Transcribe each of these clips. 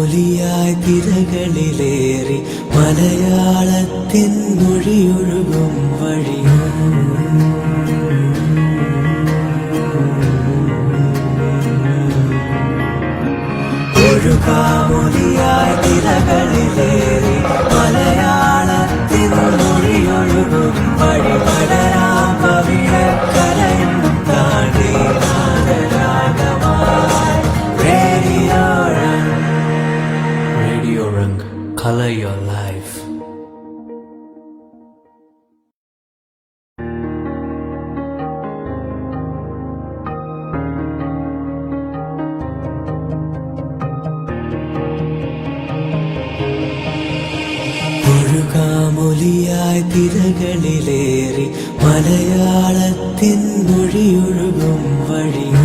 ഒഴുകാമൊലിയായി തിരകളിലേറി മലയാളത്തിൻ മൊഴിയൊഴുകും വഴിയും ഒഴുകാമൊലിയായി തിരകളിലേറി മലയാളത്തിൻ മൊഴിയൊഴുകും വഴി പടരാം കവിയക്കരയും താണ്ടി നാദരാഗമായി Radio Rang, color your life. ഒഴുകാമൊലിയായി തിരകളിലേറി മലയാളത്തിൻ മൊഴിയൊഴുകും വഴിയും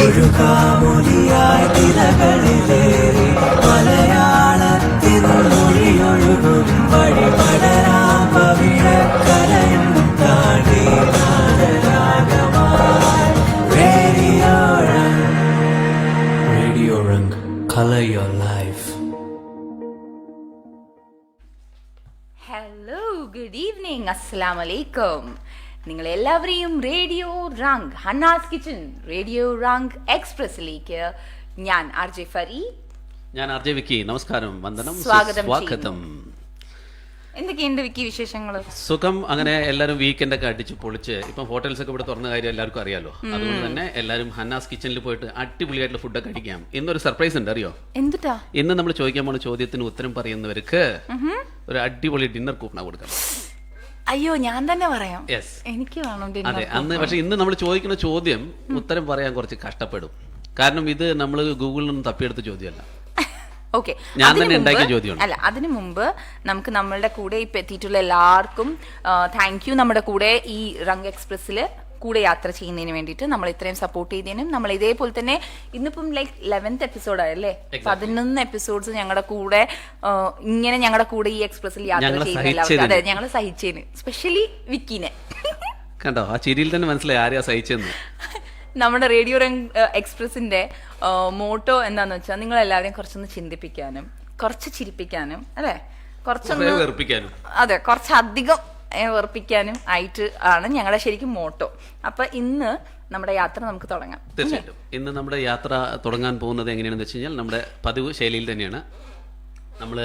ഒഴുകാമൊലിയായി തിരകളിലേറി മലയാളത്തിൻ മൊഴിയൊഴുകും വഴി പടരാം കവിയക്കരയും താണ്ടി നാദരാഗമായി Radio Rang, color your life. Hello, good evening, അസ്സലാമു അലൈക്കും. നിങ്ങളെല്ലാവരെയും radio Rang Hanna's kitchen, radio Rang എക്സ്പ്രസിലേക്ക് ഞാൻ ആർ ജെ ഫരി, ഞാൻ ആർ ജെ വിക്കി. നമസ്കാരം, വന്ദനം, സ്വാഗതം. എന്തൊക്കെയുണ്ട് വിക്കി വിശേഷങ്ങൾ? സുഖം. അങ്ങനെ എല്ലാവരും വീക്കെൻഡ് ഒക്കെ അടിച്ച് പൊളിച്ച് ഇപ്പം ഹോട്ടൽസ് ഒക്കെ ഇവിടെ തുറന്ന കാര്യം എല്ലാവർക്കും അറിയാലോ. അതുകൊണ്ട് തന്നെ എല്ലാവരും ഹന്നാസ് കിച്ചണിൽ പോയിട്ട് അടിപൊളിയായിട്ടുള്ള ഫുഡൊക്കെ കഴിക്കാം. ഇന്നൊരു സർപ്രൈസ് ഉണ്ട്, അറിയോ? എന്തുട്ടാ? ഇന്ന് നമ്മൾ ചോദിക്കാൻ പോണ ചോദ്യത്തിന് ഉത്തരം പറയുന്നവർക്ക് ഒരു അടിപൊളി ഡിന്നർ കൂപ്പണ കൊടുക്കാം. അയ്യോ, ഞാൻ തന്നെ പറയാം. യെസ്, എനിക്ക് വേണം. അതെ. അന്ന് പക്ഷെ ഇന്ന് നമ്മൾ ചോദിക്കുന്ന ചോദ്യം ഉത്തരം പറയാൻ കുറച്ച് കഷ്ടപ്പെടും. കാരണം ഇത് നമ്മൾ ഗൂഗിളിൽ നിന്ന് തപ്പിയെടുത്ത ചോദ്യമല്ല. ഓക്കെ, ഞാൻ തന്നെ ഉണ്ടാക്കിയ ചോദ്യമാണ്. അല്ല, അതിനു മുമ്പ് നമുക്ക് നമ്മളുടെ കൂടെ ഇപ്പൊ എത്തിയിട്ടുള്ള എല്ലാവർക്കും താങ്ക് യു. നമ്മുടെ കൂടെ ഈ റംഗ് എക്സ്പ്രസ്സിൽ കൂടെ യാത്ര ചെയ്യുന്നതിന് വേണ്ടിയിട്ട്, നമ്മൾ ഇത്രയും സപ്പോർട്ട് ചെയ്തതിനും, നമ്മൾ ഇതേപോലെ തന്നെ ഇന്നിപ്പം ലൈക്ക് 11th എപ്പിസോഡായല്ലേ, 11 എപ്പിസോഡ്സ് ഞങ്ങളുടെ കൂടെ ഇങ്ങനെ ഞങ്ങളുടെ കൂടെ ഈ എക്സ്പ്രസിൽ യാത്ര ചെയ്യുന്ന എല്ലാവർക്കും, അതെ, ഞങ്ങൾ സഹിച്ചതിന്, സ്പെഷ്യലി വിക്കിനെ. കണ്ടോ, ആ ചിരിയിൽ തന്നെ മനസ്സിലായി ആരെയാ സഹിച്ചെന്ന്. നമ്മുടെ റേഡിയോ റംഗ് എക്സ്പ്രസിന്റെ മോട്ടോ എന്താന്ന് വെച്ചാൽ നിങ്ങൾ എല്ലാവരെയും കുറച്ചൊന്ന് ചിന്തിപ്പിക്കാനും കുറച്ച് ചിരിപ്പിക്കാനും, അല്ലെ, കുറച്ചൊന്ന് വെറുപ്പിക്കാനും, അതെ, കുറച്ചധികം വെറുപ്പിക്കാനും ആയിട്ട് ആണ് ഞങ്ങളുടെ ശരിക്കും മോട്ടോ. അപ്പൊ ഇന്ന് നമ്മുടെ യാത്ര നമുക്ക് തുടങ്ങാം. തീർച്ചയായിട്ടും ഇന്ന് നമ്മുടെ യാത്ര തുടങ്ങാൻ പോകുന്നത് എങ്ങനെയാണെന്ന് വെച്ച് കഴിഞ്ഞാൽ നമ്മുടെ പതിവ് ശൈലിയിൽ തന്നെയാണ്. നമ്മൾ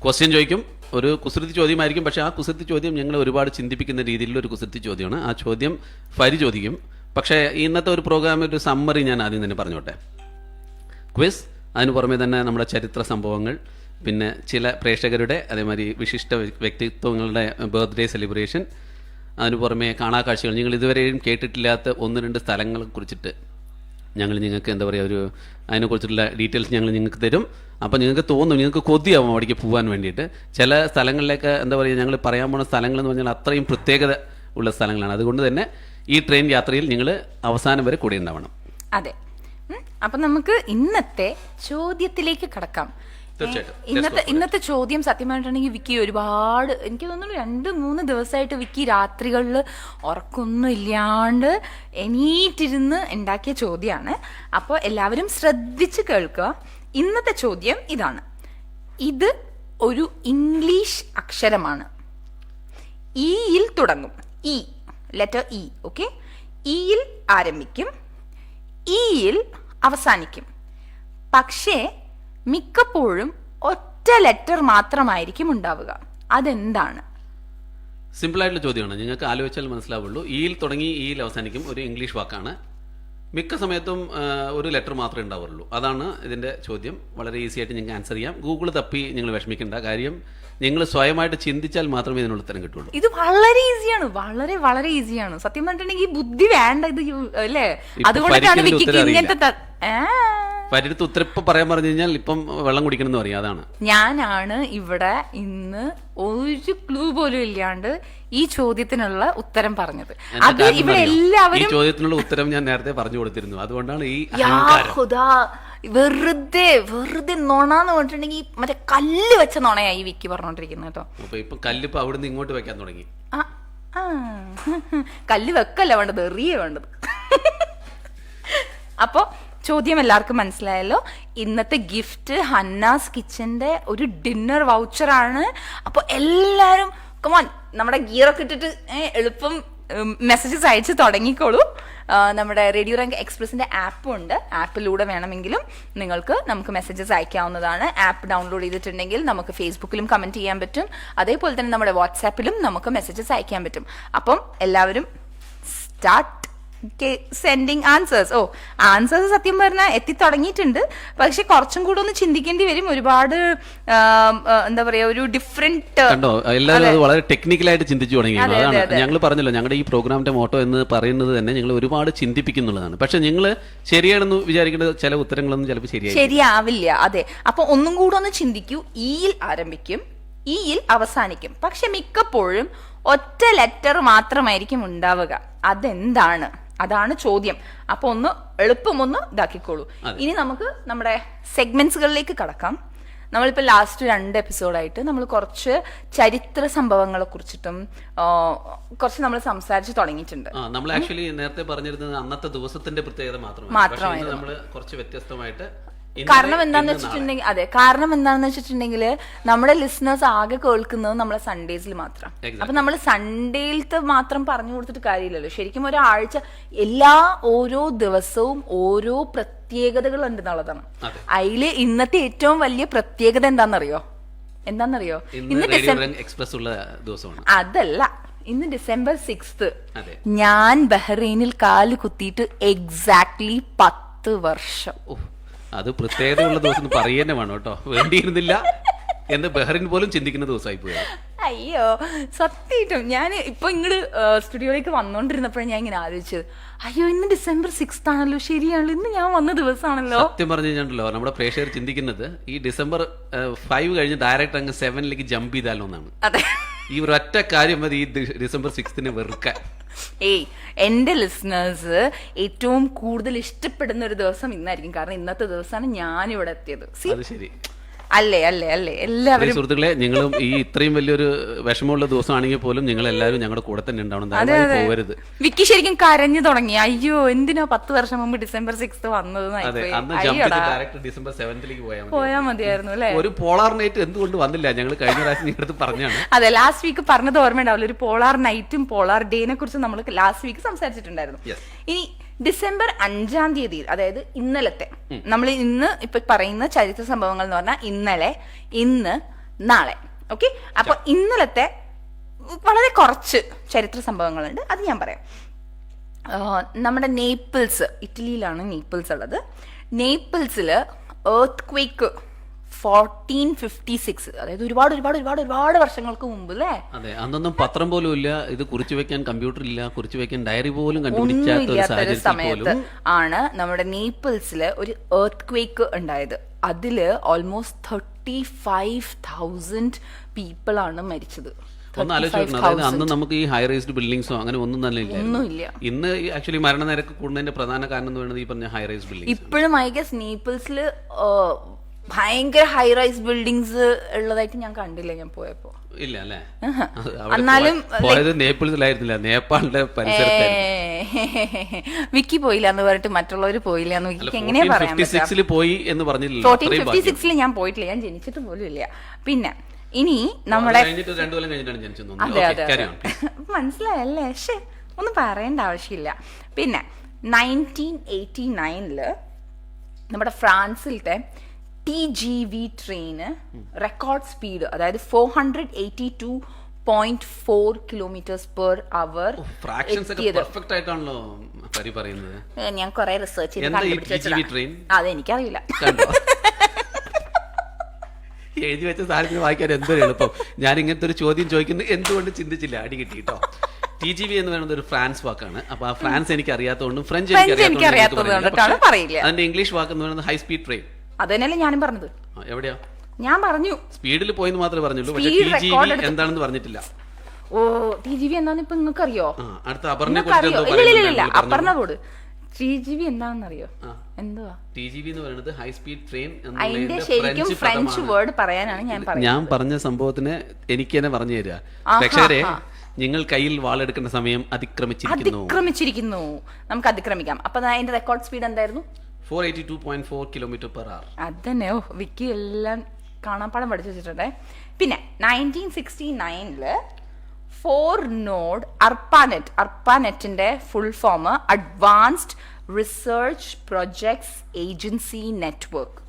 ക്വസ്റ്റ്യൻ ചോദിക്കും, ഒരു കുസൃതി ചോദ്യമായിരിക്കും. പക്ഷെ ആ കുസൃതി ചോദ്യം ഞങ്ങൾ ഒരുപാട് ചിന്തിപ്പിക്കുന്ന രീതിയിലുള്ള ഒരു കുസൃതി ചോദ്യമാണ്. ആ ചോദ്യം ഫരി ചോദിക്കും. പക്ഷേ ഇന്നത്തെ ഒരു പ്രോഗ്രാമിൽ ഒരു സമ്മറി ഞാൻ ആദ്യം തന്നെ പറഞ്ഞോട്ടെ. ക്വിസ്, അതിന് പുറമെ തന്നെ നമ്മുടെ ചരിത്ര സംഭവങ്ങൾ, പിന്നെ ചില പ്രേക്ഷകരുടെ അതേമാതിരി വിശിഷ്ട വ്യക്തിത്വങ്ങളുടെ ബർത്ത്ഡേ സെലിബ്രേഷൻ, അതിന് പുറമെ കാണാക്കാഴ്ചകൾ, നിങ്ങൾ ഇതുവരെയും കേട്ടിട്ടില്ലാത്ത 1-2 സ്ഥലങ്ങളെ കുറിച്ചിട്ട് ഞങ്ങൾ നിങ്ങൾക്ക് എന്താ പറയുക, ഒരു അതിനെക്കുറിച്ചുള്ള ഡീറ്റെയിൽസ് ഞങ്ങൾ നിങ്ങൾക്ക് തരും. അപ്പോൾ നിങ്ങൾക്ക് തോന്നും, നിങ്ങൾക്ക് കൊതിയാവും അവിടേക്ക് പോകാൻ വേണ്ടിയിട്ട്. ചില സ്ഥലങ്ങളിലേക്ക് എന്താ പറയുക, ഞങ്ങൾ പറയാൻ പോകുന്ന സ്ഥലങ്ങളെന്ന് പറഞ്ഞാൽ അത്രയും പ്രത്യേകത ഉള്ള സ്ഥലങ്ങളാണ്. അതുകൊണ്ട് തന്നെ ഈ ട്രെയിൻ യാത്രയിൽ നിങ്ങൾ അവസാനം വരെ കൂടെ ഉണ്ടാവണം. അതെ, അപ്പം നമുക്ക് ഇന്നത്തെ ചോദ്യത്തിലേക്ക് കടക്കാം. ഇന്നത്തെ ചോദ്യം സത്യമായിട്ടുണ്ടെങ്കിൽ വിക്കി ഒരുപാട്, എനിക്ക് തോന്നുന്നു 2-3 ദിവസമായിട്ട് വിക്കി രാത്രികളിൽ ഉറക്കൊന്നും ഇല്ലാണ്ട് എണീറ്റിരുന്ന് ഉണ്ടാക്കിയ ചോദ്യമാണ്. അപ്പോൾ എല്ലാവരും ശ്രദ്ധിച്ച് കേൾക്കുക. ഇന്നത്തെ ചോദ്യം ഇതാണ്. ഇത് ഒരു ഇംഗ്ലീഷ് അക്ഷരമാണ്. ഇയിൽ തുടങ്ങും. E, letter E. ഓക്കെ, ഇയിൽ ആരംഭിക്കും, ഇയിൽ അവസാനിക്കും. പക്ഷേ മിക്കപ്പോഴും ഒറ്റ ലെറ്റർ മാത്രമായിരിക്കും ഉണ്ടാവുക. അതെന്താണ്? സിമ്പിൾ ആയിട്ടുള്ള ചോദ്യമാണ്, നിങ്ങൾക്ക് ആലോചിച്ചാൽ മനസ്സിലാവുള്ളൂ. ഇയിൽ തുടങ്ങി ഇയിൽ അവസാനിക്കും, ഒരു ഇംഗ്ലീഷ് വാക്കാണ്. മിക്ക സമയത്തും ഒരു ലെറ്റർ മാത്രമേ ഉണ്ടാവുള്ളൂ. അതാണ് ഇതിൻ്റെ ചോദ്യം. വളരെ ഈസി ആയിട്ട് നിങ്ങൾക്ക് ആൻസർ ചെയ്യാം. ഗൂഗിൾ തപ്പി നിങ്ങൾ വിഷമിക്കേണ്ട കാര്യം, നിങ്ങൾ സ്വയമായിട്ട് ചിന്തിച്ചാൽ മാത്രമേ ഇതിനുള്ള ഉത്തരം കിട്ടുള്ളൂ. ഇത് വളരെ ഈസിയാണ്, വളരെ വളരെ ഈസിയാണ്. സത്യം പറഞ്ഞിട്ടുണ്ടെങ്കിൽ ബുദ്ധി വേണ്ട ഇത്, അല്ലേ? അതുകൊണ്ടാണ് ഇങ്ങനത്തെ പരിടുത്ത് ഉത്തരം ഇപ്പം പറയാൻ പറഞ്ഞു കഴിഞ്ഞാൽ ഇപ്പം വെള്ളം കുടിക്കണം എന്ന് പറയും. അതാണ്, ഞാനാണ് ഇവിടെ ഇന്ന് ഒരു ക്ലൂ പോലും ഇല്ലാണ്ട് ഈ ചോദ്യത്തിനുള്ള ഉത്തരം പറഞ്ഞത്. അത് ഇവിടെ എല്ലാവരും, ഈ ചോദ്യത്തിനുള്ള ഉത്തരം ഞാൻ നേരത്തെ പറഞ്ഞു കൊടുത്തിരുന്നു. അതുകൊണ്ടാണ് ഈ വെറുതെ നുണാന്ന് പറഞ്ഞിട്ടുണ്ടെങ്കിൽ മറ്റേ കല്ല് വെച്ച നുണയായി വിക്കി പറഞ്ഞോണ്ടിരിക്കുന്നത് കേട്ടോ. അപ്പൊ ഇപ്പൊ കല്ലിപ്പോ അവിടുന്ന് ഇങ്ങോട്ട് വെക്കാൻ തുടങ്ങി. ആ കല്ല് വെക്കല്ല വേണ്ടത്, എറിയ വേണ്ടത്. അപ്പൊ ചോദ്യം എല്ലാവർക്കും മനസ്സിലായല്ലോ. ഇന്നത്തെ ഗിഫ്റ്റ് ഹന്നാസ് കിച്ചന്റെ ഒരു ഡിന്നർ വൗച്ചറാണ്. അപ്പൊ എല്ലാരും കമോൺ നമ്മുടെ ഗിയറൊക്കെ ഇട്ടിട്ട് എളുപ്പം മെസ്സേജസ് അയച്ച് തുടങ്ങിക്കോളൂ. നമ്മുടെ റേഡിയോ റങ്ക് എക്സ്പ്രസിന്റെ ആപ്പും ഉണ്ട്. ആപ്പിലൂടെ വേണമെങ്കിലും നമുക്ക് മെസ്സേജസ് അയക്കാവുന്നതാണ്. ആപ്പ് ഡൗൺലോഡ് ചെയ്തിട്ടുണ്ടെങ്കിൽ നമുക്ക് ഫേസ്ബുക്കിലും കമന്റ് ചെയ്യാൻ പറ്റും. അതേപോലെ തന്നെ നമ്മുടെ വാട്സാപ്പിലും നമുക്ക് മെസ്സേജസ് അയക്കാൻ പറ്റും. അപ്പം എല്ലാവരും സ്റ്റാർട്ട് സെൻഡിങ് ആൻസേഴ്സ്. ആൻസേഴ്സ് സത്യം പറഞ്ഞാൽ എത്തി തുടങ്ങിയിട്ടുണ്ട്. പക്ഷെ കുറച്ചും കൂടെ ഒന്ന് ചിന്തിക്കേണ്ടി വരും. ഒരുപാട് എന്താ പറയാ, ഒരു ഡിഫറെന്റ് കണ്ടോ, എല്ലാവരും വളരെ ടെക്നിക്കലായിട്ട് ചിന്തിച്ചു തുടങ്ങി. അതാണ് ഞങ്ങൾ പറഞ്ഞല്ലോ, ഞങ്ങളുടെ ഈ പ്രോഗ്രാമിന്റെ മോട്ടോ എന്ന് പറയുന്നത് തന്നെ ഞങ്ങൾ ഒരുപാട് ചിന്തിപ്പിക്കുന്നുള്ളതാണ്. പക്ഷെ നിങ്ങൾ ശരിയാണെന്ന് വിചാരിക്കേണ്ട ചില ഉത്തരങ്ങളൊന്നും ചിലപ്പോൾ ശരിയാവില്ല. അതെ, അപ്പൊ ഒന്നും കൂടെ ഒന്ന് ചിന്തിക്കൂ. ഇയിൽ ആരംഭിക്കും, ഇയിൽ അവസാനിക്കും. പക്ഷെ മിക്കപ്പോഴും ഒറ്റ ലെറ്റർ മാത്രമായിരിക്കും ഉണ്ടാവുക. അതെന്താണ്? അതാണ് ചോദ്യം. അപ്പൊ ഒന്ന് എളുപ്പം ഒന്ന് ഇതാക്കിക്കോളൂ. ഇനി നമുക്ക് നമ്മുടെ സെഗ്മെന്റ്സുകളിലേക്ക് കടക്കാം. നമ്മളിപ്പോ ലാസ്റ്റ് 2 എപ്പിസോഡായിട്ട് നമ്മൾ കുറച്ച് ചരിത്ര സംഭവങ്ങളെ കുറിച്ചിട്ടും കുറച്ച് നമ്മൾ സംസാരിച്ച് തുടങ്ങിയിട്ടുണ്ട്. നമ്മൾ ആക്ച്വലി നേരത്തെ പറഞ്ഞിരുന്നത് അന്നത്തെ ദിവസത്തിന്റെ പ്രത്യേകത മാത്രമാണ്. നമ്മൾ കുറച്ച് വ്യത്യസ്തമായിട്ട് കാരണം എന്താന്ന് വെച്ചിട്ടുണ്ടെങ്കിൽ നമ്മുടെ ലിസണേഴ്സ് ആകെ കേൾക്കുന്നത് നമ്മളെ സൺഡേസിൽ മാത്രം. അപ്പൊ നമ്മൾ സൺഡേയിലത്തെ മാത്രം പറഞ്ഞു കൊടുത്തിട്ട് കാര്യമില്ലല്ലോ. ശരിക്കും ഒരാഴ്ച ഓരോ ദിവസവും ഓരോ പ്രത്യേകതകൾ ഉണ്ട് എന്നുള്ളതാണ്. അതില് ഇന്നത്തെ ഏറ്റവും വലിയ പ്രത്യേകത എന്താണെന്നറിയോ? ഇന്ന് എക്സ്പ്രസ് ഉള്ള ദിവസമാണ്. അതല്ല, ഇന്ന് December 6th ഞാൻ ബഹ്റൈനിൽ കാല് കുത്തിയിട്ട് എക്സാക്ട്ലി 10 വർഷം. അത് പ്രത്യേകതയുള്ള ദിവസം പറയുന്നേ വേണം കേട്ടോ. വേണ്ടിയിരുന്നില്ല എന്ന് ബഹ്റിൻ പോലും ചിന്തിക്കുന്ന ദിവസമായി പോയി. അയ്യോ സത്യമായിട്ടും ഞാൻ ഇപ്പൊ ഇങ്ങോട്ട് സ്റ്റുഡിയോയിലേക്ക് വന്നോണ്ടിരുന്നപ്പോഴാണ് ഞാൻ ഇങ്ങനെ ആലോചിച്ചത്, അയ്യോ ഇന്ന് December 6th ആണല്ലോ, ശരിയാണല്ലോ, ഇന്ന് ഞാൻ വന്ന ദിവസമാണല്ലോ. സത്യം പറഞ്ഞു കഴിഞ്ഞാണല്ലോ നമ്മുടെ പ്രേക്ഷകർ ചിന്തിക്കുന്നത് ഈ December 5 കഴിഞ്ഞ് ഡയറക്റ്റ് അങ്ങ് 7ലേക്ക് ജമ്പ് ചെയ്താലോ എന്നാണ്. അതെ, ഈ ഒരൊറ്റ കാര്യം മതി ഈ December 6th വെറുക്കാൻ. എന്റെ ലിസണേഴ്സ് ഏറ്റവും കൂടുതൽ ഇഷ്ടപ്പെടുന്ന ഒരു ദിവസം ഇന്നായിരിക്കും. കാരണം ഇന്നത്തെ ദിവസമാണ് ഞാൻ ഇവിടെ എത്തിയത്. ശരി അല്ലേ എല്ലാവരും സുഹൃത്തുക്കളെ, നിങ്ങളും ഈ ഇത്രയും വലിയൊരു വിഷമമുള്ള ദിവസമാണെങ്കിൽ പോലും നിങ്ങൾ എല്ലാവരും ഞങ്ങളുടെ കൂടെ തന്നെ ഉണ്ടാവണം. പോകരുത്. വിക്കി ശരിക്കും കരഞ്ഞു തുടങ്ങി. അയ്യോ എന്തിനാ 10 വർഷം മുമ്പ് December 6th വന്നത്. December 7th പോയാ മതിയായിരുന്നു അല്ലെ. ഒരു പോളാർ നൈറ്റ് എന്തുകൊണ്ട് വന്നില്ല? ഞങ്ങൾ കഴിഞ്ഞ പ്രാവശ്യം നിങ്ങളുടെ പറഞ്ഞാണ്. അതെ, ലാസ്റ്റ് വീക്ക് പറഞ്ഞത് ഓർമ്മയുണ്ടാവില്ല. ഒരു പോളാർ നൈറ്റും പോളാർ ഡേനെ കുറിച്ച് നമ്മൾ ലാസ്റ്റ് വീക്ക് സംസാരിച്ചിട്ടുണ്ടായിരുന്നു. ഇനി December 5th, അതായത് ഇന്നലത്തെ, നമ്മൾ ഇന്ന് ഇപ്പൊ പറയുന്ന ചരിത്ര സംഭവങ്ങൾ എന്ന് പറഞ്ഞാൽ ഇന്നലെ, ഇന്ന്, നാളെ. ഓക്കെ, അപ്പൊ ഇന്നലത്തെ വളരെ കുറച്ച് ചരിത്ര സംഭവങ്ങളുണ്ട്, അത് ഞാൻ പറയാം. നമ്മുടെ നേപ്പിൾസ്, ഇറ്റലിയിലാണ് നേപ്പിൾസ് ഉള്ളത്. നേപ്പിൾസില് എർത്ത് ക്വേക്ക് 1456, അതായത് ഒരുപാട് വർഷങ്ങൾക്ക് മുമ്പ് അല്ലേ. അതെ, അന്നൊന്നും പത്രം പോലും ഇല്ല, ഇത് കുറിച്ചു വെക്കാൻ കമ്പ്യൂട്ടർ ഇല്ല, കുറിച്ചു വെക്കാൻ ഡയറി പോലും കണ്ടുപിടിക്കാത്ത സമയത്ത് ആണ് നമ്മുടെ നേപ്പിൾസില് ഒരു എർത്ത് ക്വേക്ക് ഉണ്ടായത്. അതില് ഓൾമോസ്റ്റ് 35,000 പീപ്പിൾ ആണ് മരിച്ചത്. ഒന്ന് ആലോചിക്കണം, അതായത് അന്ന് നമുക്ക് ഈ ഹൈ റൈസ്ഡ് ബിൽഡിംഗ്സോ അങ്ങനെ ഒന്നും തന്നെ ഇല്ല. ഇന്ന് ആക്ച്വലി മരണനിരക്ക് കൂടുന്നതിന്റെ പ്രധാന കാരണം എന്ന് പറയുന്നത് ഈ പറഞ്ഞ ഹൈ റൈസ് ബിൽഡിംഗ്. ഇപ്പോഴും ഐ ഗസ് നേപ്പിൾസില് ഭയങ്കര ഹൈ റൈസ് ബിൽഡിങ്സ് ഉള്ളതായിട്ട് ഞാൻ കണ്ടില്ല ഞാൻ പോയപ്പോ. ഇല്ല അല്ലേ? എന്നാലും നേപ്പിൾസിലായിരുന്നില്ല, നേപ്പാളിന്റെ പരിസരത്തായിരുന്നു. വിക്കി പോയില്ല എന്ന് പറഞ്ഞിട്ട് മറ്റുള്ളവർ പോയില്ല എന്ന് വിക്കി എങ്ങനെയാ പറയാൻ? 56 പോയി എന്ന് പറഞ്ഞില്ല. 1456 ഞാൻ പോയിട്ടില്ല, ഞാൻ ജനിച്ചിട്ട് പോലും ഇല്ല. പിന്നെ ഇനി നമ്മുടെ അതെ മനസ്സിലായല്ലേ? പക്ഷെ ഒന്നും പറയേണ്ട ആവശ്യമില്ല. പിന്നെ 1989 നമ്മുടെ ഫ്രാൻസിലത്തെ TGV ട്രെയിന് റെക്കോർഡ് സ്പീഡ്, അതായത് 482.4 km/h. ഞാൻ കുറെ റിസർച്ച് ചെയ്ത് അതെനിക്കറിയില്ല. എഴുതി വെച്ച സാധനത്തിന് വായിക്കാൻ എന്തൊരു എളുപ്പം. ഞാൻ ഇങ്ങനത്തെ ഒരു ചോദ്യം ചോദിക്കുന്നത് എന്തുകൊണ്ട് ചിന്തിച്ചില്ല, അടി കിട്ടി കേട്ടോ. TGV എന്ന് പറയുന്നത് ഒരു ഫ്രാൻസ് വാക്കാണ്. അപ്പൊ ആ ഫ്രാൻസ് എനിക്ക് അറിയാത്തതുകൊണ്ടും ഫ്രഞ്ച് എനിക്ക് അറിയാത്തതുകൊണ്ടും അതിന്റെ ഇംഗ്ലീഷ് വാക്ക് എന്ന് പറയുന്നത് ഹൈ സ്പീഡ് ട്രെയിൻ. അതന്നെയല്ലേ ഞാനും പറഞ്ഞത്. എവിടെയാ ഞാൻ പറഞ്ഞു സ്പീഡിൽ പോയെന്ന് മാത്രമേ പറഞ്ഞുള്ളൂ, പക്ഷേ TGV എന്താണെന്ന് പറഞ്ഞിട്ടില്ല. ഓ, TGV എന്താന്ന് ഇപ്പൊ നിങ്ങൾക്ക് അറിയോ? അടുത്ത അപർണ പോട്. TGV എന്താണെന്ന് അറിയോ? എന്തുവാ TGV എന്ന് പറയുന്നത്? High speed train. അതിന്റെ ശരിക്കും ഫ്രഞ്ച് വേർഡ് പറയാനാണ് ഞാൻ പറഞ്ഞത്. ഞാൻ പറഞ്ഞ സംഭവത്തിന് എനിക്ക് തന്നെ പറഞ്ഞു തരിക. പക്ഷേ നിങ്ങൾ കയ്യിൽ വാളെടുക്കേണ്ട സമയം അതിക്രമിച്ചിരിക്കുന്നു. നമുക്ക് അതിക്രമിക്കാം. അപ്പൊ അതിന്റെ റെക്കോർഡ് സ്പീഡ് എന്തായിരുന്നു? 482.4 km/h. അതന്നെ. വിക്കി എല്ലാം കാണാപ്പാടം പഠിച്ചു വെച്ചിട്ടുണ്ടേ. പിന്നെ 1969 4-node അർപ്പാനെറ്റിന്റെ full form advanced research projects agency network.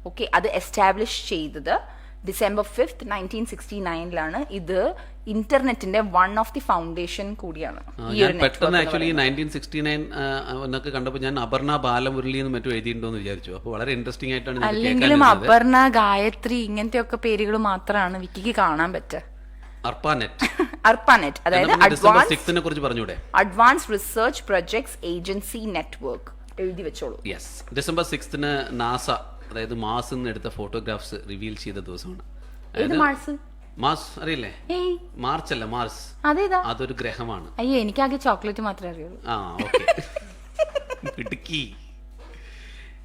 Okay, അത് എസ്റ്റാബ്ലിഷ് ചെയ്തത് December 5th, 1969 ഇത് ഇന്റർനെറ്റിന്റെ വൺ ഓഫ് ദി ഫൗണ്ടേഷൻ കൂടിയാണ്. പെട്ടെന്ന് ആക്ച്വലി 1969 എന്നൊക്കെ കണ്ടപ്പോൾ ഞാൻ അപർണ ബാലമുരളി എന്ന് മറ്റും എഴുതിയിട്ടുണ്ടോന്ന് വിചാരിച്ചു. അപ്പോൾ വളരെ ഇൻട്രസ്റ്റിംഗ് ആയിട്ടാണ്. അല്ലെങ്കിലും അപർണ, ഗായത്രി ഇങ്ങനത്തെ ഒക്കെ പേരുകൾ മാത്രമാണ് വിക്കിക്ക് കാണാൻ പറ്റുക. അർപ്പാനെറ്റ് അതായത് advance research projects agency network. എഴുതി വെച്ചോളൂ. യെസ്, December 6th നാസ അതായത് മാർസ് നിന്ന് എടുത്ത ഫോട്ടോഗ്രാഫ്സ് റിവീൽ ചെയ്ത ദിവസമാണ്. മാർസ് അറിയില്ലേ? മാർച്ച് അല്ല, മാർസ്. അതൊരു ഗ്രഹമാണ്. അയ്യോ, എനിക്കാകെ ചോക്ലേറ്റ് മാത്രമേ അറിയുള്ളൂ.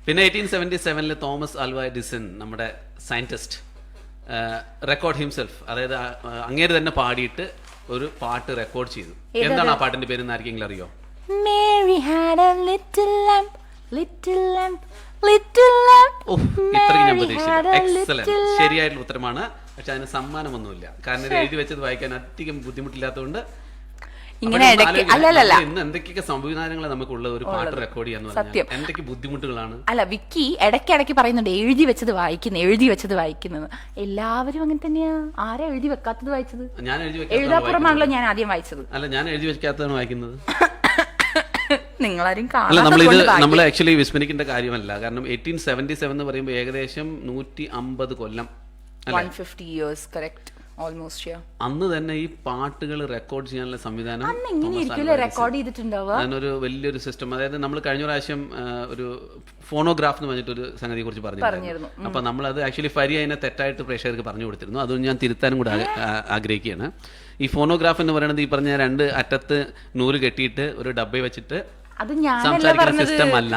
പിന്നെ 1877 തോമസ് ആൽവ എഡിസൺ, നമ്മുടെ സയന്റിസ്റ്റ്, റെക്കോർഡ് ഹിംസെൽഫ്, അതായത് അങ്ങേര് തന്നെ പാടിയിട്ട് ഒരു പാട്ട് റെക്കോർഡ് ചെയ്തു. എന്താണ് ആ പാട്ടിന്റെ പേര് എന്ന് ആർക്കെങ്കിലും അറിയോ? Mary had a little lamp, little lamp, little lamp. ഇത്രയും ഞാൻ പ്രതീക്ഷിച്ചില്ല. എക്സലന്റ്, ശരിയായിട്ടുള്ള ഉത്തരമാണ്. പക്ഷെ അതിന് സമ്മാനമൊന്നുമില്ല. കാരണം ഇത് എഴുതി വെച്ചത് വായിക്കാൻ അധികം ബുദ്ധിമുട്ടില്ലാത്തതുകൊണ്ട് ഇന്ന് എന്തൊക്കെ സംവിധാനങ്ങൾ നമുക്കുള്ള ഒരു പാട്ട് റെക്കോർഡ് ചെയ്യാന്ന് പറഞ്ഞാൽ എന്തൊക്കെ ബുദ്ധിമുട്ടുകളാണ്. അല്ല, വിക്കി ഇടയ്ക്കിടയ്ക്ക് പറയുന്നുണ്ട് എഴുതി വെച്ചത് വായിക്കുന്നത്. എല്ലാവരും അങ്ങനെ തന്നെയാ. ആരാ എഴുതി വെക്കാത്തത് വായിച്ചത്? ഞാൻ എഴുതാപ്പുറമാണല്ലോ ഞാൻ ആദ്യം വായിച്ചത്. അല്ല, ഞാൻ എഴുതി വെക്കാത്തതാണ് വായിക്കുന്നത്. നിങ്ങളാരും നമ്മൾ ആക്ച്വലി വിസ്മരിക്കേണ്ട കാര്യമല്ല. കാരണം 1877 എന്ന് പറയുമ്പോൾ ഏകദേശം 150 കൊല്ലം, 150 years, correct, almost, yeah. അന്ന് തന്നെ ഈ പാട്ടുകൾ റെക്കോർഡ് ചെയ്യാനുള്ള സംവിധാനം അതിനൊരു വലിയൊരു സിസ്റ്റം. അതായത് നമ്മൾ കഴിഞ്ഞ പ്രാവശ്യം ഒരു ഫോണോഗ്രാഫ് എന്ന് പറഞ്ഞിട്ടൊരു സംഗതിയെ കുറിച്ച് പറഞ്ഞിരുന്നു. അപ്പൊ നമ്മളത് ആക്ച്വലി ഫരി അതിനെ തെറ്റായിട്ട് പ്രേക്ഷകർക്ക് പറഞ്ഞു കൊടുത്തിരുന്നു. അതുകൊണ്ട് ഞാൻ തിരുത്താനും കൂടെ ആഗ്രഹിക്കുകയാണ്. ഈ ഫോണോഗ്രാഫ് എന്ന് പറയുന്നത് ഈ പറഞ്ഞ 2 അറ്റത്ത് നൂല് കെട്ടിയിട്ട് ഒരു ഡബ്ബ വെച്ചിട്ട് സംസാരിക്കുന്ന സിസ്റ്റം അല്ല.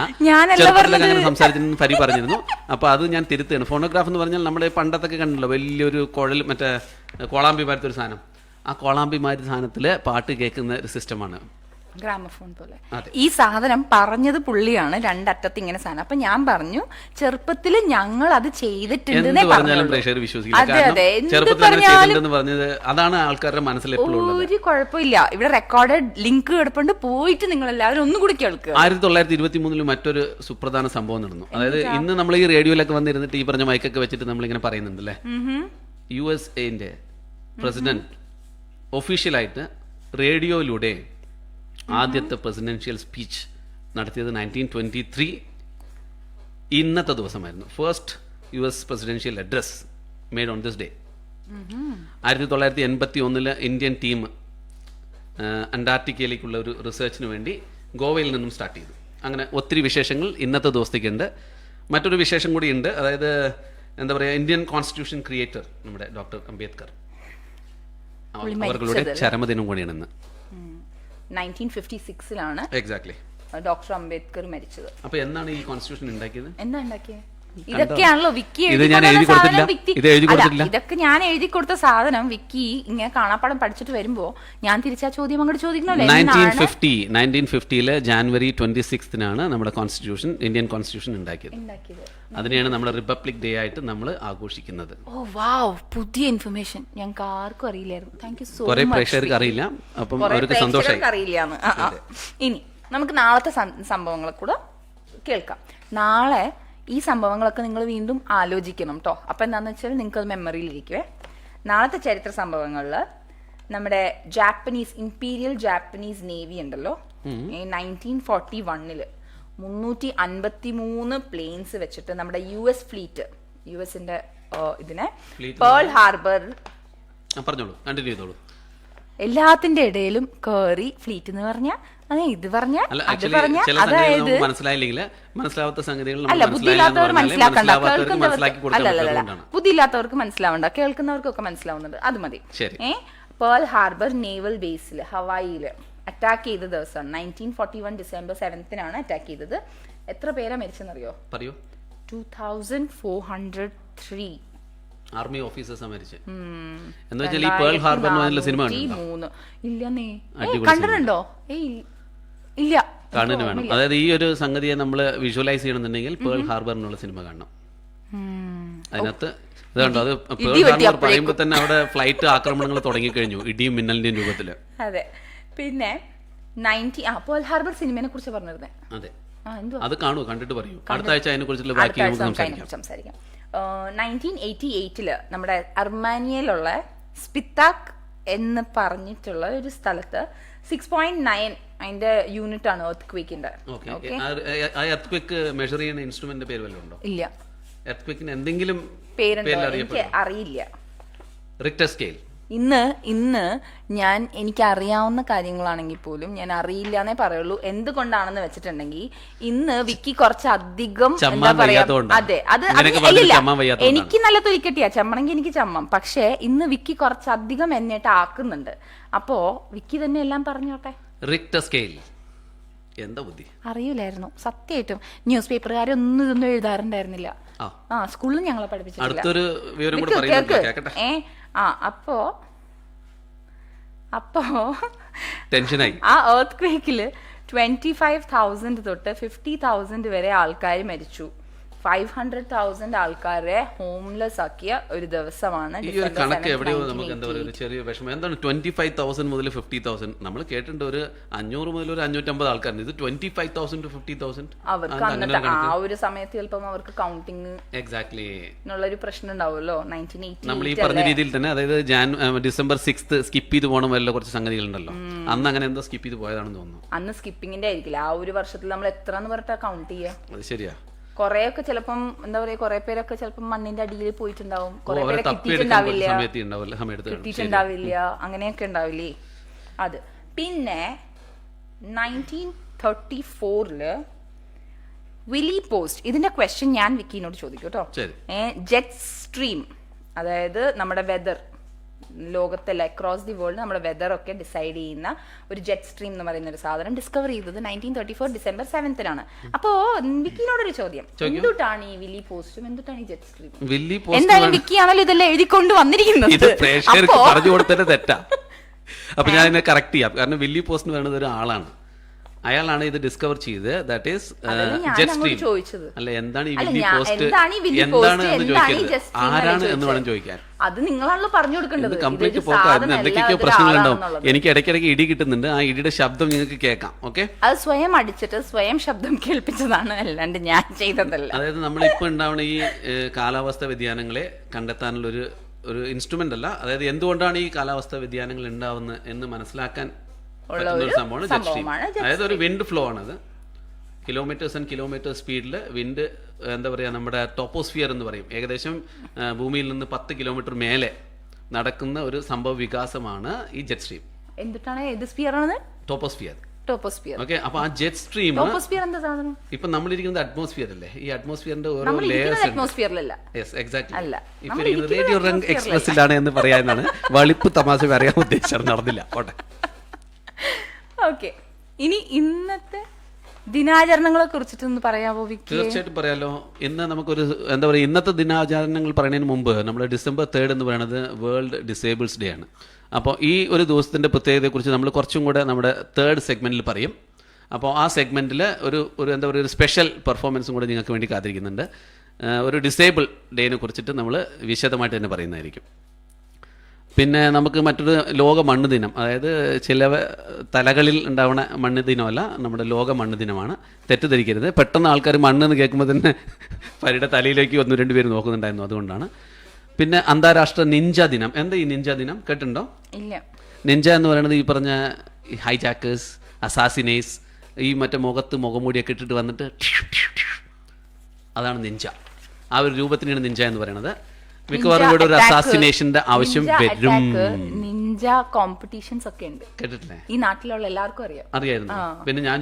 ചെറുപ്പത്തിലൊക്കെ അങ്ങനെ സംസാരിച്ചിരുന്നു ഫരി പറഞ്ഞിരുന്നു. അപ്പൊ അത് ഞാൻ തിരുത്തുകയാണ്. ഫോണോഗ്രാഫ് എന്ന് പറഞ്ഞാൽ നമ്മുടെ പണ്ടത്തൊക്കെ കണ്ടല്ലോ, വലിയൊരു കുഴൽ, മറ്റേ കോളാമ്പി മാരത്തെ ഒരു സാധനം. ആ കോളാമ്പി മാരത്തെ സാധനത്തില് പാട്ട് കേൾക്കുന്ന ഒരു സിസ്റ്റമാണ്. ഗ്രാമഫോൺ പോലെ. ഈ സാധനം പറഞ്ഞത് പുള്ളിയാണ്, 2 അറ്റത്ത് ഇങ്ങനെ സാധനം. അപ്പൊ ഞാൻ പറഞ്ഞു ചെറുപ്പത്തിൽ ഞങ്ങൾ അത് ചെയ്തിട്ടുണ്ട്. പറഞ്ഞാലും പ്രേക്ഷകർ വിശ്വസിക്കില്ല. പറഞ്ഞത് അതാണ് ആൾക്കാരുടെ മനസ്സിൽ എപ്പോഴും. ഒരു കുഴപ്പമില്ല. ഇവിടെ റെക്കോർഡഡ് ലിങ്ക് കിടപ്പുണ്ട്, പോയിട്ട് നിങ്ങൾ എല്ലാവരും ഒന്നും കൂടി കേൾക്കുക. 1923 മറ്റൊരു സുപ്രധാന സംഭവം നടന്നു. അതായത് ഇന്ന് നമ്മൾ ഈ റേഡിയോയിലൊക്കെ വന്നിരുന്നിട്ട് ഈ പറഞ്ഞ മൈക്കൊക്കെ വെച്ചിട്ട് നമ്മളിങ്ങനെ പറയുന്നുണ്ട് അല്ലേ. USA പ്രസിഡന്റ് ഒഫീഷ്യലായിട്ട് റേഡിയോയിലൂടെ ആദ്യത്തെ പ്രസിഡൻഷ്യൽ സ്പീച്ച് നടത്തിയത് 1923 ഇന്നത്തെ ദിവസമായിരുന്നു. First US presidential address made on this day. 1981 Indian team അന്റാർട്ടിക്കയിലേക്കുള്ള ഒരു റിസർച്ചിന് വേണ്ടി ഗോവയിൽ നിന്നും സ്റ്റാർട്ട് ചെയ്തു. അങ്ങനെ ഒത്തിരി വിശേഷങ്ങൾ ഇന്നത്തെ ദിവസത്തേക്കുണ്ട്. മറ്റൊരു വിശേഷം കൂടി ഉണ്ട്. അതായത് എന്താ പറയുക, ഇന്ത്യൻ കോൺസ്റ്റിറ്റ്യൂഷൻ ക്രിയേറ്റർ നമ്മുടെ ഡോക്ടർ അംബേദ്കർ, അവരുടെ ചരമദിനം കൂടിയാണെന്ന്. 1956 എക്സാക്ട്ലി ഡോക്ടർ അംബേദ്കർ മരിച്ചത്. അപ്പൊ എന്നാണ് ഈ കോൺസ്റ്റിറ്റ്യൂഷൻ ഉണ്ടാക്കിയത്? ഇതൊക്കെയാണല്ലോ വിക്കി ഇതൊക്കെ ഞാൻ എഴുതി കൊടുത്ത സാധനം. വിക്കി ഇങ്ങനെ കാണാപ്പാടം പഠിച്ചിട്ട് വരുമ്പോ ഞാൻ തിരിച്ചാ ചോദ്യം അങ്ങോട്ട് ചോദിക്കണല്ലോ. 1950 ജാനുവരി 26 നമ്മുടെ കോൺസ്റ്റിറ്റ്യൂഷൻ, ഇന്ത്യൻ കോൺസ്റ്റിറ്റ്യൂഷൻ ഉണ്ടാക്കിയത്. അതിനെയാണ് നമ്മൾ റിപ്പബ്ലിക് ഡേ ആയിട്ട് നമ്മൾ ആഘോഷിക്കുന്നത്. ഓ വാവ്, പുതിയ ഇൻഫർമേഷൻ ഞങ്ങൾക്ക് ആർക്കും അറിയില്ലായിരുന്നു. Thank you so much. കുറെ പ്രേക്ഷകർക്ക് അറിയില്ല, അപ്പം അവർക്ക് സന്തോഷമായി. അറിയില്ലാന്ന്. ഇനി നമുക്ക് നാളത്തെ സംഭവങ്ങളെ കൂടെ കേൾക്കാം. നാളെ ഈ സംഭവങ്ങളൊക്കെ നിങ്ങൾ വീണ്ടും ആലോചിക്കണം കേട്ടോ. അപ്പം എന്താണെന്ന് വെച്ചാൽ നിങ്ങൾക്ക് അത് മെമ്മറിയിലിരിക്കുവേ. നാളത്തെ ചരിത്ര സംഭവങ്ങളിൽ നമ്മുടെ ഇമ്പീരിയൽ ജാപ്പനീസ് നേവി ഉണ്ടല്ലോ, 1941 353 പ്ലെയിൻസ് വെച്ചിട്ട് നമ്മുടെ US ഫ്ലീറ്റ്, യുഎസിന്റെ ഇതിനെ പേൾ ഹാർബർ എല്ലാത്തിന്റെ ഇടയിലും കേറി. ഫ്ലീറ്റ് എന്ന് പറഞ്ഞാൽ ഇത് പറഞ്ഞാൽ അത് പറഞ്ഞാൽ അതായത് മനസ്സിലാവാത്ത സംഗതികൾ അല്ല, ബുദ്ധിയില്ലാത്തവർ മനസ്സിലാക്കണ്ട, ബുദ്ധിയില്ലാത്തവർക്ക് മനസ്സിലാവണ്ട, കേൾക്കുന്നവർക്കൊക്കെ മനസ്സിലാവുന്നുണ്ട്, അത് മതി. പേൾ ഹാർബർ നേവൽ ബേസിൽ ഹവായിയില് അറ്റാക്ക് ചെയ്ത ദിവസമാണ് 1941 December 7th അറ്റാക്ക് ചെയ്തത്. എത്ര പേരാ മരിച്ചെന്നറിയോ? 2403. ആർമി ഓഫീസേഴ്സാണ് മരിച്ചത്. എന്ന് വെച്ചാൽ ഈ പേൾ ഹാർബർ എന്ന് പറഞ്ഞ സിനിമ ഇല്ലെന്നേ കണ്ടിട്ടുണ്ടോ? ഇല്ല, കാണുന്നു വേണം. അതായത് ഈ ഒരു സംഗതിയെ നമ്മൾ വിഷ്വലൈസ് ചെയ്യണമെന്നുണ്ടെങ്കിൽ പേൾ ഹാർബർ എന്നുള്ള സിനിമ കാണണം. അതിനകത്ത് ഇതുണ്ടോ, അത് പേൾ ഹാർബർ പറയുമ്പോൾ തന്നെ അവിടെ ഫ്ലൈറ്റ് ആക്രമണങ്ങൾ തുടങ്ങിക്കഴിഞ്ഞു, ഇടിയും മിന്നലിന്റെയും രൂപത്തില്. അതെ. പിന്നെ പേൾ ഹാർബർ സിനിമയെ കുറിച്ച് പറഞ്ഞിരുന്നേ. അതെ, അത് കാണൂ, കണ്ടിട്ട് പറയൂ. അടുത്ത ആഴ്ച അതിനെ കുറിച്ചുള്ള ബാക്കി നമുക്ക് സംസാരിക്കാം. 1988 നമ്മുടെ അർമാനിയയിലുള്ള സ്പിത്താക് എന്ന് പറഞ്ഞിട്ടുള്ള ഒരു സ്ഥലത്ത് 6.9 അതിന്റെ യൂണിറ്റ് ആണ് എർത്ത് ക്വേക്കിന്റെ. എർത്ത് മെഷർ ചെയ്യുന്ന ഇൻസ്ട്രുമെന്റ് പേര് വല്ലതും ഉണ്ടോ? ഇല്ല. എർത്ത് ക്വേക്കിന് എന്തെങ്കിലും പേരുണ്ടോ? എനിക്ക് അറിയില്ല. Richter scale. ഇന്ന് എനിക്ക് അറിയാവുന്ന കാര്യങ്ങളാണെങ്കിൽ പോലും ഞാൻ അറിയില്ല എന്നേ പറയുള്ളൂ. എന്തുകൊണ്ടാണെന്ന് വെച്ചിട്ടുണ്ടെങ്കിൽ ഇന്ന് വിക്കി കുറച്ചധികം എന്താ പറയാ, അതെ, അത് എനിക്ക് നല്ല തൊലിക്കട്ടിയാ ചമ്മണെങ്കിൽ എനിക്ക് ചമ്മം. പക്ഷെ ഇന്ന് വിക്കി കുറച്ചധികം എന്നിട്ട് ആക്കുന്നുണ്ട്. അപ്പോ വിക്കി തന്നെ എല്ലാം പറഞ്ഞോട്ടെ. റിക്ടർ സ്കെയിൽ എന്താ ബുദ്ധി അറിയില്ലായിരുന്നു സത്യമായിട്ടും. ന്യൂസ് പേപ്പറുകാരൊന്നും ഇതൊന്നും എഴുതാറുണ്ടായിരുന്നില്ല. സ്കൂളിൽ ഞങ്ങളെ പഠിപ്പിച്ചിട്ടില്ല. അപ്പോ ടെൻഷനായി. ആ എർത്ത് ക്വേക്കില് 25,000 തൊട്ട് 50,000 വരെ ആൾക്കാർ മരിച്ചു. 500,000 ആൾക്കാരെ ഹോംലെസ് ആക്കിയ ഒരു ദിവസമാണ്. ഈ ഒരു കണക്ക് എവിടെയോ നമുക്ക് എന്താ പറയുക, ഒരു ചെറിയ വിഷമം. എന്താണ് 25,000 മുതൽ 50,000? നമ്മൾ കേട്ടിട്ടുണ്ട് ഒരു 500 മുതൽ ഒരു 550 ആൾക്കാർ. ഇത് 25,000 to 50,000. അവർക്ക് അന്നത്തെ ആ ഒരു സമയത്ത് ചിലപ്പം അവർക്ക് കൗണ്ടിങ് എക്സാക്ട്ലി എന്നുള്ളൊരു പ്രശ്നം ഉണ്ടാവുമല്ലോ. 1980 നമ്മൾ ഈ പറഞ്ഞ രീതിയിൽ തന്നെ, അതായത് ഡിസംബർ 6 സ്കിപ്പ് ചെയ്ത് പോകണം വല്ല കുറച്ച് സംഗതികളുണ്ടല്ലോ. അന്ന് അങ്ങനെ എന്തോ സ്കിപ്പ് ചെയ്ത് പോയതാണെന്ന് തോന്നുന്നു. അന്ന് സ്കിപ്പിങ്ങിന്റെ ആയിരിക്കില്ല. ആ ഒരു വർഷത്തിൽ നമ്മൾ എത്ര എന്ന് പറഞ്ഞിട്ടാ കൗണ്ട് ചെയ്യാ. അത് ശരിയാ. കൊറേയൊക്കെ ചിലപ്പം എന്താ പറയാ, കൊറേ പേരൊക്കെ ചിലപ്പം മണ്ണിന്റെ അടിയിൽ പോയിട്ടുണ്ടാവും, കൊറേ പേരെ കിട്ടിയിട്ടുണ്ടാവില്ല, അങ്ങനെയൊക്കെ ഉണ്ടാവില്ലേ. അത് പിന്നെ 1934 വില്ലി പോസ്റ്റ്. ഇതിന്റെ ക്വസ്റ്റ്യൻ ഞാൻ വിക്കിനോട് ചോദിക്കും കേട്ടോ. ജെറ്റ് സ്ട്രീം, അതായത് നമ്മുടെ വെതർ, ലോകത്തല്ല അക്രോസ് ദി വേൾഡ് നമ്മുടെ വെതർ ഒക്കെ ഡിസൈഡ് ചെയ്യുന്ന ഒരു ജെറ്റ് സ്ട്രീം എന്ന് പറയുന്ന ഒരു സാധനം ഡിസ്കവർ ചെയ്തത് 1934 ഡിസംബർ 7 അപ്പോ വിക്കിനോടൊരു ചോദ്യം, എന്തുട്ടാണ് ഈ വില്ലി പോസ്റ്റും എന്തുട്ടാണ് ഈ ജെറ്റ് സ്ട്രീം? എന്തായാലും വിക്കി ആണല്ലോ ഇതെല്ലാം എഴുതിക്കൊണ്ട് വന്നിരിക്കുന്നത്. പറഞ്ഞു കൊടുത്തത് തെറ്റാ. അപ്പൊ ഞാൻ ഇതിനെ കറക്റ്റ് ചെയ്യാം. കാരണം വില്ലി പോസ്റ്റ് എന്ന് പറയുന്നത് ഒരു ആളാണ്. അയാളാണ് ഇത് ഡിസ്കവർ ചെയ്തത്. That is jet stream. അല്ല, എന്താണ് ഈ വില്ലി പോസ്റ്റ്, എന്താണ് എന്ന് ചോദിക്കരുത്, ആരാണ് എന്ന് വേണം ചോദിക്കാൻ. അത് നിങ്ങളാണല്ലോ പറഞ്ഞു കൊടുക്കേണ്ടത്. കംപ്ലീറ്റ് പോക്കാം. എന്തൊക്കെയോ പ്രശ്നങ്ങളുണ്ടാവും. എനിക്ക് ഇടയ്ക്കിടയ്ക്ക് ഇടി കിട്ടുന്നുണ്ട്. ആ ഇടിയുടെ ശബ്ദം നിങ്ങൾക്ക് കേൾക്കാം. ഓക്കെ, അത് സ്വയം അടിച്ചിട്ട് സ്വയം ശബ്ദം കേൾപ്പിച്ചതാണ്, അല്ലാണ്ട് ഞാൻ ചെയ്തതല്ല. അതായത് നമ്മളിപ്പോ ഉണ്ടാവുന്ന ഈ കാലാവസ്ഥ വ്യതിയാനങ്ങളെ കണ്ടെത്താനുള്ള ഒരു ഇൻസ്ട്രുമെന്റ് അല്ല. അതായത് എന്തുകൊണ്ടാണ് ഈ കാലാവസ്ഥ വ്യതിയാനങ്ങൾ ഉണ്ടാവുന്നത് എന്ന് മനസ്സിലാക്കാൻ പറ്റുന്ന ഒരു സംഭവമാണ് ജെറ്റ് സ്ട്രീം. അതായത് ഒരു വിൻഡ് ഫ്ലോ ആണത്. കിലോമീറ്റേഴ്സ് ആൻഡ് കിലോമീറ്റേഴ്സ് സ്പീഡിൽ വിൻഡ്, എന്താ പറയുക, നമ്മുടെ ടോപ്പോസ്ഫിയർ എന്ന് പറയും, ഏകദേശം ഭൂമിയിൽ നിന്ന് 10 കിലോമീറ്റർ മേലെ നടക്കുന്ന ഒരു സംഭവ വികാസമാണ് ഈ ജെറ്റ് സ്ട്രീം. എന്താണ് ഏത് സ്ഫിയർ ആണ്? ടോപ്പോസ്ഫിയർ. ഓക്കെ, അപ്പൊ ആ ജെറ്റ് സ്ട്രീം ഇപ്പൊ നമ്മളിരിക്കുന്നത് അറ്റ്മോസ്ഫിയർ അല്ലേ? ഈ അറ്റ്മോസ്ഫിയറിന്റെ ഓരോ ലേയേഴ്സ് റേഡിയോ റംഗ് എക്സ്പ്രസിലാണ് എന്ന് പറയാനാണ് വളിപ്പ് തമാശ പറയാൻ ഉദ്ദേശിച്ചത്. നടന്നില്ല. ഓട്ടെ. ഓക്കെ, ഇനി ഇന്നത്തെ ദിനാചരണങ്ങളെ കുറിച്ചിട്ടൊന്ന് പറയാമോ വിക്കി? തീർച്ചയായിട്ടും പറയാലോ. ഇന്ന് നമുക്കൊരു എന്താ പറയുക, ഇന്നത്തെ ദിനാചരണങ്ങൾ പറയുന്നതിന് മുമ്പ് നമ്മൾ ഡിസംബർ 3 എന്ന് പറയുന്നത് വേൾഡ് ഡിസേബിൾസ് ഡേ ആണ്. അപ്പോൾ ഈ ഒരു ദിവസത്തിൻ്റെ പ്രത്യേകതയെക്കുറിച്ച് നമ്മൾ കുറച്ചും കൂടെ നമ്മുടെ 3rd സെഗ്മെന്റിൽ പറയും. അപ്പോൾ ആ സെഗ്മെന്റിൽ ഒരു എന്താ പറയുക, ഒരു സ്പെഷ്യൽ പെർഫോമൻസും കൂടെ നിങ്ങൾക്ക് വേണ്ടി കാത്തിരിക്കുന്നുണ്ട്. ഒരു ഡിസേബിൾ ഡേനെ കുറിച്ചിട്ട് നമ്മൾ വിശദമായിട്ട് തന്നെ പറയുന്നതായിരിക്കും. പിന്നെ നമുക്ക് മറ്റൊരു ലോക മണ്ണ് ദിനം, അതായത് ചില തലകളിൽ ഉണ്ടാവുന്ന മണ്ണ് ദിനമല്ല, നമ്മുടെ ലോക മണ്ണ് ദിനമാണ്. തെറ്റിദ്ധരിക്കരുത്. പെട്ടെന്ന് ആൾക്കാർ മണ്ണ് എന്ന് കേൾക്കുമ്പോൾ തന്നെ പരിയുടെ തലയിലേക്ക് 1-2 പേര് നോക്കുന്നുണ്ടായിരുന്നു, അതുകൊണ്ടാണ്. പിന്നെ അന്താരാഷ്ട്ര നിഞ്ച ദിനം. എന്താ ഈ നിഞ്ച ദിനം, കേട്ടിട്ടുണ്ടോ? ഇല്ല. നിഞ്ച എന്ന് പറയുന്നത് ഈ പറഞ്ഞ ഹൈജാക്കേഴ്സ്, അസാസിനേഴ്സ്, ഈ മറ്റേ മുഖമൂടിയൊക്കെ ഇട്ടിട്ട് വന്നിട്ട് അതാണ് നിഞ്ച. ആ ഒരു രൂപത്തിനാണ് നിഞ്ച എന്ന് പറയുന്നത്. മിക്കവാറും ഇവിടെ ഒരു അസാസിനേഷന്റെ ആവശ്യം വരും. നിഞ്ച കോമ്പറ്റീഷൻസ് ഒക്കെ ഉണ്ട്, കേട്ടിട്ടില്ലേ? ഈ നാട്ടിലുള്ള എല്ലാവർക്കും അറിയായിരുന്നു. പിന്നെ ഞാൻ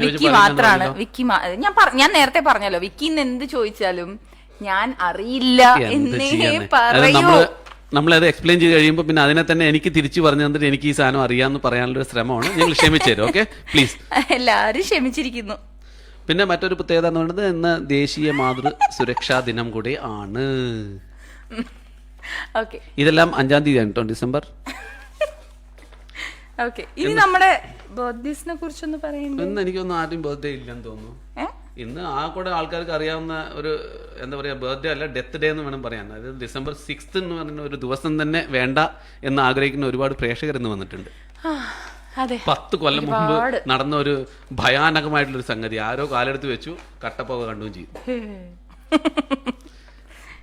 ഞാൻ നേരത്തെ പറഞ്ഞല്ലോ, വിക്കിന്ന് എന്ത് ചോദിച്ചാലും ഞാൻ അറിയില്ല എന്നേ പറയൂ. നമ്മളത് എക്സ്പ്ലെയിൻ ചെയ്ത് കഴിയുമ്പോൾ പിന്നെ അതിനെ തന്നെ എനിക്ക് തിരിച്ചു പറഞ്ഞു തന്നിട്ട് എനിക്ക് ഈ സാധനം അറിയാമെന്ന് പറയാനുള്ള ശ്രമമാണ്. നിങ്ങൾ ക്ഷമിച്ചേരും. Okay, please. എല്ലാവരും ക്ഷമിച്ചിരിക്കുന്നു. പിന്നെ മറ്റൊരു പ്രത്യേകത എന്ന് പറയുന്നത് ഇന്ന് ദേശീയ മാതൃ സുരക്ഷാ ദിനം കൂടി ആണ്. ഓക്കെ ഇതെല്ലാം 5-ാം തീയതിയാണ് കേട്ടോ, ഡിസംബർ. ഓക്കെ, ഇനി നമ്മുടെ ബർത്ത്ഡേസിനെ കുറിച്ചൊന്ന് പറയുന്നത്. ഇന്ന് എനിക്കൊന്നും ആരും ബർത്ത്ഡേ ഇല്ലെന്ന് തോന്നുന്നു. ഇന്ന് ആ കൂടെ ആൾക്കാർക്ക് അറിയാവുന്ന ഒരു എന്താ പറയുക, ബർത്ത്ഡേ അല്ല ഡെത്ത് ഡേ എന്ന് വേണം പറയാൻ. അതായത് ഡിസംബർ 6 എന്ന് പറയുന്ന ഒരു ദിവസം തന്നെ വേണ്ട എന്ന് ആഗ്രഹിക്കുന്ന ഒരുപാട് പ്രേക്ഷകർ ഇന്ന് വന്നിട്ടുണ്ട്. 10 കൊല്ലം മുമ്പ് നടന്ന ഒരു ഭയാനകമായിട്ടുള്ളൊരു സംഗതി ആരോ കാലെടുത്ത് വെച്ചു, കട്ടപ്പോക കണ്ടുകയും ചെയ്തു.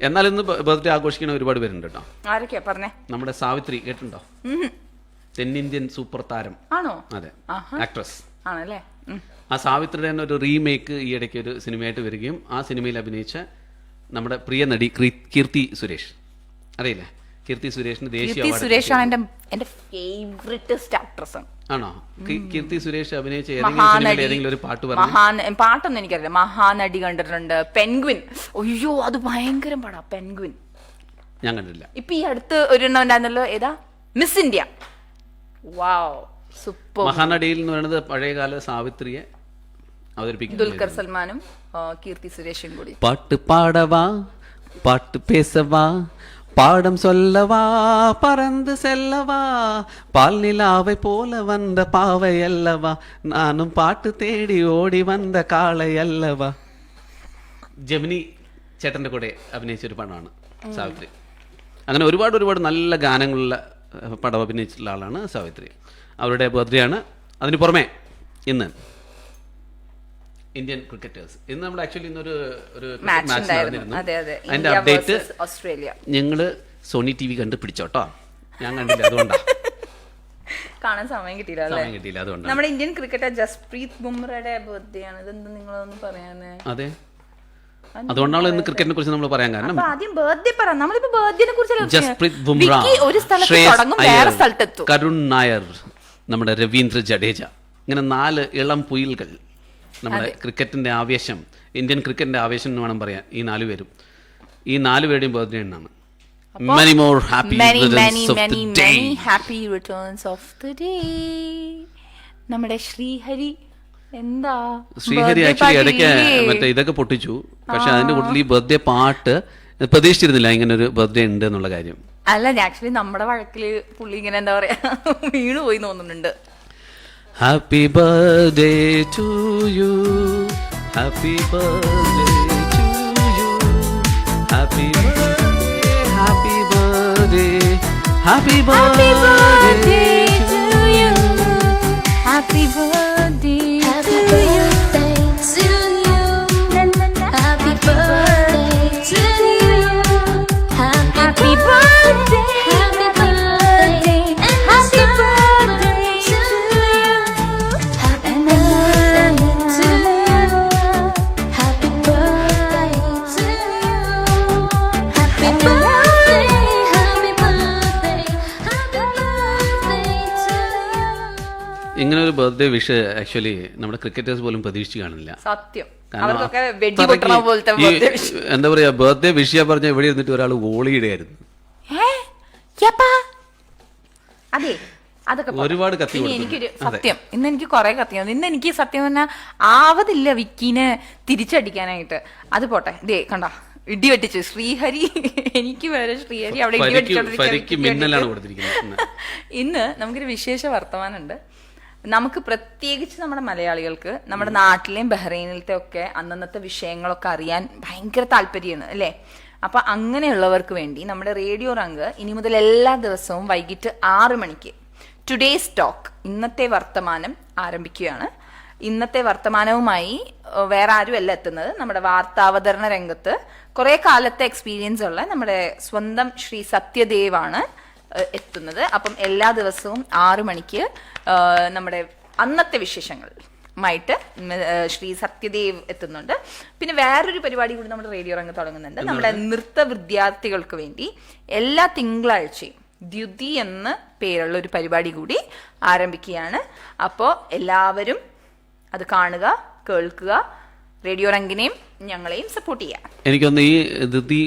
എന്നാൽ ഇന്ന് ബർത്ത്ഡേ ആഘോഷിക്കുന്ന ഒരുപാട് പേരുണ്ട് കേട്ടോ. ആരൊക്കെയാ പറഞ്ഞേ? നമ്മുടെ സാവിത്രി കേട്ടിട്ടുണ്ടോ? തെന്നിന്ത്യൻ സൂപ്പർ താരം. ആണോ? അതെ, ആക്ട്രസ് ആണല്ലേ. ആ സാവിത്രിയുടെ തന്നെ ഒരു റീമേക്ക് ഈ ഇടയ്ക്ക് ഒരു സിനിമയായിട്ട് വരികയും ആ സിനിമയിൽ അഭിനയിച്ച നമ്മുടെ പ്രിയ നടി കീർത്തി സുരേഷ്, അറിയില്ലേ? കീർത്തി സുരേഷിന് ദേശീയ അവാർഡ്. ആണോ? കീർത്തി സുരേഷ് അഭിനയിച്ച ഏതെങ്കിലും ഒരു പാട്ട് പറഞ്ഞു? പാട്ടൊന്നും എനിക്കറിയില്ല. മഹാനടി കണ്ടിട്ടുണ്ട്. പെൻഗ്വിൻ, അയ്യോ അത് ഭയങ്കര പടാ പെൻഗ്വിൻ. ഞാൻ കണ്ടില്ല. ഇപ്പൊ ഈ അടുത്ത് ഒരെണ്ണം ഉണ്ടായിരുന്നല്ലോ, ഏതാ? Miss India. Wow, super. മഹാനടിയിൽ എന്ന് പറയുന്നത് പഴയകാല സാവിത്രിയെ അവതരിപ്പിക്കുന്നത് ദുൽഖർ സൽമാനും കീർത്തി സുരേഷും കൂടി. പാട്ട് പാടവാ, പാട്ട് പേസവാ, பாடம் சொல்லவா, பறந்து செல்லவா, பால் நிலாவை போல வந்த பாவை அல்லவா, நானும் பாட்டு தேடி ஓடி வந்த കാളை அல்லவா. ജെമിനി ചേട്ടൻ്റെ കൂടെ അഭിനയിച്ചൊരു പടമാണ് സാവിത്രി. അങ്ങനെ ഒരുപാട് നല്ല ഗാനങ്ങളുള്ള പടം അഭിനയിച്ചിട്ടുള്ള ആളാണ് സാവിത്രി. അവരുടെ ബർത്ത്ഡേ ആണ്. അതിന് പുറമെ ഇന്ന് ഇന്ത്യൻ ക്രിക്കറ്റേഴ്സ്, ഇന്ന് നമ്മൾ ആക്ച്വലി ഇന്നൊരു മാച്ച് നടന്നിരുന്നു. അതിന്റെ അപ്ഡേറ്റ് ഞങ്ങള് സോണി TV കണ്ട് പിടിച്ചോട്ടോ. ഞാൻ കണ്ടില്ല, അതുകൊണ്ടാണ് കാണാൻ സമയം കിട്ടിയില്ല. അതുകൊണ്ടാണ്. നമ്മുടെ ഇന്ത്യൻ ക്രിക്കറ്റർ ജസ്പ്രീത് ബുംറയുടെ ബർത്ത്ഡേ ആണ്. ഇതെന്താ നിങ്ങളൊന്ന് പറയാനേ? അതെ, അതുകൊണ്ടാണ് ഇന്ന് ക്രിക്കറ്റിനെ കുറിച്ച് നമ്മൾ പറയാൻ കാരണം. ആദ്യം ബർത്ത്ഡേ പറ. നമ്മളിപ്പോ ബർത്ത്ഡേനെ കുറിച്ച് ജസ്പ്രീത് ബുംറ, കരുൺ നായർ, നമ്മുടെ രവീന്ദ്ര ജഡേജ, ഇങ്ങനെ 4 ഇളം പുയലുകൾ. നമ്മുടെ ക്രിക്കറ്റിന്റെ ആവേശം, ഇന്ത്യൻ ക്രിക്കറ്റിന്റെ ആവേശം എന്ന് വേണം പറയാൻ. ഈ 4 പേരും, ഈ 4 പേരുടെയും ബർത്ത്ഡേ ആണ്. Many more happy returns of the day. നമ്മുടെ ശ്രീഹരി ആക്ച്വലി ഇടയ്ക്ക് മറ്റേ ഇതൊക്കെ പൊട്ടിച്ചു. പക്ഷെ അതിന്റെ കൂട്ടത്തിൽ ഈ ബർത്ത്ഡേ പാട്ട് പ്രതീക്ഷിച്ചിരുന്നില്ല ഇങ്ങനെ ഒരു ബർത്ത്ഡേ ഉണ്ട് എന്നുള്ള കാര്യം. അല്ല, ആക്ച്വലി നമ്മുടെ വഴക്കില് പുള്ളി ഇങ്ങനെ എന്താ പറയാ വീണു പോയി തോന്നുന്നുണ്ട്. Happy birthday to you, happy birthday to you, happy birthday, happy birthday, happy birthday to you, happy birthday to you, happy birthday to you, happy birthday, happy birthday, happy birthday to you, happy birthday to you, happy birthday to you, happy birthday, happy birthday, happy birthday to you. ഇങ്ങനെ ഒരു birthday wish actually നമ്മുടെ cricketers പോലും പ്രതീക്ഷിച്ചു കാണില്ല. സത്യം. എന്താ പറയാ, birthday wish ചെയ്യാൻ പറഞ്ഞ എവിടെ ഇരുന്നിട്ട് ഒരാൾ വോളിയിടായിരുന്നു. അതെ, അതൊക്കെ ഒരുപാട് കത്തി. എനിക്കൊരു സത്യം, ഇന്ന് എനിക്ക് കുറെ കത്തിയാണ്. ഇന്ന് എനിക്ക് സത്യം പറഞ്ഞാൽ ആവതില്ല വിക്കീനെ തിരിച്ചടിക്കാനായിട്ട്. അത് പോട്ടെ, ദേ കണ്ട ഇടി വെട്ടിച്ചു ശ്രീഹരി. എനിക്ക് വേറെ ശ്രീഹരി അവിടെ ഇടി വെട്ടിച്ചോണ്ടിരിക്കുന്നത്. ഇന്ന് നമുക്കൊരു വിശേഷ വർത്തമാനമുണ്ട്. നമുക്ക് പ്രത്യേകിച്ച് നമ്മുടെ മലയാളികൾക്ക് നമ്മുടെ നാട്ടിലെയും ബഹ്റൈനിലത്തെ ഒക്കെ അന്നന്നത്തെ വിഷയങ്ങളൊക്കെ അറിയാൻ ഭയങ്കര താല്പര്യമാണ് അല്ലേ? അപ്പൊ അങ്ങനെയുള്ളവർക്ക് വേണ്ടി നമ്മുടെ റേഡിയോ റങ്ക് ഇനി മുതൽ എല്ലാ ദിവസവും വൈകിട്ട് 6 മണിക്ക് ടുഡേസ് ടോക്ക്, ഇന്നത്തെ വർത്തമാനം ആരംഭിക്കുകയാണ്. ഇന്നത്തെ വർത്തമാനവുമായി വേറെ ആരുമല്ല എത്തുന്നത്, നമ്മുടെ വാർത്താവതരണ രംഗത്ത് കുറെ കാലത്തെ എക്സ്പീരിയൻസ് ഉള്ള നമ്മുടെ സ്വന്തം ശ്രീ സത്യദേവാണ് എത്തുന്നത്. അപ്പം എല്ലാ ദിവസവും 6 മണിക്ക് നമ്മുടെ അന്നത്തെ വിശേഷങ്ങളുമായിട്ട് ശ്രീ സത്യദേവ് എത്തുന്നുണ്ട്. പിന്നെ വേറൊരു പരിപാടി കൂടി നമ്മുടെ റേഡിയോ രംഗത്ത് തുടങ്ങുന്നുണ്ട്. നമ്മുടെ നൃത്ത വിദ്യാർത്ഥികൾക്ക് വേണ്ടി എല്ലാ തിങ്കളാഴ്ചയും ദ്യുതി എന്ന പേരുള്ള ഒരു പരിപാടി കൂടി ആരംഭിക്കുകയാണ്. അപ്പോൾ എല്ലാവരും അത് കാണുക, കേൾക്കുക, റേഡിയോ രംഗിനെയും ഞങ്ങളെയും സപ്പോർട്ട് ചെയ്യാം. എനിക്കൊന്ന് ഈ ദ്യുതി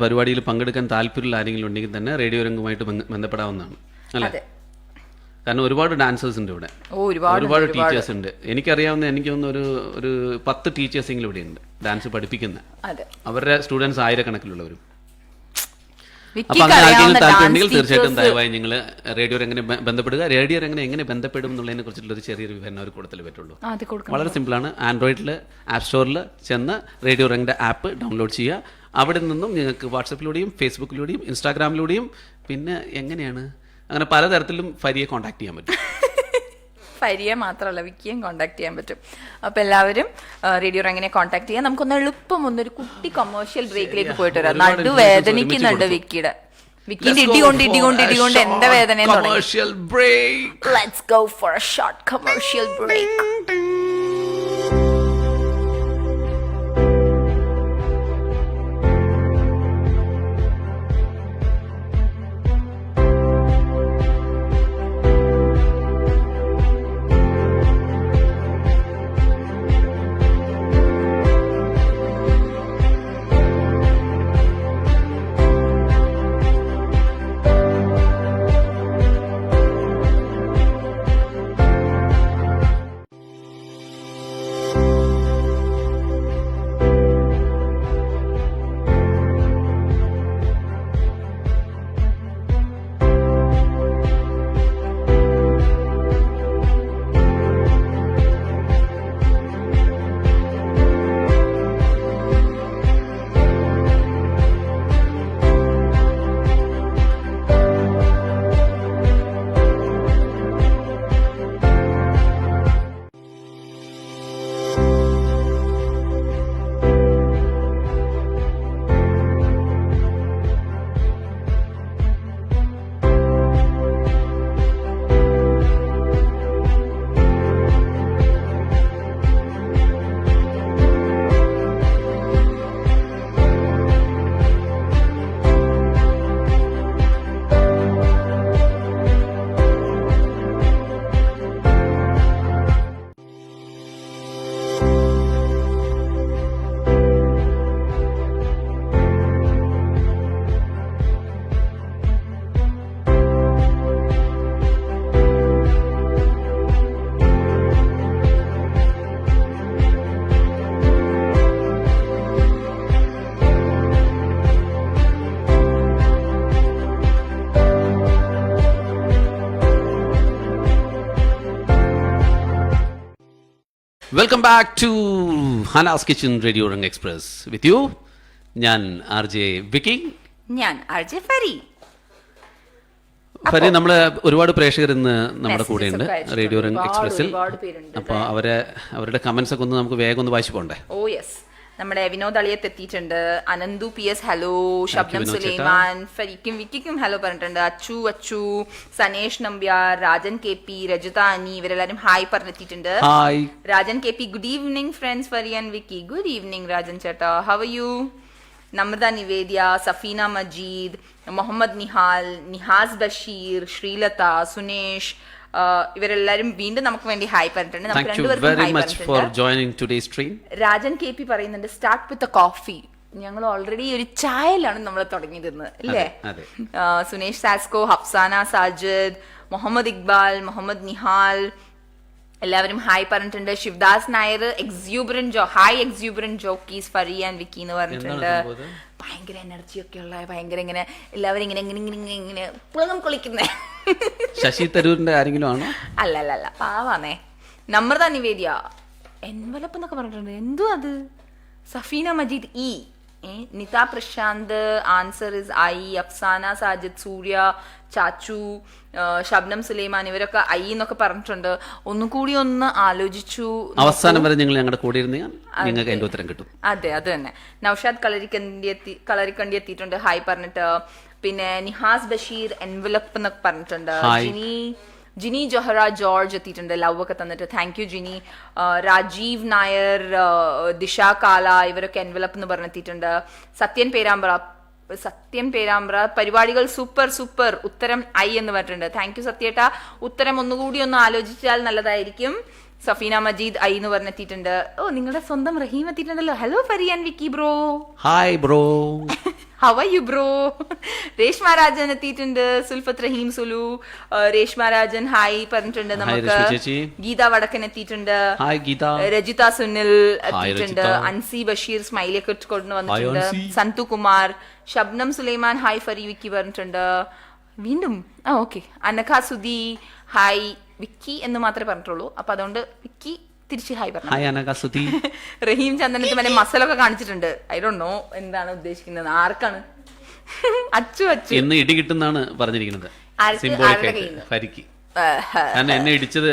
പരിപാടിയിൽ പങ്കെടുക്കാൻ താല്പര്യമുള്ള ആരെങ്കിലും ഉണ്ടെങ്കിൽ തന്നെ റേഡിയോ രംഗുമായിട്ട് ബന്ധപ്പെടാവുന്നതാണ് അല്ലേ? കാരണം ഒരുപാട് ഡാൻസേഴ്സ് ഉണ്ട് ഇവിടെ, ഒരുപാട് ടീച്ചേഴ്സ് ഉണ്ട്. എനിക്കറിയാവുന്ന എനിക്കൊന്ന് ഒരു 10 ടീച്ചേഴ്സെങ്കിലും ഇവിടെ ഉണ്ട് ഡാൻസ് പഠിപ്പിക്കുന്ന. അവരുടെ സ്റ്റുഡൻസ് 1000 കണക്കിലുള്ളവരും. വിക്കിക്ക് അപ്പൊ അങ്ങനെ ആർക്കെങ്കിലും അറിയാവുന്ന താല്പര്യമുണ്ടെങ്കിൽ dance തീർച്ചയായിട്ടും teachers- ദയവായി നിങ്ങൾ റേഡിയോ എങ്ങനെ ബന്ധപ്പെടുക. റേഡിയോ എങ്ങനെ ബന്ധപ്പെടും എന്നുള്ളതിനെ കുറിച്ചുള്ള ഒരു ചെറിയൊരു വിവരണം അവർ കൊടുത്തേ പറ്റുള്ളൂ. അത് കൊടുക്കണം. വളരെ സിമ്പിളാണ്. ആൻഡ്രോയിഡിൽ ആപ്പ് സ്റ്റോറിൽ ചെന്ന് റേഡിയോ റങ്ങിൻ്റെ ആപ്പ് ഡൗൺലോഡ് ചെയ്യുക. അവിടെ നിന്നും നിങ്ങൾക്ക് വാട്സപ്പിലൂടെയും ഫേസ്ബുക്കിലൂടെയും ഇൻസ്റ്റാഗ്രാമിലൂടെയും പിന്നെ എങ്ങനെയാണ് അങ്ങനെ പലതരത്തിലും ഫരിയെ കോൺടാക്ട് ചെയ്യാൻ പറ്റും. ഫരിയെ മാത്രമല്ല വിക്കിയും കോൺടാക്ട് ചെയ്യാൻ പറ്റും. അപ്പോൾ എല്ലാവരും റേഡിയോ റങ്ങിനെ കോൺടാക്ട് ചെയ്യാം. നമുക്കൊന്ന് എളുപ്പം ഒന്നൊരു കുട്ടി കൊമേഴ്ഷ്യൽ ബ്രേക്കിലേക്ക് പോയിട്ട് വരാം. ഒരുപാട് നടു informations വേദനിക്കുന്നുണ്ട് ഒരുമിച്ച് വിക്കിയുടെ. വിക്കിന്റെ ഇടികൊണ്ട് എന്റെ വേദനയും തുടങ്ങി. commercial break. Let's go for a short commercial break. Welcome back to Hanas kitchen radio Rang express with you. ഞാൻ RJ വിക്കി. ഞാൻ RJ ഫരി. ഫരി, നമ്മള് ഒരുപാട് പ്രേക്ഷകർ ഇന്ന് നമ്മുടെ Messages കൂടെയുണ്ട് ഒക്കെ അയച്ചിട്ടുണ്ട്. റേഡിയോ റങ് എക്സ്പ്രസിൽ. ഒരുപാട് പേരുണ്ട്. അപ്പോൾ അവരുടെ കമന്റ്സ് ഒക്കെ ഒന്ന് നമുക്ക് വേഗം ഒന്ന് വായിച്ചു പോകണ്ടേ? Oh yes. നമ്മുടെ വിനോദ് അളിയത്ത് എത്തിയിട്ടുണ്ട്. Ananthu PS hello. ശബ്ദം വിനോദ് ചേട്ടാ. സുലൈമാൻ. ഫരിക്കും വിക്കിക്കും ഹലോ പറഞ്ഞിട്ടുണ്ട്. അച്ചു സനേഷ് നമ്പ്യാർ, രാജൻ KP, രജിത അനി, ഇവരെല്ലാരും ഹായ് പറഞ്ഞെത്തിയിട്ടുണ്ട്. Hi. Rajan KP, good evening friends Fari and Vicky. Good evening Rajan ചേട്ടാ, how are you? Namrata Nivedya, Safeena Majeed, Muhammad Nihal, Nihas Basheer, Sreelatha, Sunesh, ഇവരെല്ലാരും വീണ്ടും നമുക്ക് വേണ്ടി ഹായ് പറഞ്ഞിട്ടുണ്ട്. നമുക്ക് Thank you രണ്ടുപേർക്കും very ഹായ് much for പറഞ്ഞിട്ടുണ്ട്. joining today's stream. Rajan KP പറയുന്നുണ്ട് സ്റ്റാർട്ട് വിത്ത് എ കോഫി. ഞങ്ങൾ ഓൾറെഡി ഒരു ചായയിലാണ് നമ്മൾ തുടങ്ങിയിരുന്നത് അല്ലേ? അതെ. സുനേഷ് സാസ്കോ, ഹഫ്സാന സാജിദ്, മുഹമ്മദ് ഇക്ബാൽ, മുഹമ്മദ് നിഹാൽ, എല്ലാവരും ഹായ് പറഞ്ഞിട്ടുണ്ട്. Shivadas Nair, hi exuberant jockeys Fari and Vicky എന്ന് പറഞ്ഞിട്ടുണ്ട്. ഭയങ്കര എനർജി ഒക്കെ ഉള്ള, ഭയങ്കര ഇങ്ങനെ എല്ലാവരും ഇങ്ങനെ ഇങ്ങനെ ഇങ്ങനെ ഇങ്ങനെ പുളകം കൊളിക്കുന്നേ. ശശി തരൂരിന്റെ ആരെങ്കിലും ആണോ? അല്ല പാവാന്നേ. നമ്രത നിവേദ്യ എൻവലപ്പ് എന്നൊക്കെ പറഞ്ഞിട്ടുണ്ട്. എന്തോ അത്. Safeena Majeed E, Nitha Prashanth, answer is I, Afsana Sajid, Surya, Chachu, Shabnam Sulaiman, ഇവരൊക്കെ ഐ എന്നൊക്കെ പറഞ്ഞിട്ടുണ്ട്. ഒന്നുകൂടി ഒന്ന് ആലോചിച്ചു. അവസാനം വരെ നിങ്ങൾ ഞങ്ങളുടെ കൂടെ ഇരുന്നാൽ നിങ്ങൾക്ക് അതിന്റെ ഉത്തരം കിട്ടും. അതെ, അത് തന്നെ. നൌഷാദ് കളരിക്കണ്ടി എത്തിയിട്ടുണ്ട് ഹായ് പറഞ്ഞിട്ട്. പിന്നെ നിഹാസ് ബഷീർ എൻവലപ്പ് എന്നൊക്കെ പറഞ്ഞിട്ടുണ്ട്. ജിനി ജൊഹറ ജോർജ് എത്തിയിട്ടുണ്ട് ലവ് ഒക്കെ തന്നിട്ട്. Thank you Jini. രാജീവ് നായർ, ദിശ കാല, ഇവരൊക്കെ എൻവലപ്പ് എന്ന് പറഞ്ഞെത്തിയിട്ടുണ്ട്. സത്യൻ പേരാമ്പ്ര പരിപാടികൾ സൂപ്പർ, ഉത്തരം ഐ എന്ന് പറഞ്ഞിട്ടുണ്ട്. താങ്ക് യു സത്യേട്ടാ. ഉത്തരം ഒന്നുകൂടി ഒന്ന് ആലോചിച്ചാൽ നല്ലതായിരിക്കും. സഫീന മജീദ് ഐ എന്ന് പറഞ്ഞെത്തിയിട്ടുണ്ട്. ഓ, നിങ്ങളുടെ സ്വന്തം റഹീം എത്തിയിട്ടുണ്ടല്ലോ. Hello Fari and Vicky bro. Hi bro. How are you, bro? Reshma Rajan എത്തിയിട്ടുണ്ട്. സുൽഫത്ത് റഹീം സുലു, രേഷ്മ രാജൻ ഹായ് പറഞ്ഞിട്ടുണ്ട് നമുക്ക്. ഗീത വടക്കൻ എത്തിയിട്ടുണ്ട്. രജിത സുനിൽ എത്തിയിട്ടുണ്ട്. അൻസി ബഷീർ സ്മൈലി ഒക്കെ കൊണ്ടു വന്നിട്ടുണ്ട്. സന്തു കുമാർ, ഷബ്നം സുലൈമാൻ ഹായ് ഫരി വിക്കി പറഞ്ഞിട്ടുണ്ട്. വീണ്ടും ഓക്കെ. അനഘ സുധി ഹായ്. വിക്കി എന്ന് മാത്രമേ പറഞ്ഞിട്ടുള്ളൂ, അപ്പൊ അതുകൊണ്ട് വിക്കി തിരിച്ച് ഹായ് പറഞ്ഞു. റഹീം ചന്ദനത്ത് മറ്റേ മസലൊക്കെ കാണിച്ചിട്ടുണ്ട്. ഐ ഡോണ്ട് നോ എന്താണ് ഉദ്ദേശിക്കുന്നത്, ആർക്കാണ്? അച്ചു അച്ചു എന്ന് ഇടി കിട്ടുന്നാണ് പറഞ്ഞിരിക്കുന്നത്. എന്നെ ഇടിച്ചത്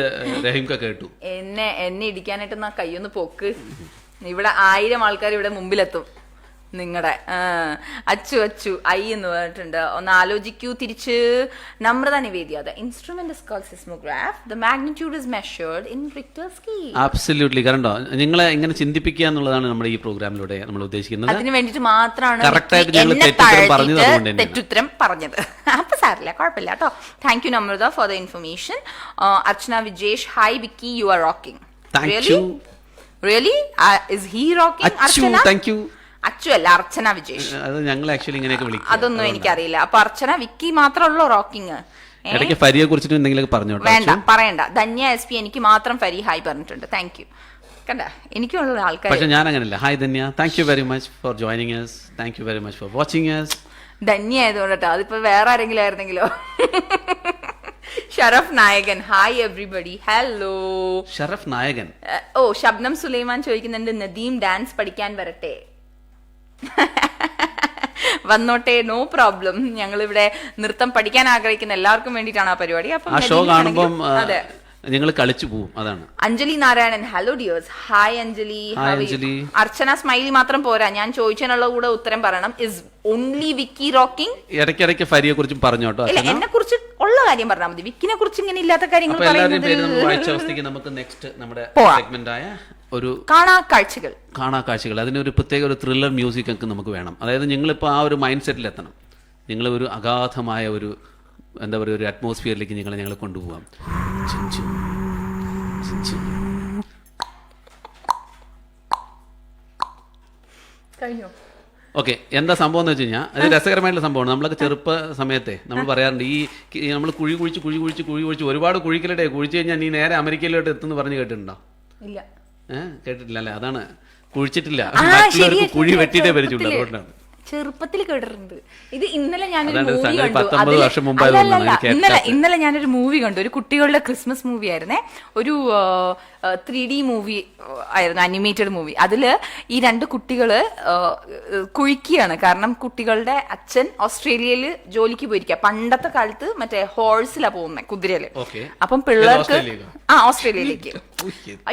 റഹീംക കേട്ടു. എന്നെ ഇടിക്കാനായിട്ട് കയ്യൊന്ന് പോക്ക്. ഇവിടെ 1000 ആൾക്കാർ ഇവിടെ മുമ്പിലെത്തും നിങ്ങളുടെ. അച്ചു അച്ചു ഐ എന്ന് പറഞ്ഞിട്ടുണ്ട്. ഒന്ന് ആലോചിക്കൂ തിരിച്ച്. Namrata Nivedya, the instrument is called seismograph, the magnitude is measured in Richter scale. Absolutely. കണ്ടോ, നിങ്ങളെ ഇങ്ങനെ ചിന്തിപ്പിക്കുക എന്നുള്ളതാണ് നമ്മുടെ ഈ പ്രോഗ്രാമിലൂടെ നമ്മൾ ഉദ്ദേശിക്കുന്നത്. അതിന് വേണ്ടിട്ട് മാത്രമാണ് തെറ്റുത്തരം പറഞ്ഞത്. അപ്പൊ സാറില്ല, കുഴപ്പമില്ല കേട്ടോ. Thank you Namrata for the information. Archana Vijesh hi Vicky, you are rocking. Really is he rocking? Archana thank you. Achu അല്ല, അർച്ചന വിജേഷ്. ഞങ്ങൾ ആക്ച്വലി ഇങ്ങനെയൊക്കെ വിളിക്കും. അതൊന്നും എനിക്കറിയില്ല. അപ്പൊ അർച്ചന വിക്കി മാത്രമല്ലോ റോക്കിംഗ്. ഫരിയെ കുറിച്ചിട്ട് എന്തെങ്കിലും പറഞ്ഞോട്ടെ? വേണ്ട, പറയണ്ട. ധന്യ എസ് പി എനിക്ക് മാത്രം ഫരി ഹായ് പറഞ്ഞിട്ടുണ്ട്. Thank you. കണ്ട, എനിക്കുള്ള ആൾക്കാർ. പക്ഷെ ഞാൻ അങ്ങനെയല്ല. Hi Dhanya, thank you very much for joining us. Thank you very much for watching us. Dhanya ആയതുകൊണ്ടോ, അതിപ്പോ വേറെ ആരെങ്കിലും ആയിരുന്നെങ്കിലോ. ഷറഫ് നായകൻ ഹായ് എവ്രിബഡി. ഹലോ ഷറഫ് നായകൻ. ഓ, ഷബ്നം സുലൈമാൻ ചോദിക്കുന്നുണ്ട് നദീം ഡാൻസ് പഠിക്കാൻ വരട്ടെ? വന്നോട്ടെ, നോ പ്രോബ്ലം. ഞങ്ങളിവിടെ നൃത്തം പഠിക്കാൻ ആഗ്രഹിക്കുന്ന എല്ലാവർക്കും വേണ്ടിയിട്ടാണ് ആ പരിപാടി. ആ ഷോ കാണുമ്പോൾ നിങ്ങൾ കളിച്ചു പോവും, അതാണ്. Anjali Narayanan hello dears. Hi Anjali. Archana smiley മാത്രം പോരാ, ഞാൻ ചോദിച്ചതിനുള്ള കൂടെ ഉത്തരം പറയണം. Is only Vicky rocking? ഇടയ്ക്കിടയ്ക്ക് ഫരിയെ കുറിച്ചും പറഞ്ഞോട്ടോ. എന്നെ കുറിച്ച് ഉള്ള കാര്യം പറഞ്ഞാൽ മതി, വിക്കിനെ കുറിച്ച് ഇങ്ങനെ ഇല്ലാത്ത കാര്യങ്ങൾ നമുക്ക് നെക്സ്റ്റ് നമ്മുടെ സെഗ്മെന്റായ ഒരു കാണാക്കാഴ്ചകൾ, അതിനൊരു പ്രത്യേക ഒരു ത്രില്ലർ മ്യൂസിക് ഒക്കെ നമുക്ക് വേണം. അതായത് നിങ്ങളിപ്പോൾ ആ ഒരു മൈൻഡ് സെറ്റിൽ എത്തണം. നിങ്ങൾ ഒരു അഗാധമായ ഒരു എന്താ പറയുക, ഒരു അറ്റ്മോസ്ഫിയറിലേക്ക് ഞങ്ങളെ കൊണ്ടുപോകാം. ഓക്കെ, എന്താ സംഭവം എന്ന് വെച്ച് കഴിഞ്ഞാൽ അത് രസകരമായിട്ടുള്ള സംഭവമാണ്. നമ്മളൊക്കെ ചെറുപ്പ സമയത്തെ നമ്മൾ പറയാറുണ്ട്, ഈ നമ്മൾ കുഴി കുഴിച്ച് ഒരുപാട് കുഴിക്കലട്ടെ, കുഴിച്ച് കഴിഞ്ഞാൽ നീ നേരെ അമേരിക്കയിലോട്ട് എത്തുന്നു പറഞ്ഞ് കേട്ടിട്ടുണ്ടോ? ഇല്ല. കേട്ടിട്ടില്ല അല്ലേ? അതാണ്, കുഴിച്ചിട്ടില്ല, കുഴി വെട്ടിയിട്ടേ പരിചയമുള്ളൂ. അതുകൊണ്ടാണ് ചെറുപ്പത്തിൽ കേട്ടിട്ടുണ്ട്. ഇത് ഇന്നലെ ഞാനൊരു മൂവി കണ്ടു. ഒരു കുട്ടികളുടെ ക്രിസ്മസ് മൂവി ആയിരുന്നേ. ഒരു 3D മൂവി ആയിരുന്നു, അനിമേറ്റഡ് മൂവി. അതില് ഈ 2 കുട്ടികള് കുഴിക്കുകയാണ്. കാരണം കുട്ടികളുടെ അച്ഛൻ ഓസ്ട്രേലിയയിൽ ജോലിക്ക് പോയിരിക്കുക. പണ്ടത്തെ കാലത്ത് മറ്റേ ഹോഴ്സിലാ പോകുന്നത്, കുതിരയില്. അപ്പം പിള്ളേർക്ക് ഓസ്ട്രേലിയയിലേക്ക്.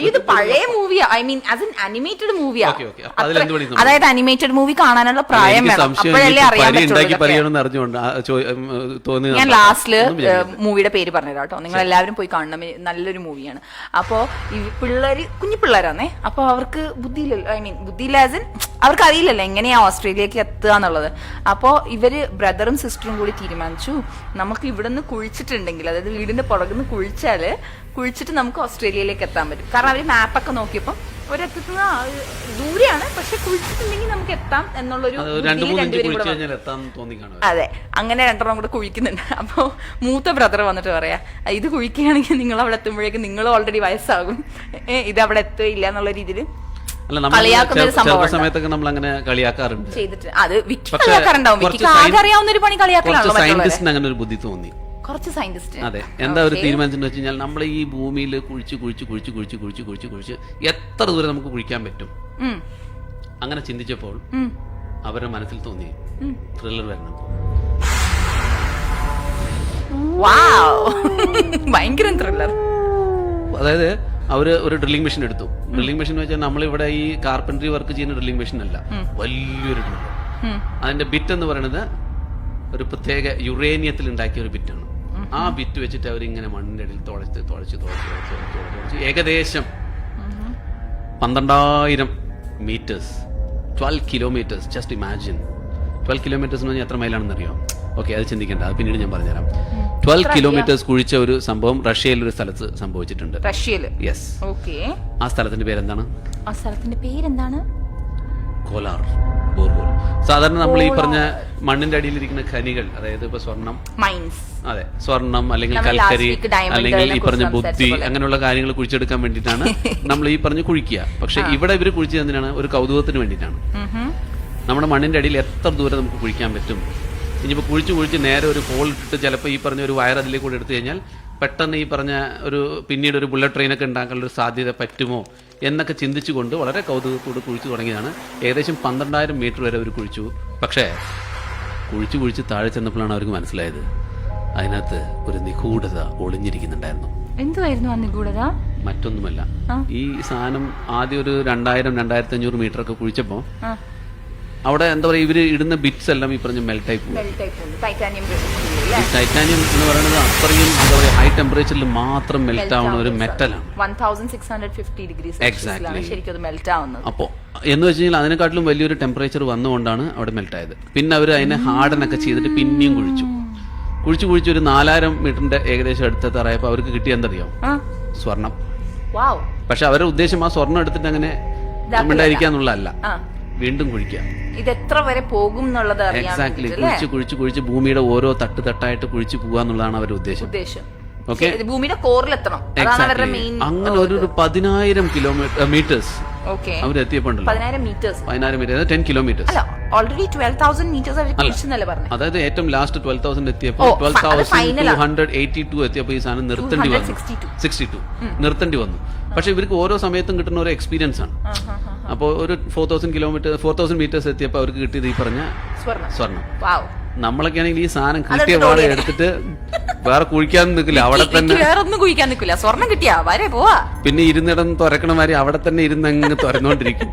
ഇത് പഴയ മൂവിയാ, I mean as an animated മൂവിയാ. അതായത് അനിമേറ്റഡ് മൂവി കാണാനുള്ള പ്രായം വേണം, അപ്പോഴല്ലേ അറിയാൻ പറ്റുള്ളൂ. ഞാൻ ലാസ്റ്റില് മൂവിയുടെ പേര് പറഞ്ഞുതരാം കേട്ടോ, നിങ്ങൾ എല്ലാവരും പോയി കാണണം. നല്ലൊരു മൂവിയാണ്. അപ്പോ ഈ പിള്ളേര് കുഞ്ഞു പിള്ളേരാന്നേ, അപ്പൊ അവർക്ക് ബുദ്ധിയില്ലല്ലോ, ഐ മീൻ ബുദ്ധിയില്ല ആസ് ഇൻ അവർക്ക് അറിയില്ലല്ലോ എങ്ങനെയാ ഓസ്ട്രേലിയക്ക് എത്തുക എന്നുള്ളത്. അപ്പോൾ ഇവര് ബ്രദറും സിസ്റ്ററും കൂടി തീരുമാനിച്ചു, നമുക്ക് ഇവിടുന്ന് കുഴിച്ചിട്ടുണ്ടെങ്കിൽ, അതായത് വീടിന്റെ പുറകുന്ന് കുഴിച്ചിട്ട് നമുക്ക് ഓസ്ട്രേലിയയിലേക്ക് എത്താൻ പറ്റും. കാരണം അവര് മാപ്പൊക്കെ നോക്കിയപ്പോൾ ഒരെത്തുന്ന ദൂരെയാണ്, പക്ഷെ കുഴിച്ചിട്ടുണ്ടെങ്കിൽ നമുക്ക് എത്താം എന്നുള്ളൊരു. അതെ, അങ്ങനെ 2 കൂടെ കുഴിക്കുന്നുണ്ട്. അപ്പോ മൂത്ത ബ്രദർ വന്നിട്ട് പറയാ, ഇത് കുഴിക്കുകയാണെങ്കിൽ നിങ്ങൾ അവിടെ എത്തുമ്പോഴേക്കും നിങ്ങൾ ഓൾറെഡി വയസ്സാകും, ഇത് അവിടെ എത്തുകയില്ല എന്നുള്ള രീതിയിൽ കളിയാക്കുന്ന ഒരു സംഭവം ചെയ്തിട്ട് അത് കളിയാക്കാറുണ്ടാവും. ആകെ അറിയാവുന്ന ഒരു പണി കളിയാക്കലാണല്ലോ. ബുദ്ധി തോന്നി കുറച്ച് സയന്റിസ്റ്റ്. അതെ, എന്താ ഒരു തീരുമാനിച്ചെന്ന് വെച്ച് കഴിഞ്ഞാൽ, നമ്മൾ ഈ ഭൂമിയിൽ കുഴിച്ച് എത്ര ദൂരം നമുക്ക് കുഴിക്കാൻ പറ്റും. അങ്ങനെ ചിന്തിച്ചപ്പോൾ അവരുടെ മനസ്സിൽ തോന്നി ത്രില്ലർ വരണം. ഭയങ്കര ത്രില്ലർ. അതായത് അവര് ഒരു ഡ്രില്ലിംഗ് മെഷീൻ എടുത്തു. ഡ്രില്ലിംഗ് മെഷീൻ എന്ന് വെച്ചാൽ നമ്മളിവിടെ ഈ കാർപ്പൻട്രി വർക്ക് ചെയ്യുന്ന ഡ്രില്ലിംഗ് മെഷീൻ അല്ല, വലിയൊരു ഡ്രില്ലർ. അതിന്റെ ബിറ്റ് എന്ന് പറയുന്നത് ഒരു പ്രത്യേക യുറേനിയത്തിൽ ഉണ്ടാക്കിയ ഒരു ബിറ്റാണ്. ആ ബിറ്റ് വെച്ചിട്ട് അവരിങ്ങനെ മണ്ണിന്റെ ഇടയിൽ തുളച്ച് ഏകദേശം 12,000 metres, 12 kilometres. Just imagine, 12 kilometres എന്ന് പറഞ്ഞാൽ എത്ര മൈലാണെന്ന് അറിയാം? ഓക്കെ, അത് ചിന്തിക്കേണ്ട, അത് പിന്നീട് ഞാൻ പറഞ്ഞുതരാം. 12 കിലോമീറ്റേഴ്സ് കുഴിച്ച ഒരു സംഭവം റഷ്യയിൽ ഒരു സ്ഥലത്ത് സംഭവിച്ചിട്ടുണ്ട്. റഷ്യയിൽ? യെസ്. ഓക്കെ. ആ സ്ഥലത്തിന്റെ പേരെന്താണ്? ആ സ്ഥലത്തിന്റെ പേരെന്താണ്? കോലാർ ബോർഹോൾ. സാധാരണ നമ്മൾ ഈ പറഞ്ഞ മണ്ണിന്റെ അടിയിലിരിക്കുന്ന ഖനികൾ, അതായത് ഇപ്പൊ സ്വർണം, മൈൻസ്, അതെ, സ്വർണം അല്ലെങ്കിൽ നമ്മൾ കൽക്കരി last week diamond അല്ലെങ്കിൽ ഈ കളെ പറഞ്ഞ കുറിച്ച് ബുദ്ധി സംസാരിച്ച പോലെ. അങ്ങനെയുള്ള കാര്യങ്ങൾ കുഴിച്ചെടുക്കാൻ വേണ്ടിയിട്ടാണ് നമ്മൾ ഈ പറഞ്ഞ് കുഴിക്കുക. പക്ഷെ ഇവിടെ ഇവർ കുഴിച്ചത് എന്തിനാണ്? ഒരു കൗതുകത്തിന് വേണ്ടിയിട്ടാണ്. നമ്മുടെ മണ്ണിന്റെ അടിയിൽ എത്ര ദൂരം നമുക്ക് കുഴിക്കാൻ പറ്റും? ഇനിയിപ്പോൾ കുഴിച്ച് നേരെ ഒരു ഹോൾ ഇട്ടിട്ട് ചിലപ്പോൾ ഈ പറഞ്ഞ ഒരു വയർ അതിലേക്ക് കൂടെ എടുത്തു കഴിഞ്ഞാൽ പെട്ടെന്ന് ഈ പറഞ്ഞ പിന്നീട് ഒരു ബുള്ളറ്റ് ട്രെയിനൊക്കെ ഉണ്ടാക്കാനുള്ള ഒരു സാധ്യത പറ്റുമോ എന്നൊക്കെ ചിന്തിച്ചുകൊണ്ട് വളരെ കൗതുകത്തോട് കുഴിച്ചു തുടങ്ങിയതാണ്. ഏകദേശം 12,000 മീറ്റർ വരെ അവർ കുഴിച്ചു. പക്ഷേ കുഴിച്ച് താഴെ ചെന്നപ്പോഴാണ് അവർക്ക് മനസ്സിലായത് അതിനകത്ത് ഒരു നിഗൂഢത ഒളിഞ്ഞിരിക്കുന്നുണ്ടായിരുന്നു. എന്തുവായിരുന്നു ആ നിഗൂഢത? മറ്റൊന്നുമല്ല, ഈ സാധനം ആദ്യം ഒരു 2000-2500 മീറ്റർ ഒക്കെ കുഴിച്ചപ്പോൾ അവിടെ എന്താ പറയുക, ഇവര് ഇടുന്ന ബിറ്റ്സ് എല്ലാം ഈ പറഞ്ഞ മെൽറ്റായി പോകും. ഈ ടൈറ്റാനിയം എന്ന് പറയുന്നത് അത്രയും എന്താ പറയുക ഹൈ ടെമ്പറേച്ചറിൽ മാത്രം മെൽറ്റ് ആവുന്ന ഒരു മെറ്റലാണ്. 1650 ഡിഗ്രി സെൽഷ്യസിലാണ് ശരിക്കും അത് മെൽറ്റ് ആവുന്നത്. അപ്പോൾ എന്ന് വെച്ച് കഴിഞ്ഞാൽ അതിനെക്കാട്ടിലും വലിയൊരു ടെമ്പറേച്ചർ വന്നുകൊണ്ടാണ് അവിടെ മെൽറ്റ് ആയത്. പിന്നെ അവർ അതിനെ ഹാർഡനൊക്കെ ചെയ്തിട്ട് പിന്നെയും കുഴിച്ചു ഒരു 4000 മീറ്ററിന്റെ ഏകദേശം അടുത്തെത്താറായപ്പോൾ അവർക്ക് കിട്ടിയ എന്തറിയാം? സ്വർണം. പക്ഷെ അവരുടെ ഉദ്ദേശം ആ സ്വർണം എടുത്തിട്ട് അങ്ങനെ ഉണ്ടായിരിക്കാന്നുള്ളതല്ല, വീണ്ടും കുഴിക്കുക. ഇത് എത്ര വരെ പോകും എന്നുള്ളത് എക്സാക്ട്ലി. കുഴിച്ച് ഭൂമിയുടെ ഓരോ തട്ടായിട്ട് കുഴിച്ചു പോകാന്നുള്ളതാണ് അവരുടെ ഉദ്ദേശം. ഓക്കെ, ഭൂമിയുടെ കോറിലെത്തണം. അങ്ങനെ ഒരു 10,000 കിലോമീറ്റേഴ്സ് അവരെത്തിയപ്പോണ്ടല്ലോ. 10,000 മീറ്റേഴ്സ് 10 കിലോമീറ്റേഴ്സ് ഓൾറെഡി 12,000 മീറ്റേഴ്സ് അവർ കുഴിച്ചെന്നല്ലേ പറഞ്ഞത്. അതായത് ഏറ്റവും ലാസ്റ്റ് 12,000 എത്തിയപ്പോൾ 12,282 എത്തിയപ്പോൾ ഈ സാധനം നിർത്തേണ്ടി വന്നു. 62 നിർത്തേണ്ടി വന്നു. പക്ഷെ ഇവർക്ക് ഓരോ സമയത്തും കിട്ടുന്ന ഒരു എക്സ്പീരിയൻസ് ആണ്. അപ്പോൾ ഒരു 4,000 മീറ്റേഴ്സ് എത്തിയപ്പോൾ അവർക്ക് കിട്ടിയത് ഈ പറഞ്ഞ സ്വർണം. നമ്മളൊക്കെ ആണെങ്കിൽ ഈ സാധനം കിട്ടിയ പാടെ എടുത്തിട്ട് വേറെ കുഴിക്കാൻ നിൽക്കില്ല, അവിടെ തന്നെ വേറൊന്നും കുഴിക്കാൻ നിൽക്കില്ല. സ്വർണം കിട്ടിയാ വരെ പോവാ. പിന്നെ ഇരുന്നിടം തുറക്കണമാതിരി അവിടെ തന്നെ ഇരുന്ന് അങ്ങ് തുറന്നുകൊണ്ടിരിക്കും.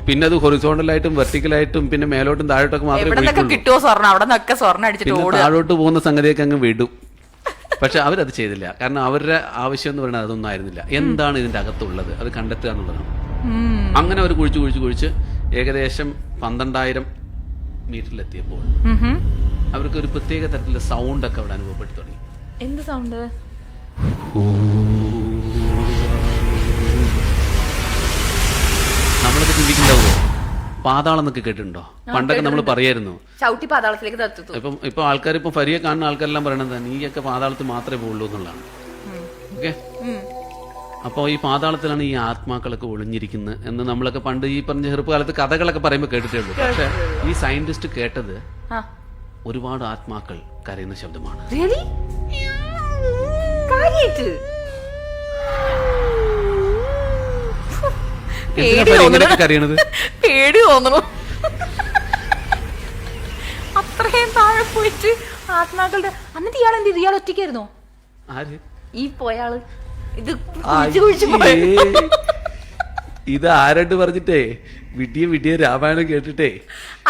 പിന്നെ അത് ഹൊറിസോണ്ടലായിട്ടും വെർട്ടിക്കലായിട്ടും പിന്നെ മേലോട്ടും താഴോട്ടൊക്കെ മാത്രമേ കിട്ടുമോ സ്വർണം. അവിടെ നിന്നൊക്കെ സ്വർണം അടിച്ചിട്ട് താഴോട്ട് പോകുന്ന സംഗതിയൊക്കെ അങ്ങ് വിടും. പക്ഷെ അവരത് ചെയ്തില്ല. കാരണം അവരുടെ ആവശ്യം എന്ന് പറയുന്നത് അതൊന്നും ആയിരുന്നില്ല. എന്താണ് ഇതിന്റെ അകത്തുള്ളത് അത് കണ്ടെത്തുക എന്നുള്ളതാണ്. അങ്ങനെ അവർ കുഴിച്ച് ഏകദേശം 12,000 മീറ്ററിലെത്തിയപ്പോൾ അവർക്ക് ഒരു പ്രത്യേക തരത്തിലുള്ള സൗണ്ട് ഒക്കെ അവിടെ അനുഭവപ്പെട്ടു തുടങ്ങി. എന്ത് സൗണ്ട്? നമ്മളൊക്കെ ചിന്തിക്കുന്നുണ്ടാവോ? പാതാളം എന്നൊക്കെ കേട്ടിട്ടുണ്ടോ? പണ്ടൊക്കെ നമ്മൾ പറയായിരുന്നു ചവിട്ടി പാതാളത്തിലേക്ക്. ഇപ്പൊ ആൾക്കാർ ഇപ്പൊ ഫരിയെ കാണുന്ന ആൾക്കാരെല്ലാം പറയണത് നീയൊക്കെ പാതാളത്തിൽ മാത്രമേ പോകുള്ളൂ എന്നുള്ളതാണ്. ഓക്കെ, അപ്പോൾ ഈ പാതാളത്തിലാണ് ഈ ആത്മാക്കളൊക്കെ ഒളിഞ്ഞിരിക്കുന്നത് എന്ന് നമ്മളൊക്കെ പണ്ട് ഈ പറഞ്ഞ ചെറുപ്പകാലത്ത് കഥകളൊക്കെ പറയുമ്പോൾ കേട്ടിട്ടേ ഉള്ളൂ. പക്ഷെ ഈ സയന്റിസ്റ്റ് കേട്ടത് ഒരുപാട് ആത്മാക്കൾ കരയുന്ന ശബ്ദമാണ്. കരയണത് പേടി തോന്നണു. അത്രയും താഴെ പോയിട്ട് ആത്മാക്കളുടെ. എന്നിട്ട് ഇയാൾ എന്ത് ചെയ്തു? ഇയാൾ ഒറ്റയ്ക്കായിരുന്നോ? ആര്? ഈ പോയാള്. ഇത് ആരോട് പറഞ്ഞിട്ടേ വിട്ടിയ രാമായണം കേട്ടിട്ടേ?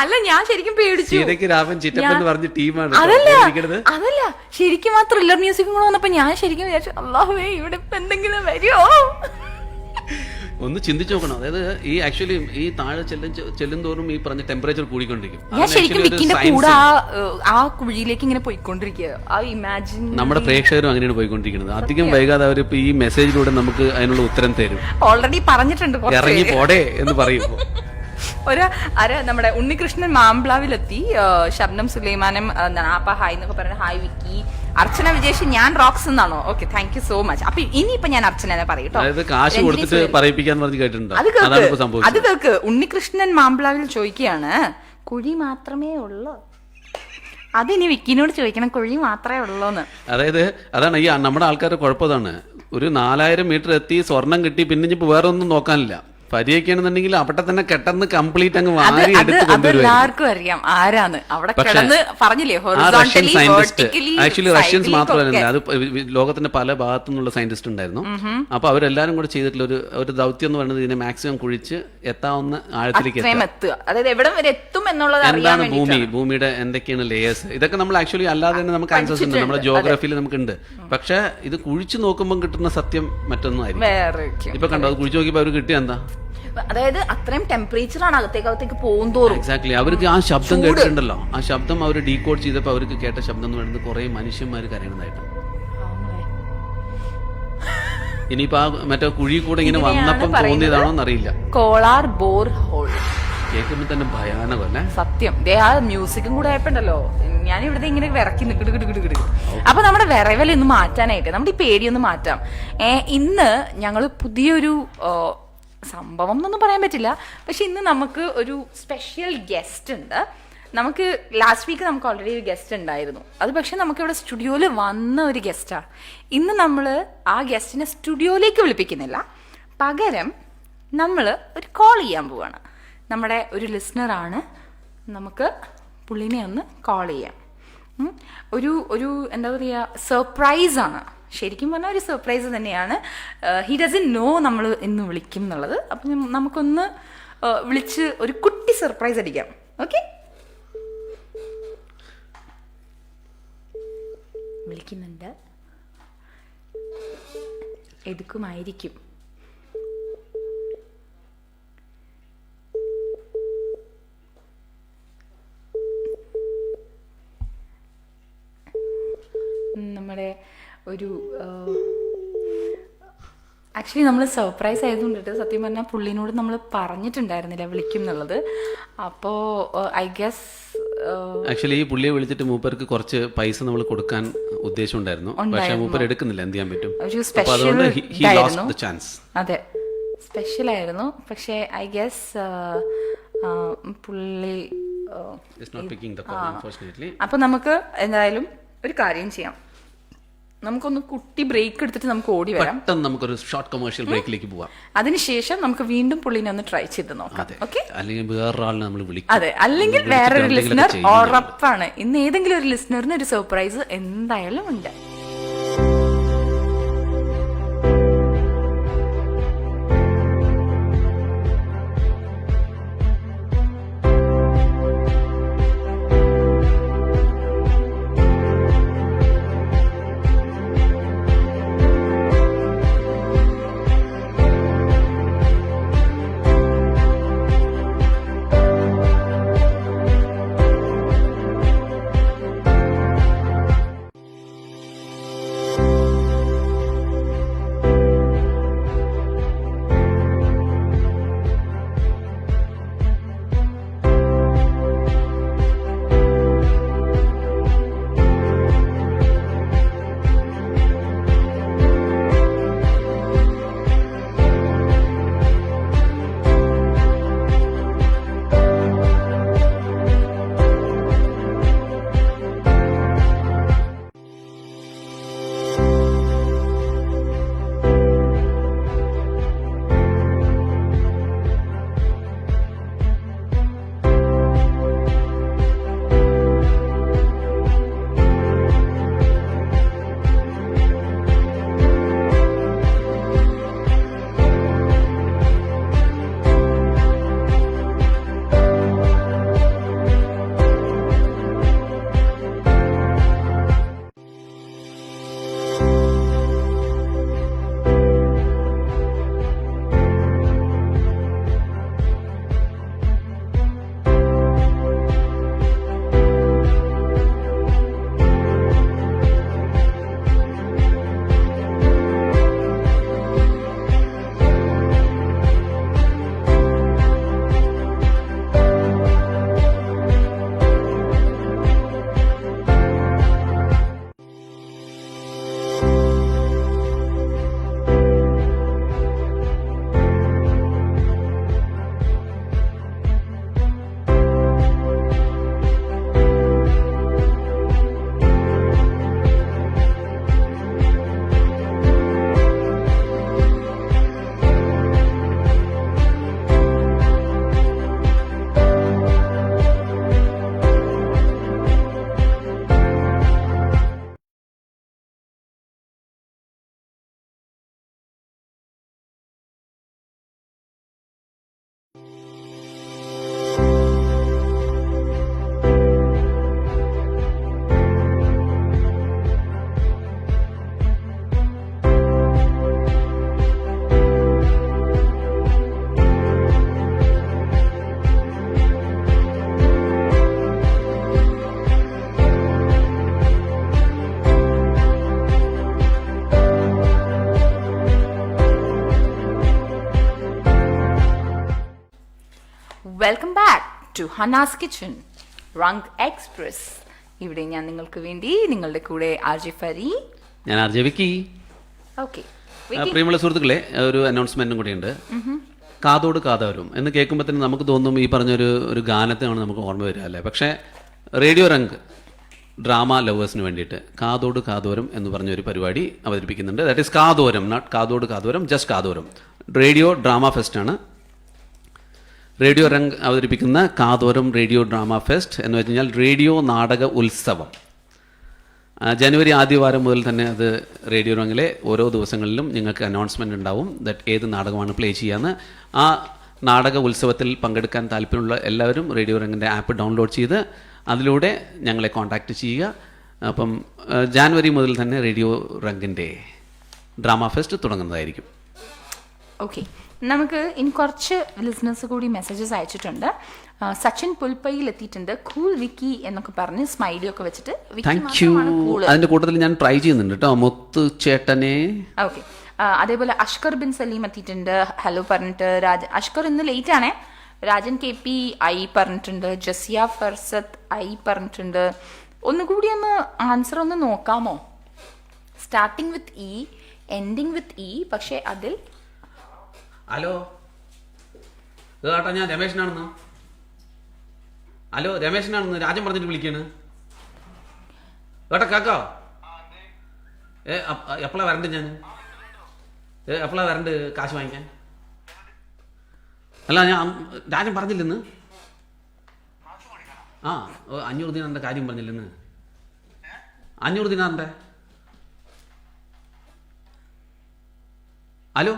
അല്ല, ഞാൻ ശരിക്കും പേടിച്ചു. രാമൻ ചിറ്റപ്പൻ പറഞ്ഞ ടീമാണ്. അതല്ല, ശരിക്കും ആ ത്രില്ലർ മ്യൂസിക്കും കൂടെ വന്നപ്പോ ഞാൻ ശരിക്കും വിചാരിച്ചു അല്ലാഹുവേ ഇവിടെ എന്തെങ്കിലും വരുമോ. ഒന്ന് ചിന്തിച്ചു നോക്കണം. അതായത് ഈ ആക്ച്വലി ഈ താഴെ ചെല്ലും തോറും ഈ പറഞ്ഞ ടെമ്പറേച്ചർ കൂടിക്കൊണ്ടിരിക്കും. ഞാൻ ശരിക്കും വിക്കിന്റെ കൂടെ ആ കുഴിയിലേക്ക് ഇങ്ങനെ പോയിക്കൊണ്ടിരിക്കുക. ആ ഇമാജിൻ നമ്മുടെ പ്രേക്ഷകരും അങ്ങനെയാണ് പോയിക്കൊണ്ടിരിക്കുന്നത്. അധികം വൈകാതെ അവരിപ്പോ ഈ മെസ്സേജിലൂടെ നമുക്ക് അതിനുള്ള ഉത്തരം തരും. ഓൾറെഡി പറഞ്ഞിട്ടുണ്ട്, ഇറങ്ങി പോടേ എന്ന് പറയും. നമ്മുടെ ഉണ്ണികൃഷ്ണൻ മാംബ്ലാവിലെത്തി. ശബ്നം സുലൈമാനും ആപ്പ ഹായ് എന്നൊക്കെ പറയുന്നത്. ഹായ് വിക്കി. അർച്ചന വിജേഷ് ഞാൻ റോക്സ് എന്നാണോ? Okay, thank you so much. അപ്പൊ ഇനിയിപ്പോ ഞാൻ അർച്ചനെ പറയൂട്ടോ. കാശ് കൊടുത്തിട്ട് പറയിപ്പിക്കാൻ പറഞ്ഞ് കേട്ടിട്ടുണ്ടോ? അത് കേൾക്ക്. ഉണ്ണികൃഷ്ണൻ മാംബ്ലാവിൽ ചോദിക്കുകയാണ്, കുഴി മാത്രമേ ഉള്ളൂ? അതിനി വിക്കിനോട് ചോദിക്കണം, കുഴി മാത്രമേ ഉള്ളൂന്ന്. അതായത് അതാണ് ഈ നമ്മുടെ ആൾക്കാരുടെ കുഴപ്പതാണ്. ഒരു 4000 മീറ്റർ എത്തി, സ്വർണം കിട്ടി, പിന്നെ ഇപ്പൊ വേറെ ഒന്നും നോക്കാനില്ല. പരിയൊക്കെയാണെന്നുണ്ടെങ്കിൽ അവിടെ തന്നെ കെട്ടെന്ന് കംപ്ലീറ്റ് അങ്ങ് വാരി എടുത്ത് കൊണ്ടുവരും. എല്ലാവർക്കും അറിയാം ആരാണ് അവിടെ പറഞ്ഞില്ലേ. ആക്ച്വലി റഷ്യൻസ് മാത്രമല്ല, അത് ലോകത്തിന്റെ പല ഭാഗത്തു നിന്നുള്ള സയന്റിസ്റ്റ് ഉണ്ടായിരുന്നു. അപ്പൊ അവരെല്ലാരും കൂടെ ചെയ്തിട്ടുള്ള ഒരു ദൗത്യം എന്ന് പറയുന്നത് ഇതിനെ മാക്സിമം കുഴിച്ച് എത്താവുന്ന ആഴത്തിലേക്ക് എന്താണ് ഭൂമിയുടെ എന്തൊക്കെയാണ് ലേയേഴ്സ്, ഇതൊക്കെ നമ്മൾ ആക്ച്വലി അല്ലാതെ തന്നെ നമുക്ക് ആൻസേഴ്സ് ഉണ്ട്, നമ്മുടെ ജിയോഗ്രഫിയിൽ നമുക്കുണ്ട്. പക്ഷെ ഇത് കുഴിച്ചു നോക്കുമ്പോൾ കിട്ടുന്ന സത്യം മറ്റൊന്നും ആയിരിക്കും. ഇപ്പൊ കണ്ടോ, അത് കുഴിച്ചു നോക്കിയപ്പോ അവർക്ക് കിട്ടിയ എന്താ? അതായത് അത്രയും ടെമ്പറേച്ചർ ആണ് അകത്തേക്ക് പോകും തോറും. എക്സാക്ട്ലി. അവർക്ക് ആ ശബ്ദം കേട്ടിട്ടുണ്ടല്ലോ, ആ ശബ്ദം അവർ ഡീകോഡ് ചെയ്തപ്പോ അവർക്ക് കേട്ട ശബ്ദം എന്ന് പറയുന്നത് കുറെ മനുഷ്യന്മാർ കരയുന്നതായിട്ട്. ഇനിയിപ്പോ ആ മറ്റേ കുഴി കൂടെ ഇങ്ങനെ വന്നപ്പം തോന്നിയതാണോ എന്നറിയില്ല. കോളാർ ബോർ ഹോൾ കേൾക്കുമ്പോൾ തന്നെ ഭയാനകമല്ലേ? സത്യം. ദേ ആ മ്യൂസിക്കും കൂടെ ആയപ്പോണ്ടല്ലോ ഞാൻ ഇവിടുത്തെ ഇങ്ങനെ വിറക്കി നിക്കിടുകിടുകിടുകിടു. അപ്പൊ നമ്മുടെ വിറവൽ ഒന്ന് മാറ്റാനായിട്ട് നമ്മുടെ ഈ പേടിയൊന്ന് മാറ്റാം. ഇന്ന് ഞങ്ങൾ പുതിയൊരു സംഭവം എന്നൊന്നും പറയാൻ പറ്റില്ല, പക്ഷെ ഇന്ന് നമുക്ക് ഒരു സ്പെഷ്യൽ ഗസ്റ്റ് ഉണ്ട്. നമുക്ക് ലാസ്റ്റ് വീക്ക് നമുക്ക് ഓൾറെഡി ഒരു ഗസ്റ്റ് ഉണ്ടായിരുന്നു. അത് പക്ഷെ നമുക്ക് ഇവിടെ സ്റ്റുഡിയോയിൽ വന്ന ഒരു ഗസ്റ്റാണ്. ഇന്ന് നമ്മൾ ആ ഗസ്റ്റിനെ സ്റ്റുഡിയോയിലേക്ക് വിളിപ്പിക്കുന്നില്ല, പകരം നമ്മൾ ഒരു കോൾ ചെയ്യാൻ പോവാണ്. നമ്മുടെ ഒരു ലിസ്ണറാണ്. നമുക്ക് പുള്ളിനെ ഒന്ന് കോൾ ചെയ്യാം. ഒരു എന്താ പറയുക, സർപ്രൈസാണ്. ശരിക്കും പറഞ്ഞാൽ ഒരു സർപ്രൈസ് തന്നെയാണ്. ഹി ഡസൻ നോ നമ്മൾ ഇന്ന് വിളിക്കും എന്നുള്ളത്. അപ്പം നമുക്കൊന്ന് വിളിച്ച് ഒരു കുട്ടി സർപ്രൈസ് അടിക്കാം. ഓക്കെ, വിളിക്കുന്നുണ്ട്, എടുക്കുമായിരിക്കും. നമ്മുടെ ഒരു ആക്ച്വലി നമ്മൾ സർപ്രൈസ് ആയതുകൊണ്ടിട്ട് സത്യം പറഞ്ഞാൽ പുള്ളിനോട് നമ്മൾ പറഞ്ഞിട്ടുണ്ടായിരുന്നില്ല വിളിക്കും എന്നുള്ളത്. അപ്പോൾ ഐ ഗസ് ആക്ച്വലി ഈ പുള്ളിയെ വിളിച്ചിട്ട് മൂപ്പർക്ക് കുറച്ച് പൈസ നമ്മൾ കൊടുക്കാൻ ഉദ്ദേശം ഉണ്ടായിരുന്നു, പക്ഷെ മൂപ്പർ എടുക്കുന്നില്ല. എന്ത് ചെയ്യാൻ പറ്റും? ഒരു സ്പെഷ്യൽ ചാൻസ്. അതെ, സ്പെഷ്യൽ ആയിരുന്നു. പക്ഷേ ഐ ഗസ് പുള്ളി അപ്പൊ നമുക്ക് എന്തായാലും ഒരു കാര്യം ചെയ്യാം, നമുക്കൊന്ന് കുട്ടി ബ്രേക്ക് എടുത്തിട്ട് നമുക്ക് ഓടി വരാം. നമുക്കൊരു ഷോർട്ട് കൊമേഴ്ഷ്യൽ ബ്രേക്കിലേക്ക് പോവാം. അതിനുശേഷം നമുക്ക് വീണ്ടും പുള്ളിനെ ഒന്ന് ട്രൈ ചെയ്ത് നോക്കാം. ഓക്കെ, അല്ലെങ്കിൽ വേറൊരാളിനെ നമ്മൾ വിളിക്കും. അതെ, അല്ലെങ്കിൽ വേറൊരു ലിസ്ണർ ഉറപ്പാണ്. ഇന്ന് ഏതെങ്കിലും ഒരു ലിസ്ണറിന് ഒരു സർപ്രൈസ് എന്തായാലും ഉണ്ട്. Welcome back to Hanas kitchen Rang express. ഇവിടെ ഞാൻ നിങ്ങൾക്ക് വേണ്ടി നിങ്ങളുടെ കൂടെ ആർജെ ഫരി. ഞാൻ ആർജെ വിക്കി. ഓക്കെ, പ്രിയമുള്ള സുഹൃത്തുക്കളെ, ഒരു അനൗൺസ്മെന്റും കൂടിയുണ്ട്. കാതോട് കാതോരം എന്ന് കേൾക്കുമ്പോൾ തന്നെ നമുക്ക് തോന്നും ഈ പറഞ്ഞൊരു ഗാനത്തെയാണ് നമുക്ക് ഓർമ്മ വരിക അല്ലേ. പക്ഷേ റേഡിയോ റങ്ക് ഡ്രാമ ലവേഴ്സിന് വേണ്ടിയിട്ട് കാതോട് കാതോരം എന്ന് പറഞ്ഞൊരു പരിപാടി അവതരിപ്പിക്കുന്നുണ്ട്. ദാറ്റ് ഈസ് കാതോരം, നോട്ട് കാതോട് Kathoram, just Kathoram. Radio drama ഫെസ്റ്റാണ്. റേഡിയോ റങ്ക് അവതരിപ്പിക്കുന്ന കാതോരം റേഡിയോ ഡ്രാമ ഫെസ്റ്റ് എന്ന് വെച്ച് കഴിഞ്ഞാൽ റേഡിയോ നാടക ഉത്സവം. ജനുവരി ആദ്യവാരം മുതൽ തന്നെ അത് റേഡിയോ റങ്കിലെ ഓരോ ദിവസങ്ങളിലും നിങ്ങൾക്ക് അനൗൺസ്മെൻ്റ് ഉണ്ടാവും ദറ്റ് ഏത് നാടകമാണ് പ്ലേ ചെയ്യാന്ന്. ആ നാടക ഉത്സവത്തിൽ പങ്കെടുക്കാൻ താല്പര്യമുള്ള എല്ലാവരും റേഡിയോ റങ്കിൻ്റെ ആപ്പ് ഡൗൺലോഡ് ചെയ്ത് അതിലൂടെ ഞങ്ങളെ കോൺടാക്റ്റ് ചെയ്യുക. അപ്പം ജാനുവരി മുതൽ തന്നെ റേഡിയോ റങ്കിൻ്റെ ഡ്രാമ ഫെസ്റ്റ് തുടങ്ങുന്നതായിരിക്കും. ഓക്കെ, നമുക്ക് ഇനി കുറച്ച് ലിസണേഴ്സ് കൂടി മെസ്സേജസ് അയച്ചിട്ടുണ്ട്. സച്ചിൻ പുൽപ്പയിൽ എത്തിയിട്ടുണ്ട്. കൂൾ വിക്കി എന്നൊക്കെ പറഞ്ഞ് സ്മൈലി ഒക്കെ വെച്ചിട്ട്. Thank you. അതിൻ്റെ കൂട്ടത്തിൽ ഞാൻ ട്രൈ ചെയ്യുന്നുണ്ട് കേട്ടോ, മുത്തു ചേട്ടനെ. ഓക്കെ, അതേപോലെ അഷ്കർ ബിൻ സലീം എത്തിയിട്ടുണ്ട്. ഹലോ പറഞ്ഞിട്ട് അഷ്കർ ഇന്ന് ലേറ്റ് ആണേ. രാജൻ കെ പി ഐ പറഞ്ഞിട്ടുണ്ട്. ജസിയ ഫർസത്ത് ഐ പറഞ്ഞിട്ടുണ്ട്. ഒന്നുകൂടി ഒന്ന് ആൻസർ ഒന്ന് നോക്കാമോ? Starting with E, ending with E, പക്ഷേ അതിൽ ഹലോ കേട്ടോ, ഞാൻ രമേശനാണെന്ന്. ഹലോ രമേശനാണെന്ന് രാജൻ പറഞ്ഞിട്ട് വിളിക്കാണ് കേട്ടോ. കേക്കോ? എപ്പോഴാ വരണ്ട്? ഞാൻ എപ്പോഴാ വരണ്ട് കാശ് വാങ്ങിക്കാൻ? അല്ല, ഞാൻ രാജൻ പറഞ്ഞില്ലെന്ന്. 500 ദിനാറിൻ്റെ കാര്യം പറഞ്ഞില്ലെന്ന്. 500 ദിനാറിൻ്റെ. ഹലോ,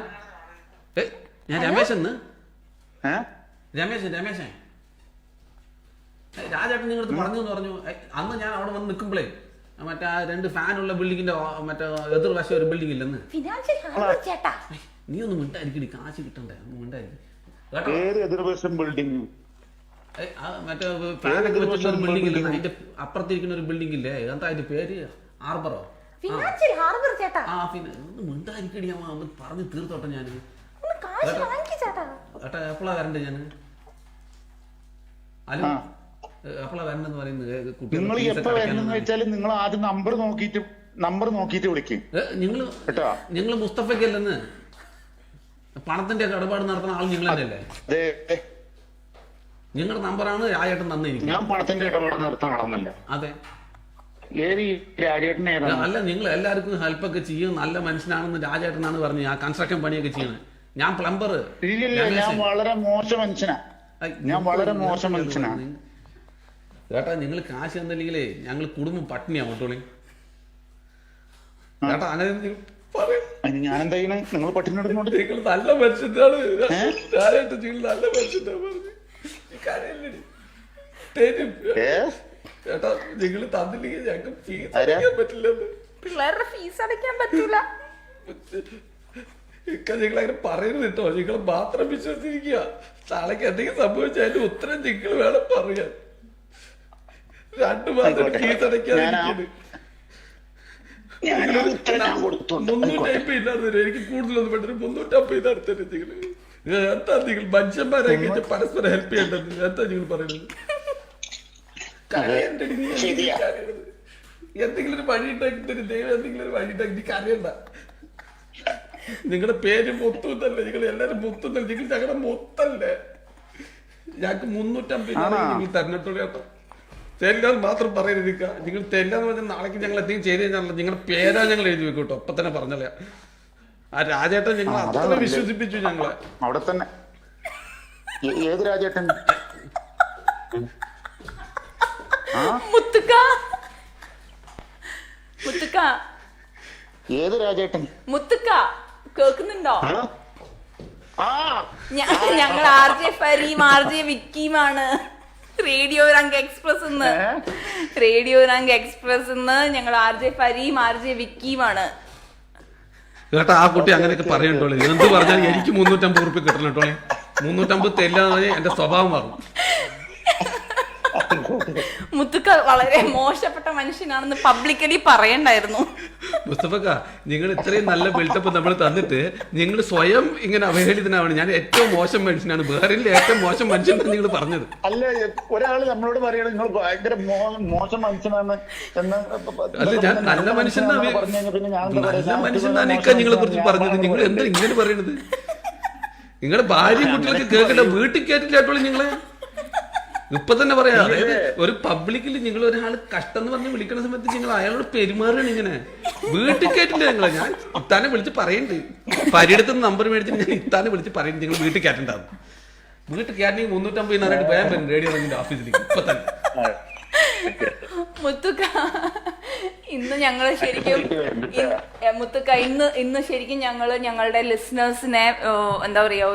ഞാൻ രമേശൻ. രമേശൻ രാജേട്ടൻ നിങ്ങളടുത്ത് പറഞ്ഞു എന്ന് പറഞ്ഞു. അന്ന് ഞാൻ അവിടെ വന്ന് നിൽക്കുമ്പോഴേ മറ്റേ 2 ഫാനുള്ള ബിൽഡിങ്ങിന്റെ മറ്റേ എതിർവശം ഒരു ബിൽഡിംഗ് ഇല്ലെന്ന്. നീ ഒന്ന് മിണ്ടായിരിക്കടി, കാശ് കിട്ടണ്ടേ, മിണ്ടായിരിക്കും. മറ്റേ ഫാനൊക്കെ വെച്ചിട്ടുള്ള ഒരു ബിൽഡിംഗ് ഇല്ലേ, അതിന്റെ അപ്പുറത്തിരിക്കുന്ന ഒരു ബിൽഡിംഗ് ഇല്ലേ, എന്താ അതിന്റെ പേര്? ഹാർബറോ? മിണ്ടായിരിക്കടി, ഞാൻ പറഞ്ഞു തീർത്തോട്ടെ. ഞാൻ ഏട്ടാ എപ്പോഴാ വരണ്ടേ? ഞാൻ ഹലോ എപ്പോഴാ വരണ്ടെന്ന് പറയുന്നത്? നിങ്ങൾ ആദ്യം നമ്പർ നോക്കിയിട്ട് വിളിക്കും. നിങ്ങൾ മുസ്തഫയ്ക്കല്ലെന്ന് പണത്തിന്റെ ഇടപാട് നടത്തുന്ന ആൾ നിങ്ങൾ തന്നെയല്ലേ? നിങ്ങളുടെ നമ്പറാണ് രാജേട്ടൻ തന്നിരിക്കും. ഞാൻ പണത്തിന്റെ ഇടപാട് നടത്താൻ ആളൊന്നല്ല. അതെ, അല്ല, നിങ്ങൾ എല്ലാവർക്കും ഹെൽപ്പ് ഒക്കെ ചെയ്യും, നല്ല മനുഷ്യനാണെന്ന് രാജേട്ടനാണ് പറഞ്ഞു. ആ കൺസ്ട്രക്ഷൻ പണിയൊക്കെ ചെയ്യണം. ഞാൻ പ്ലംബർ. ഞാൻ വളരെ മോശം മനുഷ്യനാ. ചേട്ടാ നിങ്ങൾ കാശ് തന്നില്ലെങ്കിലേ ഞങ്ങൾ കുടുംബം പട്ടിണിയാ മോട്ടോളി. ചേട്ടാ അങ്ങനെ ഞാനെന്താ ചെയ്യണേ? നിങ്ങൾ പട്ടിണി എടുക്കുന്നോണ്ട് നിങ്ങൾ നല്ല മനുഷ്യനാണ് രാജേട്ടൻ, നിങ്ങൾ നല്ല മനുഷ്യനാ പറഞ്ഞു. ചേട്ടാ നിങ്ങൾ തന്നില്ലെങ്കിൽ ഞങ്ങൾക്ക് ഫീസ് അടയ്ക്കാൻ പറ്റില്ലെന്ന്. പിള്ളേരുടെ ഫീസ് അടയ്ക്കാൻ പറ്റൂല. നിങ്ങൾ അങ്ങനെ പറയരുത് കേട്ടോ. നിങ്ങൾ മാത്രം വിശ്വസിച്ചിരിക്കുക. നാളേക്ക് എന്തെങ്കിലും സംഭവിച്ചാൽ അതിന്റെ ഉത്തരം നിങ്ങൾ വേണം പറയാൻ. 2 മാസം ഫീസ് അടയ്ക്കാതിരിക്കുന്നത് 350 ഇല്ലാതെ വരും. എനിക്ക് കൂടുതലൊന്നും പെട്ടെന്ന് 350 ഇതടുത്തന്നെ. നിങ്ങൾ എന്താ നിങ്ങൾ മനുഷ്യന്മാരെ പരസ്പരം ഹെൽപ്പ് ചെയ്യേണ്ടത്? എന്താ നിങ്ങൾ പറയുന്നത്? എന്തെങ്കിലും ഒരു വഴി ഉണ്ടാക്കി തരും ദൈവം, എന്തെങ്കിലും ഒരു വഴി ഉണ്ടാക്കി. എനിക്ക് അറിയണ്ട. നിങ്ങളുടെ പേര് മുത്തല്ലേ, നിങ്ങൾ എല്ലാരും മുത്തല്ലേ, നിങ്ങൾ ഞങ്ങളുടെ മുത്തല്ലേ. ഞങ്ങൾക്ക് 350 നിങ്ങൾ തരണിട്ടുള്ളൂ കേട്ടോ. തെല്ലാന്ന് മാത്രം പറയരുത്. നിങ്ങൾ തെല്ലാന്ന് പറഞ്ഞാൽ നാളേക്ക് ഞങ്ങൾ എന്തെങ്കിലും ചെയ്ത് കഴിഞ്ഞാൽ നിങ്ങളുടെ പേരാ ഞങ്ങൾ എഴുതി വെക്കും കേട്ടോ. അപ്പൊ തന്നെ പറഞ്ഞല്ലേ. ആ രാജേട്ടൻ ഞങ്ങൾ അത്ര വിശ്വസിപ്പിച്ചു ഞങ്ങളെ. അവിടെ തന്നെ. ഏത് രാജേട്ടൻ? ഏത് രാജേട്ടൻ? മുത്തുക്ക കേൾക്കുന്നുണ്ടോ? ഞങ്ങൾ ആർജെ ഫരീം ആർജെ വിക്കിയുമാണ്. റേഡിയോ റങ്ക് എക്സ്പ്രസ് ഞങ്ങൾ ആർജെ ഫരീം ആർജെ വിക്കിയുമാണ്. കേട്ടാ ആ കുട്ടി അങ്ങനെയൊക്കെ പറയണ്ടോളെ. എന്ത് പറഞ്ഞാൽ എനിക്ക് 350 റുപ്യ കിട്ടണം കേട്ടോളെ. 350 തെല്ലാന്ന് എന്റെ സ്വഭാവം മാറും. മുത്തുക്ക വളരെ മോശപ്പെട്ട മനുഷ്യനാണെന്ന് പബ്ലിക്കലി പറയണ്ടായിരുന്നു. മുസ്തഫക്ക, നിങ്ങൾ ഇത്രയും നല്ല ബിൽഡപ്പ് നമ്മൾ തന്നിട്ട് നിങ്ങൾ സ്വയം ഇങ്ങനെ അവഹേളിതനാവണം. ഞാൻ ഏറ്റവും മോശം മനുഷ്യനാണ്, ബഹറിനിലെ ഏറ്റവും മോശം മനുഷ്യനാണ് നിങ്ങൾ പറഞ്ഞത്. അല്ല, ഒരാള് നമ്മളോട് പറയണത് നിങ്ങൾ ഭയങ്കര മോശം മനുഷ്യനാണ് എന്ന്. അല്ല, ഞാൻ നല്ല മനുഷ്യനാണ്, പറഞ്ഞു കഴിഞ്ഞാൽ പിന്നെ ഞാൻ എന്താ നല്ല പറയാ? മനുഷ്യനാണ് ഇക്ക നിങ്ങളെ കുറിച്ച് പറഞ്ഞത്. നിങ്ങൾ എന്താ ഇങ്ങനെ പറയണത്? നിങ്ങളുടെ ഭാര്യയും കുട്ടികൾക്ക് കേൾക്കട്ടെ, വീട്ടിൽ കേട്ടില്ലാട്ടോളൂ നിങ്ങളെ. ഇപ്പൊ തന്നെ പറയാം, അതായത് ഒരു പബ്ലിക്കിൽ നിങ്ങൾ ഒരാൾ കഷ്ടം എന്ന് പറഞ്ഞ് വിളിക്കുന്ന സമയത്ത് നിങ്ങൾ അയാളോട് പെരുമാറുകയാണ് ഇങ്ങനെ. വീട്ടിൽ കേട്ടില്ല നിങ്ങളെ. ഞാൻ ഇത്താനെ വിളിച്ച് പറയുന്നുണ്ട്, പരിയെടുത്ത് നമ്പർ മേടിച്ചിട്ട് ഞാൻ ഇത്താനെ വിളിച്ച് പറയുന്നുണ്ട് നിങ്ങൾ വീട്ടിൽ കയറ്റണ്ടാവും. വീട്ടിൽ കയറ്റണമെങ്കിൽ 350 പോയാൻ പറ്റും റേഡിയോ റങ്ങിന്റെ ഓഫീസിലേക്ക് ഇപ്പൊ തന്നെ. മുത്തുക്ക, ഇന്ന് ഞങ്ങൾ ശരിക്കും മുത്തുക്ക ഇന്ന് ശരിക്കും ഞങ്ങളുടെ ലിസണേഴ്സിനെ എന്താ പറയാ,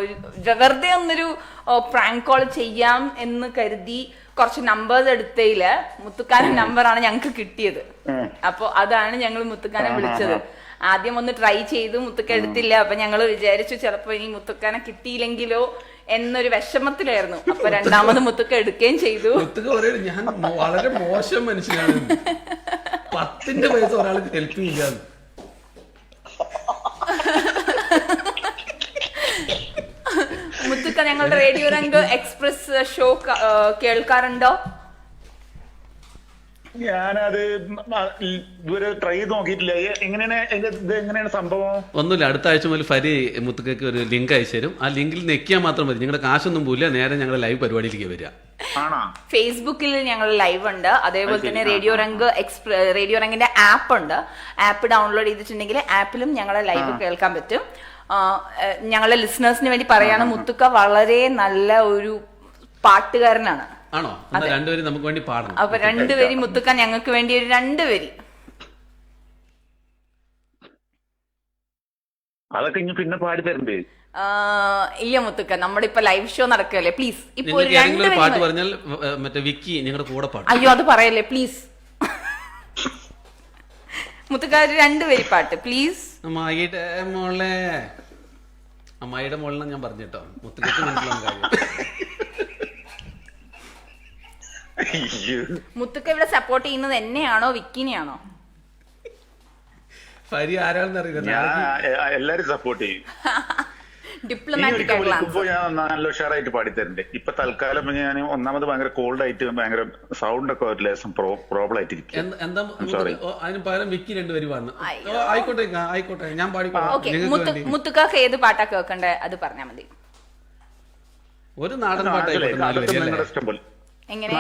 വെറുതെ ഒന്നൊരു പ്രാങ്ക് കോൾ ചെയ്യാം എന്ന് കരുതി കുറച്ച് നമ്പേഴ്സ് എടുത്തതില് മുത്തുക്കാന്റെ നമ്പറാണ് ഞങ്ങക്ക് കിട്ടിയത്. അപ്പൊ അതാണ് ഞങ്ങൾ മുത്തുക്കാനെ വിളിച്ചത്. ആദ്യം ഒന്ന് ട്രൈ ചെയ്തു, മുത്തുക്ക എടുത്തില്ല. അപ്പൊ ഞങ്ങൾ വിചാരിച്ചു ചിലപ്പോ ഇനി മുത്തുക്കാനെ കിട്ടിയില്ലെങ്കിലോ എന്നൊരു വിഷമത്തിലായിരുന്നു. അപ്പൊ രണ്ടാമത് മുത്തുക്ക എടുക്കുകയും ചെയ്തു. മുത്തുക്ക പറയുന്നത് ഞാൻ വളരെ മോശം മനുഷ്യനാണ്, 10 പൈസ ഒരാൾക്ക് ഹെൽപ്പ് ചെയ്യാന്ന്. മുത്തുക്ക, ഞങ്ങളുടെ റേഡിയോ രംഗ് എക്സ്പ്രസ് ഷോ കേൾക്കാറുണ്ടോ? ഞാനത് ഇതുവരെ ട്രൈ ചെയ്ത് നോക്കിയിട്ടില്ല. എങ്ങനെയാണ് സംഭവം? ഒന്നുമില്ല, അടുത്ത ആഴ്ച മുതൽ ഫരി മുത്തുക്കയ്ക്ക് ഒരു ലിങ്ക് അയച്ചു തരും. ആ ലിങ്കിൽ നെക്കിയാൽ മാത്രം മതി, നിങ്ങളുടെ കാശൊന്നും പോയില്ല, നേരെ ഞങ്ങൾ ലൈവ് പരിപാടിയിലേക്ക് വരിക. ഫേസ്ബുക്കിൽ ഞങ്ങൾ ലൈവ് ഉണ്ട്, അതേപോലെ തന്നെ റേഡിയോ രംഗിന്റെ ആപ്പ് ഉണ്ട്. ആപ്പ് ഡൗൺലോഡ് ചെയ്തിട്ടുണ്ടെങ്കിൽ ആപ്പിലും ഞങ്ങളെ ലൈവ് കേൾക്കാൻ പറ്റും. ഞങ്ങളുടെ ലിസണേഴ്സിന് വേണ്ടി പറയാണ്, മുത്തുക്ക വളരെ നല്ല ഒരു പാട്ടുകാരനാണ്. ആണോ? രണ്ടുപേരും നമുക്ക് വേണ്ടി പാടണം. അപ്പൊ രണ്ടുപേരും മുത്തുക്ക ഞങ്ങൾക്ക് വേണ്ടി ഒരു 2 വരി. അതൊക്കെ ഇനി പിന്നെ പാടി തരണ്ടേ? ഇല്ല മുത്തുക്ക, നമ്മുടെ ഇപ്പൊ ലൈവ് ഷോ നടക്കല്ലേ, പ്ലീസ് ഇപ്പൊ ഒരു 2 പാട്ട് പറഞ്ഞാൽ മറ്റേ വിക്കി നിങ്ങളുടെ കൂടെ പാടും. അയ്യോ, അത് പറയല്ലേ പ്ലീസ്. മുത്തുക്ക ഒരു 2 വരി പാട്ട് പ്ലീസ്. അമ്മായിയുടെ മോളിനെ ഞാൻ പറഞ്ഞിട്ടോ, മുത്തുക്കയ്ക്ക് മനസ്സിലാവും കാര്യം. മുത്തുക്ക ഇവിടെ സപ്പോർട്ട് ചെയ്യുന്നത് എന്നെയാണോ വിക്കിനെയാണോ? ഫരി ആരാണെന്ന് അറിയില്ല. എല്ലാരും സപ്പോർട്ട് ചെയ്യും. ഡിപ്ലോമാറ്റിക് ഞാൻ നല്ല ഉഷാറായിട്ട് പാടിത്തരണ്ടേ? ഇപ്പൊ തൽക്കാലം ഞാൻ ഒന്നാമത് ഭയങ്കര കോൾഡ് ആയിട്ട് ഭയങ്കര സൗണ്ട് ഒക്കെ ഒരു ലേശം പ്രോബ്ലം ആയിട്ടിരിക്കും. എന്താ അതിന് പകരം വിക്കി 2 വരി പാടുന്നു. ആയിക്കോട്ടെ ഞാൻ പാടിക്കോട്ടെ. മുത്തുക്കാക്ക് ഏത് പാട്ടാ കേൾക്കണ്ടേ അത് പറഞ്ഞാ മതി. ഒരു നാടൻ പാട്ടായിക്കോട്ടെ. എങ്ങനെ?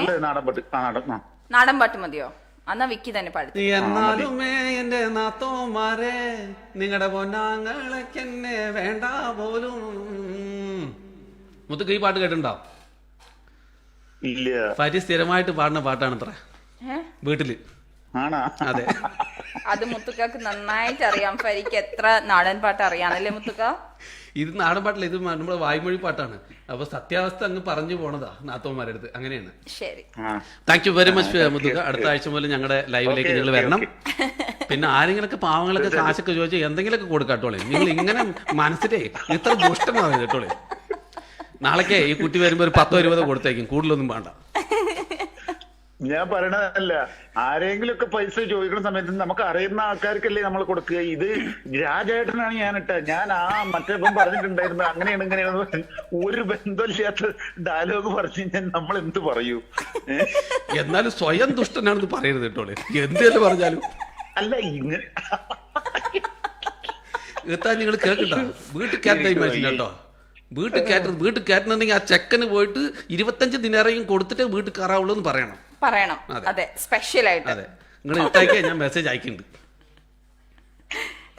നാടൻ പാട്ട് മതിയോ? എന്നാ വിക്കി തന്നെ പാടി. എന്നാലുമേ എന്റെ നാത്തോമാരെ, നിങ്ങളുടെ പൊന്നാങ്ങളൊക്കെ എന്നെ വേണ്ട പോലും. മുത്തുക്ക് ഈ പാട്ട് കേട്ടിട്ടുണ്ടോ? ഇല്ല. ഫരി സ്ഥിരമായിട്ട് പാടുന്ന പാട്ടാണത്ര വീട്ടില്. അതെ, അത് മുത്തുക്കാക്ക് നന്നായിട്ട് അറിയാം. ഫരിക്ക് എത്ര നാടൻ പാട്ട് അറിയാമല്ലേ മുത്തുക്ക? ഇത് നാടൻ പാട്ടില്ല, ഇത് നമ്മുടെ വായ്മൊഴി പാട്ടാണ്. അപ്പൊ സത്യാവസ്ഥ അങ്ങ് പറഞ്ഞു പോണതാ നാത്തോമാരുടെ അടുത്ത്. അങ്ങനെയാണ്. ശരി, താങ്ക് യു വെരി മച്ച് മുത്തുക്ക. അടുത്ത ആഴ്ച മുതൽ ഞങ്ങളുടെ ലൈവിലേക്ക് നിങ്ങൾ വരണം. പിന്നെ ആരെങ്കിലൊക്കെ പാവങ്ങളൊക്കെ കാശൊക്കെ ചോദിച്ചാൽ എന്തെങ്കിലുമൊക്കെ കൊടുക്കാട്ടോളെ. നിങ്ങൾ ഇങ്ങനെ മനസ്സിലേ ഇത്ര ദുഷ്ടമാവും കേട്ടോളെ. നാളേക്ക് ഈ കുട്ടി വരുമ്പോ ഒരു 10-20 കൊടുത്തേക്കും, കൂടുതലൊന്നും വേണ്ട. ഞാൻ പറയണതല്ല, ആരെങ്കിലും ഒക്കെ പൈസ ചോദിക്കുന്ന സമയത്ത് നമുക്ക് അറിയുന്ന ആൾക്കാർക്കല്ലേ നമ്മൾ കൊടുക്കുക. ഇത് രാജേട്ടനാണ് ഞാൻ മറ്റേ പറഞ്ഞിട്ടുണ്ടായിരുന്നു അങ്ങനെയാണ് ഇങ്ങനെയാണ് ഒരു ബന്ധമില്ലാത്ത ഡയലോഗ് പറഞ്ഞു കഴിഞ്ഞാൽ നമ്മൾ എന്ത് പറയൂ? എന്നാലും സ്വയം ദുഷ്ടനാണെന്ന് പറയരുത് കേട്ടോളെ, എന്തെല്ലാം പറഞ്ഞാലും. അല്ല, ഇങ്ങനെ എത്താൻ നിങ്ങൾ കേൾക്കണ്ട. വീട്ടിൽ കയറ്റായി മനസ്സില്ല കേട്ടോ. വീട്ടിൽ കയറ്റുന്നുണ്ടെങ്കിൽ ആ ചെക്കന് പോയിട്ട് 25 ദിനാറയും കൊടുത്തിട്ട് വീട്ടിൽ കയറാവുള്ളൂ എന്ന് പറയണം. അതെ, സ്പെഷ്യൽ ആയിട്ട്. അതെ, നിങ്ങൾ ഇട്ടേക്ക് ഞാൻ മെസ്സേജ് അയക്കുന്നുണ്ട്.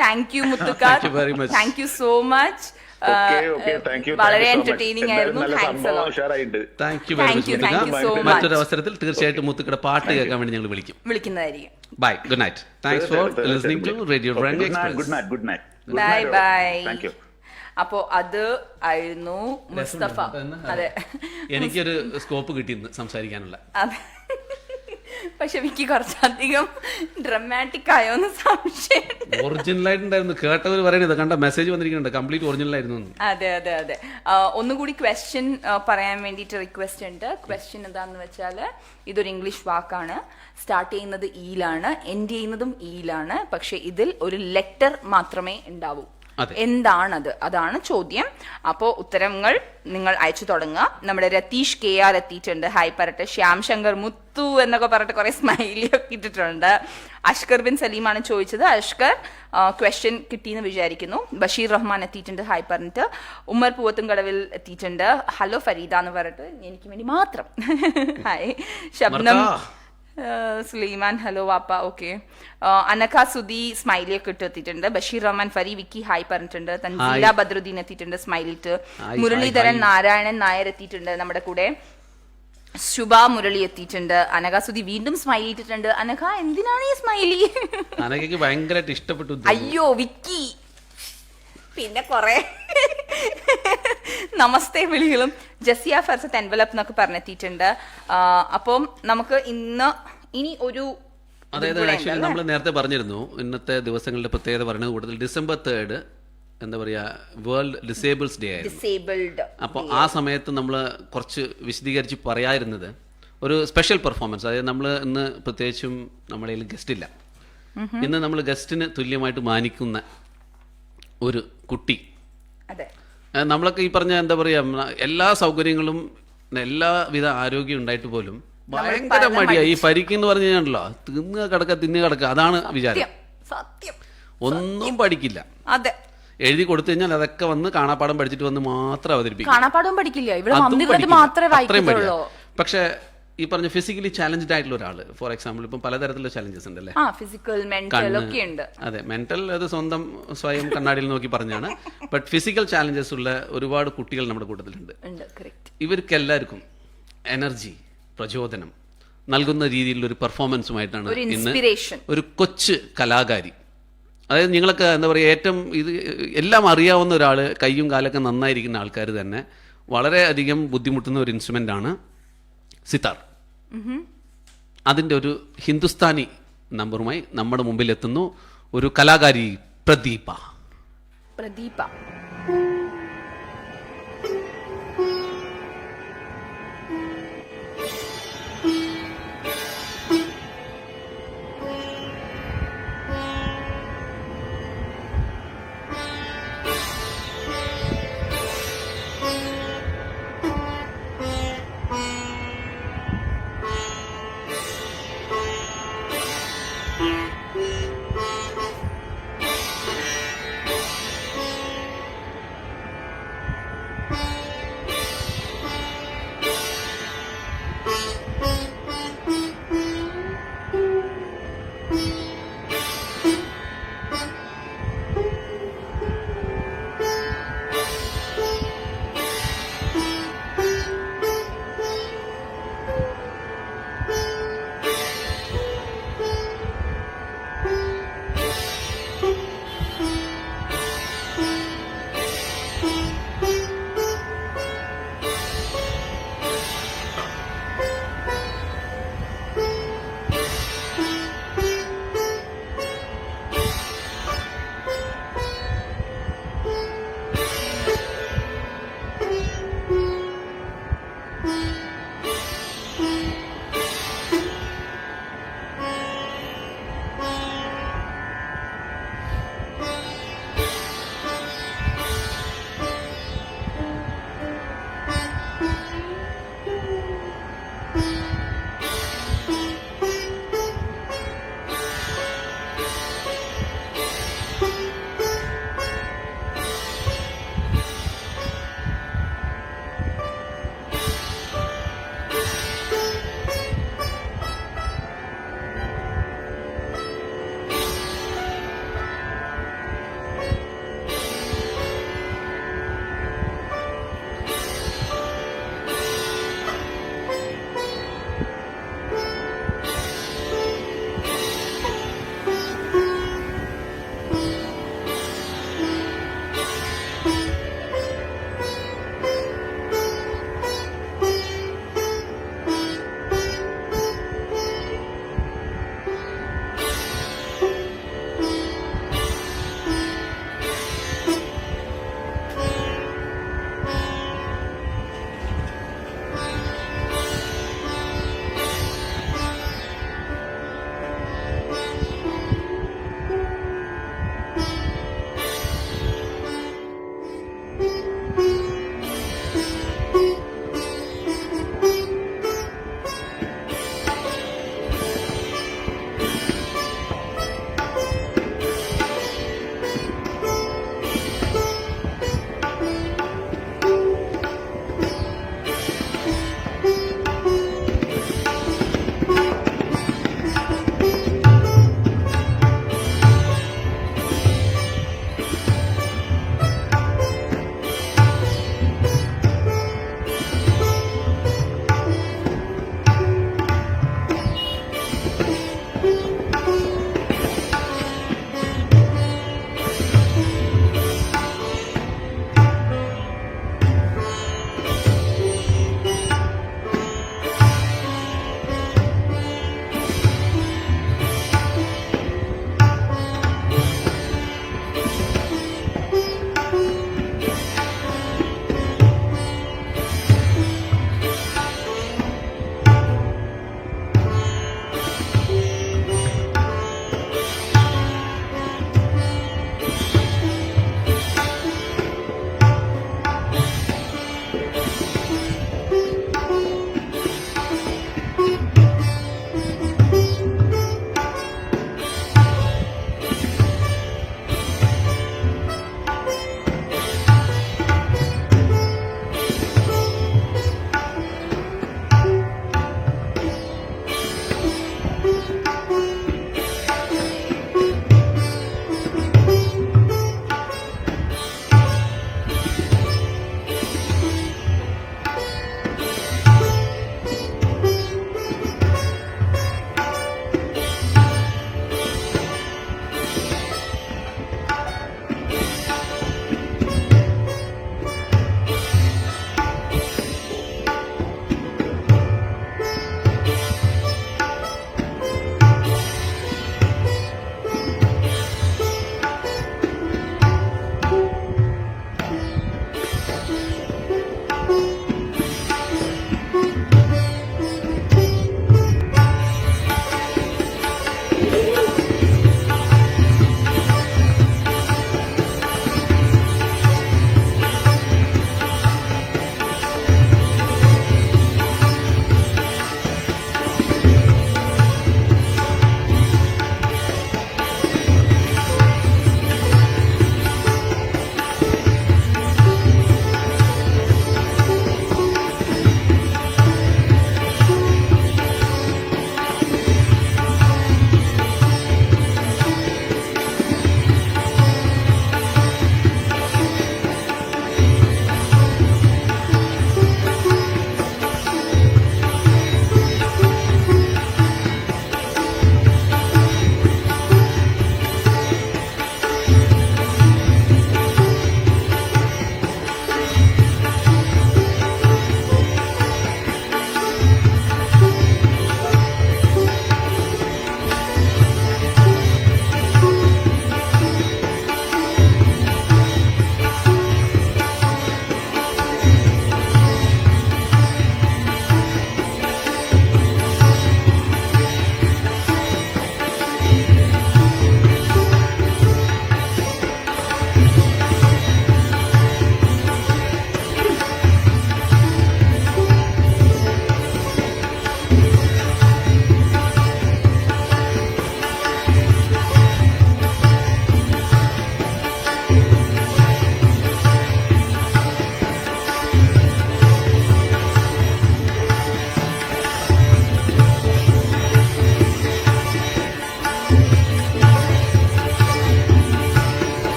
Thank you Muthukka, thank you so much. വളരെ എന്റർടൈനിങ് ആയിരുന്നു. Thank you very much. മറ്റൊരു അവസരത്തിൽ തീർച്ചയായിട്ടും മുത്തുക്കയുടെ പാട്ട് കേൾക്കാൻ വേണ്ടി ഞങ്ങൾ വിളിക്കുന്നതായിരിക്കും. Bye, good night. Thanks for listening to radio Rang Express. Good night. Bye bye. അപ്പോ അത് ആയിരുന്നു മുസ്തഫ. അതെ, എനിക്കൊരു സ്കോപ്പ് കിട്ടിയിരുന്നു സംസാരിക്കാനുള്ള. പക്ഷെ വിക്കി കുറച്ചധികം ഡ്രമാറ്റിക് ആയോന്ന് സംശയം. ഒറിജിനൽ ആയിട്ടുണ്ടായിരുന്നു, കേട്ടവർ പറയുന്നത് കണ്ട മെസ്സേജ് വന്നിരിക്കുന്നുണ്ട് കംപ്ലീറ്റ് ഒറിജിനൽ ആയിരുന്നു. അതെ അതെ അതെ. ഒന്നുകൂടി ക്വസ്റ്റ്യൻ പറയാൻ വേണ്ടിയിട്ട് റിക്വസ്റ്റ് ഉണ്ട്. ക്വസ്റ്റ്യൻ എന്താണെന്ന് വെച്ചാൽ ഇതൊരു ഇംഗ്ലീഷ് വാക്കാണ്, സ്റ്റാർട്ട് ചെയ്യുന്നത് ഈലാണ്, എൻഡ് ചെയ്യുന്നതും ഈലാണ്, പക്ഷെ ഇതിൽ ഒരു ലെറ്റർ മാത്രമേ ഉണ്ടാവൂ. എന്താണത്? അതാണ് ചോദ്യം. അപ്പോൾ ഉത്തരങ്ങൾ നിങ്ങൾ അയച്ചു തുടങ്ങുക. നമ്മുടെ രതീഷ് KR എത്തിയിട്ടുണ്ട്, ഹായ് പറട്ടെ. ശ്യാം ശങ്കർ മുത്തു എന്നൊക്കെ പറഞ്ഞിട്ട് കുറെ സ്മൈലി ഒക്കെ ഇട്ടിട്ടുണ്ട്. അഷ്കർ ബിൻ സലീമാണ് ചോദിച്ചത്. അഷ്കർ ക്വസ്റ്റ്യൻ കിട്ടിയെന്ന് വിചാരിക്കുന്നു. ബഷീർ റഹ്മാൻ എത്തിയിട്ടുണ്ട്, ഹായ് പറഞ്ഞിട്ട്. ഉമ്മർ പൂവത്തുംകടവിൽ എത്തിയിട്ടുണ്ട്, ഹലോ ഫരീദ എന്ന് പറഞ്ഞിട്ട് എനിക്ക് വേണ്ടി മാത്രം ഹായ്. ശബ്നം സുലൈമാൻ ഹലോ വാപ്പ. ഓക്കെ. അനഖ സുദി സ്മൈലി ഒക്കെ ഇട്ട് എത്തിയിട്ടുണ്ട്. ബഷീർ റഹ്മാൻ ഫരി വിക്കി ഹായ് പറഞ്ഞിട്ടുണ്ട്. തൻസീല ബദ്രുദ്ദീൻ എത്തിയിട്ടുണ്ട്, സ്മൈലിട്ട്. മുരളീധരൻ നാരായണൻ നായർ എത്തിയിട്ടുണ്ട് നമ്മുടെ കൂടെ. ശുഭ മുരളി എത്തിയിട്ടുണ്ട്. അനഘ സുധി വീണ്ടും സ്മൈലി ഇട്ടിട്ടുണ്ട്. അനഘ എന്തിനാണ് ഈ സ്മൈലി? അനഘയ്ക്ക് ഭയങ്കരമായിട്ട് ഇഷ്ടപ്പെട്ടു. അയ്യോ വിക്കി, പിന്നെ കൊറേ നമസ്തേ വിളികളും. ജസിയ ഫർസത്ത് എൻവലപ്പ് എന്നൊക്കെ പറഞ്ഞെത്തിയിട്ടുണ്ട്. അപ്പം നമുക്ക് ഇനി ഒരു അതായത് ആക്ച്വലി നമ്മൾ നേരത്തെ പറഞ്ഞിരുന്നു ഇന്നത്തെ ദിവസങ്ങളുടെ പ്രത്യേകത പറയുന്നത് കൂടുതൽ December 3 എന്താ പറയാ വേൾഡ് ഡിസേബിൾസ് ഡേ ആയിരുന്നു. അപ്പോൾ ആ സമയത്ത് നമ്മൾ കുറച്ച് വിശദീകരിച്ച് പറയാതിരുന്നത് ഒരു സ്പെഷ്യൽ പെർഫോമൻസ്. അതായത് നമ്മൾ ഇന്ന് പ്രത്യേകിച്ചും നമ്മുടെ കയ്യിൽ ഗസ്റ്റ് ഇല്ല. ഇന്ന് നമ്മൾ ഗസ്റ്റിന് തുല്യമായിട്ട് മാനിക്കുന്ന ഒരു കുട്ടി. നമ്മളൊക്കെ ഈ പറഞ്ഞ എന്താ പറയാ എല്ലാ സൗകര്യങ്ങളും എല്ലാവിധ ആരോഗ്യം ഉണ്ടായിട്ട് പോലും ഭയങ്കര മടിയാ. ഈ ഫരിക്ക് എന്ന് പറഞ്ഞു കഴിഞ്ഞാണല്ലോ തിന്നു കിടക്ക അതാണ് വിചാരം. ഒന്നും പഠിക്കില്ല. അതെ, എഴുതി കൊടുത്തു കഴിഞ്ഞാൽ അതൊക്കെ വന്ന് കാണാപ്പാടം പഠിച്ചിട്ട് വന്ന് മാത്രം അവതരിപ്പിക്കും. കാണാപ്പാടം പഠിക്കില്ല, മാത്രമേ. പക്ഷെ ഈ പറഞ്ഞ ഫിസിക്കലി ചാലഞ്ച്ഡ് ആയിട്ടുള്ള ഒരാള്, ഫോർ എക്സാമ്പിൾ ഇപ്പം പലതരത്തിലുള്ള ചാലഞ്ചസ് ഉണ്ടല്ലേ, ഫിസിക്കൽ മെന്റൽ ഒക്കെ ഉണ്ട്. അതെ, മെന്റൽ അത് സ്വയം കണ്ണാടിയിൽ നോക്കി പറഞ്ഞാണ്. ബട്ട് ഫിസിക്കൽ ചാലഞ്ചസ് ഉള്ള ഒരുപാട് കുട്ടികൾ നമ്മുടെ കൂട്ടത്തിലുണ്ട്. ഇവർക്കെല്ലാവർക്കും എനർജി, പ്രചോദനം നൽകുന്ന രീതിയിലുള്ള ഒരു പെർഫോമൻസുമായിട്ടാണ് ഇന്ന് ഒരു കൊച്ചു കലാകാരി. അതായത് നിങ്ങളൊക്കെ എന്താ പറയുക ഏറ്റവും എല്ലാം അറിയാവുന്ന ഒരാൾ, കയ്യും കാലൊക്കെ നന്നായിരിക്കുന്ന ആൾക്കാർ തന്നെ വളരെയധികം ബുദ്ധിമുട്ടുന്ന ഒരു ഇൻസ്ട്രുമെന്റ് ആണ് സിതാർ. അതിൻ്റെ ഒരു ഹിന്ദുസ്ഥാനി നമ്പറുമായി നമ്മുടെ മുമ്പിൽ എത്തുന്നു ഒരു കലാകാരി Pradeepa.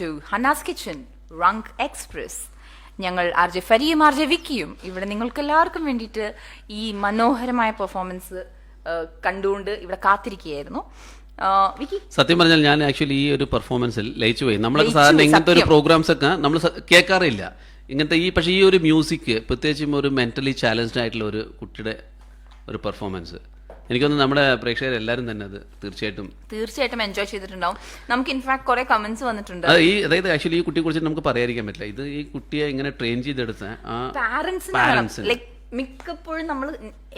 To Hanna's kitchen Rang Express. ഞങ്ങൾ RJ ഫരിയും RJ വിക്കിയും ഇവിടെ നിങ്ങൾക്ക് എല്ലാവർക്കും വേണ്ടിയിട്ട് ഈ മനോഹരമായ പെർഫോമൻസ് കണ്ടുകൊണ്ട് ഇവിടെ കാത്തിരിക്കുകയായിരുന്നു. വിക്കി, സത്യം പറഞ്ഞാൽ ഞാൻ ആക്ച്വലി ഈ ഒരു പെർഫോമൻസിൽ ലയിച്ചു പോയി. നമ്മളൊക്കെ സാധാരണ ഇങ്ങനത്തെ ഒരു പ്രോഗ്രാംസ് ഒക്കെ നമ്മൾ കേൾക്കാറില്ല ഇങ്ങനത്തെ പക്ഷേ ഈ ഒരു മ്യൂസിക്, പ്രത്യേകിച്ചും ഒരു മെന്റലി ചാലഞ്ച്ഡ് ആയിട്ടുള്ള ഒരു കുട്ടിയുടെ ഒരു പെർഫോമൻസ്, എനിക്കൊന്ന് നമ്മുടെ പ്രേക്ഷകരെല്ലാവരും തന്നെ അത് തീർച്ചയായിട്ടും എൻജോയ് ചെയ്തിട്ടുണ്ടാവും. നമുക്ക് ഇൻഫാക്ട് കുറെ കമന്റ്സ് വന്നിട്ടുണ്ട്. അതായത് ആക്ച്വലി ഈ കുട്ടിയെ കുറിച്ച് നമുക്ക് പറയാതിരിക്കാൻ പറ്റില്ല. ഇത് ഈ കുട്ടിയെ ഇങ്ങനെ ട്രെയിൻ ചെയ്തെടുത്ത പാരന്റ്സിന് ലൈക് മിക്കപ്പോഴും നമ്മൾ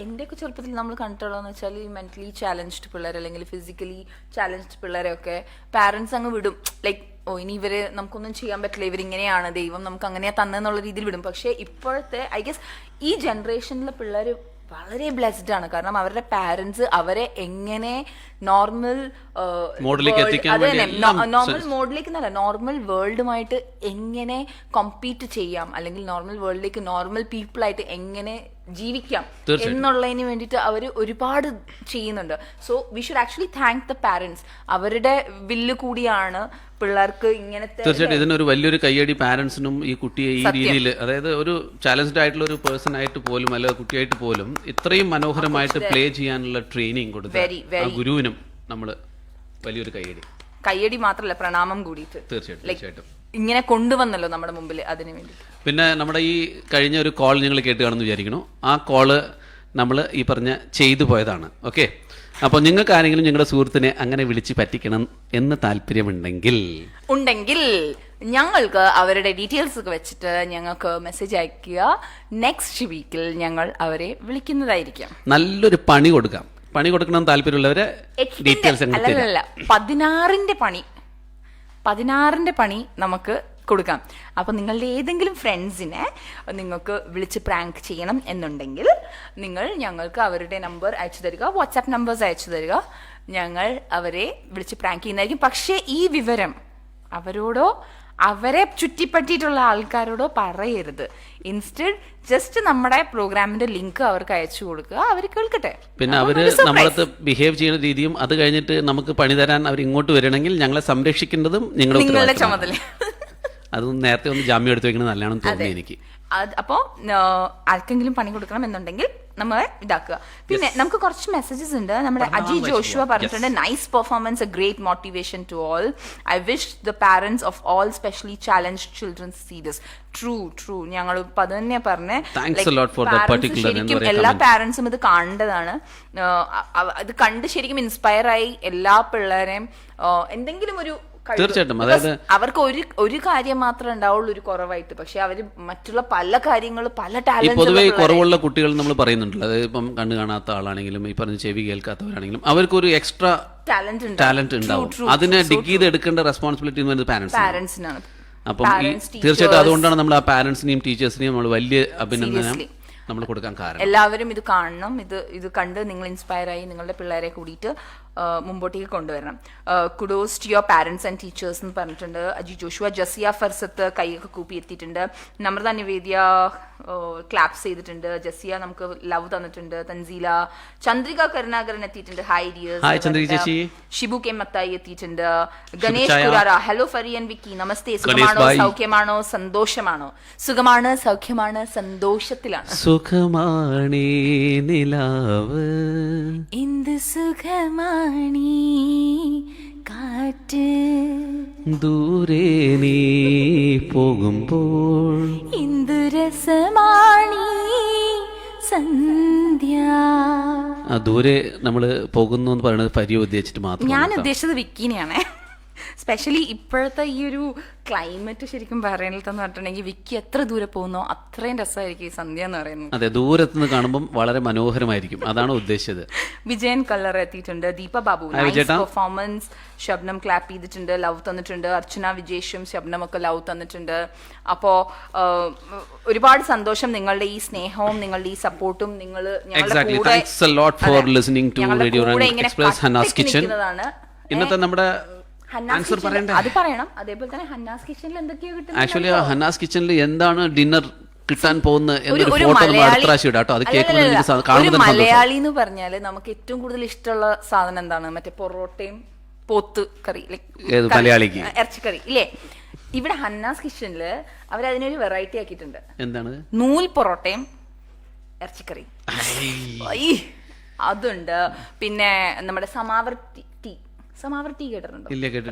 എന്റെയൊക്കെ ചെറുപ്പത്തിൽ നമ്മൾ കണ്ടിട്ടുള്ളതെന്ന് വെച്ചാൽ ഈ മെന്റലി ചാലഞ്ച്ഡ് പിള്ളേർ അല്ലെങ്കിൽ ഫിസിക്കലി ചാലഞ്ച്ഡ് പിള്ളേരെയൊക്കെ പാരന്റ്സ് അങ്ങ് വിടും. ലൈക്ക് ഇനി ഇവര് നമുക്കൊന്നും ചെയ്യാൻ പറ്റില്ല, ഇവരിങ്ങനെയാണ്, ദൈവം നമുക്ക് അങ്ങനെയാ തന്നെന്നുള്ള രീതിയിൽ വിടും. പക്ഷെ ഇപ്പോഴത്തെ ഐ ഗെസ് ഈ ജനറേഷനിലെ പിള്ളേർ വളരെ ബ്ലെസ്ഡ് ആണ്. കാരണം അവരുടെ പാരന്റ്സ് അവരെ എങ്ങനെ നോർമൽ മോഡിലേക്ക് എന്നല്ല, നോർമൽ വേൾഡുമായിട്ട് എങ്ങനെ കമ്പീറ്റ് ചെയ്യാം, അല്ലെങ്കിൽ നോർമൽ വേൾഡിലേക്ക് നോർമൽ പീപ്പിൾ ആയിട്ട് എങ്ങനെ ജീവിക്കാം എന്നുള്ളതിന് വേണ്ടിയിട്ട് അവർ ഒരുപാട് ചെയ്യുന്നുണ്ട്. So we should actually thank the parents. അവരുടെ വില്ല് കൂടിയാണ് പിള്ളേർക്ക് ഇങ്ങനത്തെ. തീർച്ചയായിട്ടും ഇതിനൊരു വലിയൊരു കയ്യടി പാരന്റ്സിനും ഈ കുട്ടിയെ ഈ രീതിയിൽ, അതായത് ഒരു ചാലഞ്ച്ഡ് ആയിട്ടുള്ള ഒരു പേഴ്സൺ ആയിട്ട് പോലും അല്ല കുട്ടിയായിട്ട് പോലും ഇത്രയും മനോഹരമായിട്ട് പ്ലേ ചെയ്യാനുള്ള ട്രെയിനിങ് കൊടുത്ത ആ ഗുരുവിനും നമ്മൾ വലിയൊരു കയ്യടി മാത്രമല്ല പ്രണാമം കൂടിയിട്ട് തീർച്ചയായിട്ടും ഇങ്ങനെ കൊണ്ടുവന്നല്ലോ നമ്മുടെ മുമ്പിൽ അതിനു വേണ്ടി. പിന്നെ നമ്മുടെ ഈ കഴിഞ്ഞ ഒരു കോൾ നിങ്ങൾ കേട്ട് കാണുമെന്ന് വിചാരിക്കുന്നു. ആ കോള് നമ്മൾ ഈ പറഞ്ഞ ചെയ്തു പോയതാണ്. ഓക്കെ, അപ്പോൾ നിങ്ങൾക്ക് ആരെങ്കിലും നിങ്ങളുടെ സുഹൃത്തിനെ അങ്ങനെ വിളിച്ച് പറ്റിക്കണം എന്ന് താല്പര്യമുണ്ടെങ്കിൽ ഞങ്ങൾക്ക് അവരുടെ ഡീറ്റെയിൽസ് ഒക്കെ വെച്ചിട്ട് ഞങ്ങൾക്ക് മെസ്സേജ് അയക്കുക. നെക്സ്റ്റ് വീക്കിൽ ഞങ്ങൾ അവരെ വിളിക്കുന്നതായിരിക്കും. നല്ലൊരു പണി കൊടുക്കണം താല്പര്യമുള്ളവരെ ഡീറ്റെയിൽസ് 16ന്റെ പണി നമുക്ക് കൊടുക്കാം. അപ്പൊ നിങ്ങളുടെ ഏതെങ്കിലും ഫ്രണ്ട്സിനെ നിങ്ങൾക്ക് വിളിച്ച് പ്രാങ്ക് ചെയ്യണം എന്നുണ്ടെങ്കിൽ നിങ്ങൾ ഞങ്ങൾക്ക് അവരുടെ നമ്പർ അയച്ചു തരിക, വാട്സാപ്പ് നമ്പേഴ്സ് അയച്ചു തരിക. ഞങ്ങൾ അവരെ വിളിച്ച് പ്രാങ്ക് ചെയ്യുന്നതായിരിക്കും. പക്ഷേ ഈ വിവരം അവരോടോ അവരെ ചുറ്റിപ്പറ്റിയിട്ടുള്ള ആൾക്കാരോടോ പറയരുത്. ഇൻസ്റ്റഡ് ജസ്റ്റ് നമ്മുടെ പ്രോഗ്രാമിന്റെ ലിങ്ക് അവർക്ക് അയച്ചു കൊടുക്കുക, അവർ കേൾക്കട്ടെ. പിന്നെ അവര് നമ്മളത് ബിഹേവ് ചെയ്യുന്ന രീതിയും അത് കഴിഞ്ഞിട്ട് നമുക്ക് പണി തരാൻ അവർ ഇങ്ങോട്ട് വരണമെങ്കിൽ ഞങ്ങളെ സംരക്ഷിക്കേണ്ടതും നിങ്ങളുടെ ചുമതല. അതൊന്നും നേരത്തെ ഒന്ന് ജാമ്യം എടുത്തു വെക്കുന്നത് നല്ലതാണെന്ന് തോന്നി എനിക്ക്. അപ്പോൾ ആർക്കെങ്കിലും പണി കൊടുക്കണം എന്നുണ്ടെങ്കിൽ നമ്മളെ ഇതാക്കുക. പിന്നെ നമുക്ക് കുറച്ച് മെസ്സേജസ് ഉണ്ട്. നമ്മുടെ അജി ജോഷുവ പറഞ്ഞിട്ടുണ്ട്, nice performance, a great motivation to all. I wish the parents of all specially challenge children see this. True ഞങ്ങൾ ഇപ്പൊ അത് തന്നെയാ പറഞ്ഞേ. ശരിക്കും എല്ലാ പാരന്റ്സും ഇത് കാണേണ്ടതാണ്. ഇത് കണ്ട് ശരിക്കും ഇൻസ്പയർ ആയി എല്ലാ പിള്ളേരെയും എന്തെങ്കിലും ഒരു തീർച്ചയായിട്ടും, അതായത് അവർക്ക് ഒരു കാര്യം മാത്രമേ ഉണ്ടാവുള്ളൂ ഒരു കുറവായിട്ട്, പക്ഷെ അവര് മറ്റുള്ള പല കാര്യങ്ങളും പല ടാലന്റ് പൊതുവെ കുറവുള്ള കുട്ടികൾ നമ്മൾ പറയുന്നുണ്ടല്ലോ. അതായത് ഇപ്പം കണ്ണു കാണാത്ത ആളാണെങ്കിലും ഈ പറഞ്ഞ ചെവി കേൾക്കാത്തവരാണെങ്കിലും അവർക്ക് ഒരു എക്സ്ട്രാ ടാലന്റ് ഉണ്ടാവും. അതിനെ ഡിഗ് ചെയ്ത് എടുക്കേണ്ട റെസ്പോൺസിബിലിറ്റി പാരന്റ്സിനാണ്. അപ്പം തീർച്ചയായിട്ടും അതുകൊണ്ടാണ് നമ്മൾ ആ പാരന്റ്സിനെയും ടീച്ചേഴ്സിനെയും നമ്മൾ വലിയ അഭിനന്ദനം നമ്മൾ കൊടുക്കാൻ കാരണം. എല്ലാവരും ഇത് കാണണം. ഇത് കണ്ട് നിങ്ങൾ ഇൻസ്പയർ ആയി നിങ്ങളുടെ പിള്ളേരെ കൂടിയിട്ട് മുമ്പോട്ടേക്ക് കൊണ്ടുവരണം. Kudos to your parents and teachers എന്ന് പറഞ്ഞിട്ടുണ്ട് അജി ജോഷുവ. ജസിയ ഫർസത്ത് കൈയൊക്കെ കൂപ്പി എത്തിയിട്ടുണ്ട്. നമ്രത നിവേദ്യ ക്ലാപ്സ് ചെയ്തിട്ടുണ്ട്. ജസിയ നമുക്ക് ലവ് തന്നിട്ടുണ്ട്. തൻസീല, ചന്ദ്രിക കരുണാകരൻ എത്തിയിട്ടുണ്ട്. Hi dears. Shibu K Mathai എത്തിയിട്ടുണ്ട്. ഗണേഷ് കുരാര, ഹലോ ഫരി ആൻഡ് വിക്കി, നമസ്തേ. സുഖമാണോ, സൗഖ്യമാണോ, സന്തോഷമാണോ? സുഖമാണ്, സൗഖ്യമാണ്, സന്തോഷത്തിലാണ്. സുഖമാണേ നിലാവ് എന്ത് സുഖമാണീ കാറ്റ്, ദൂരെ നീ പോകുമ്പോൾ എന്ത് രസമാണീ സന്ധ്യ. ദൂരെ നമ്മള് പോകുന്നു എന്ന് പറയുന്നത് പരി ഉദ്ദേശിച്ചിട്ട് മാത്രം. ഞാൻ ഉദ്ദേശിച്ചത് വിക്കിനെയാണ്. സ്പെഷ്യലി ഇപ്പോഴത്തെ ഈ ഒരു ക്ലൈമറ്റ് ശരിക്കും പറയണതെന്ന് പറഞ്ഞിട്ടുണ്ടെങ്കിൽ വിക്കി എത്ര ദൂരെ പോകുന്നോ അത്രയും രസമായിരിക്കും ഈ സന്ധ്യ എന്ന് പറയുന്നത്. അതെ, ദൂരത്തുനിന്ന് കാണുമ്പോൾ വളരെ മനോഹരമായിരിക്കും, അതാണ് ഉദ്ദേശിച്ചത്. വിജയൻ കല്ലർ എത്തിയിട്ടുണ്ട്. Deepa Babu, nice performance. Shabnam clap ചെയ്തിട്ടുണ്ട്, ലവ് തന്നിട്ടുണ്ട്. അർച്ചന വിജേഷും ശബ്നം ഒക്കെ ലവ് തന്നിട്ടുണ്ട്. അപ്പോ ഒരുപാട് സന്തോഷം നിങ്ങളുടെ ഈ സ്നേഹവും നിങ്ങളുടെ ഈ സപ്പോർട്ടും. നിങ്ങൾ ഞങ്ങളുടെ ഇന്നത്തെ നമ്മുടെ അത് പറയണം. അതേപോലെ തന്നെ ഹന്നാസ് കിച്ചണിൽ എന്തൊക്കെയോ കിട്ടും. ആക്ച്വലി ഹന്നാസ് കിച്ചണിൽ എന്താണ് ഡിന്നർ കിട്ടാൻ പോകുന്ന എന്നൊരു ഫോട്ടോ നമ്മൾ അടുത്ത പ്രാവശ്യം ഇടാം കേട്ടോ. അത് കേൾക്കുമ്പോൾ മലയാളി എന്ന് പറഞ്ഞാല് നമുക്ക് ഏറ്റവും കൂടുതൽ ഇഷ്ടമുള്ള സാധനം എന്താണ്? മറ്റേ പൊറോട്ടയും പോത്ത് കറി, മലയാളിക്ക് ഇറച്ചിക്കറി ഇല്ലേ? ഇവിടെ ഹന്നാസ് കിച്ചണില് അവരതിനൊരു വെറൈറ്റി ആക്കിയിട്ടുണ്ട്. എന്താണ്? നൂൽ പൊറോട്ടയും ഇറച്ചിക്കറി അതുണ്ട്. പിന്നെ നമ്മുടെ സമാവർ ടീ കേട്ടിട്ടുണ്ടോ?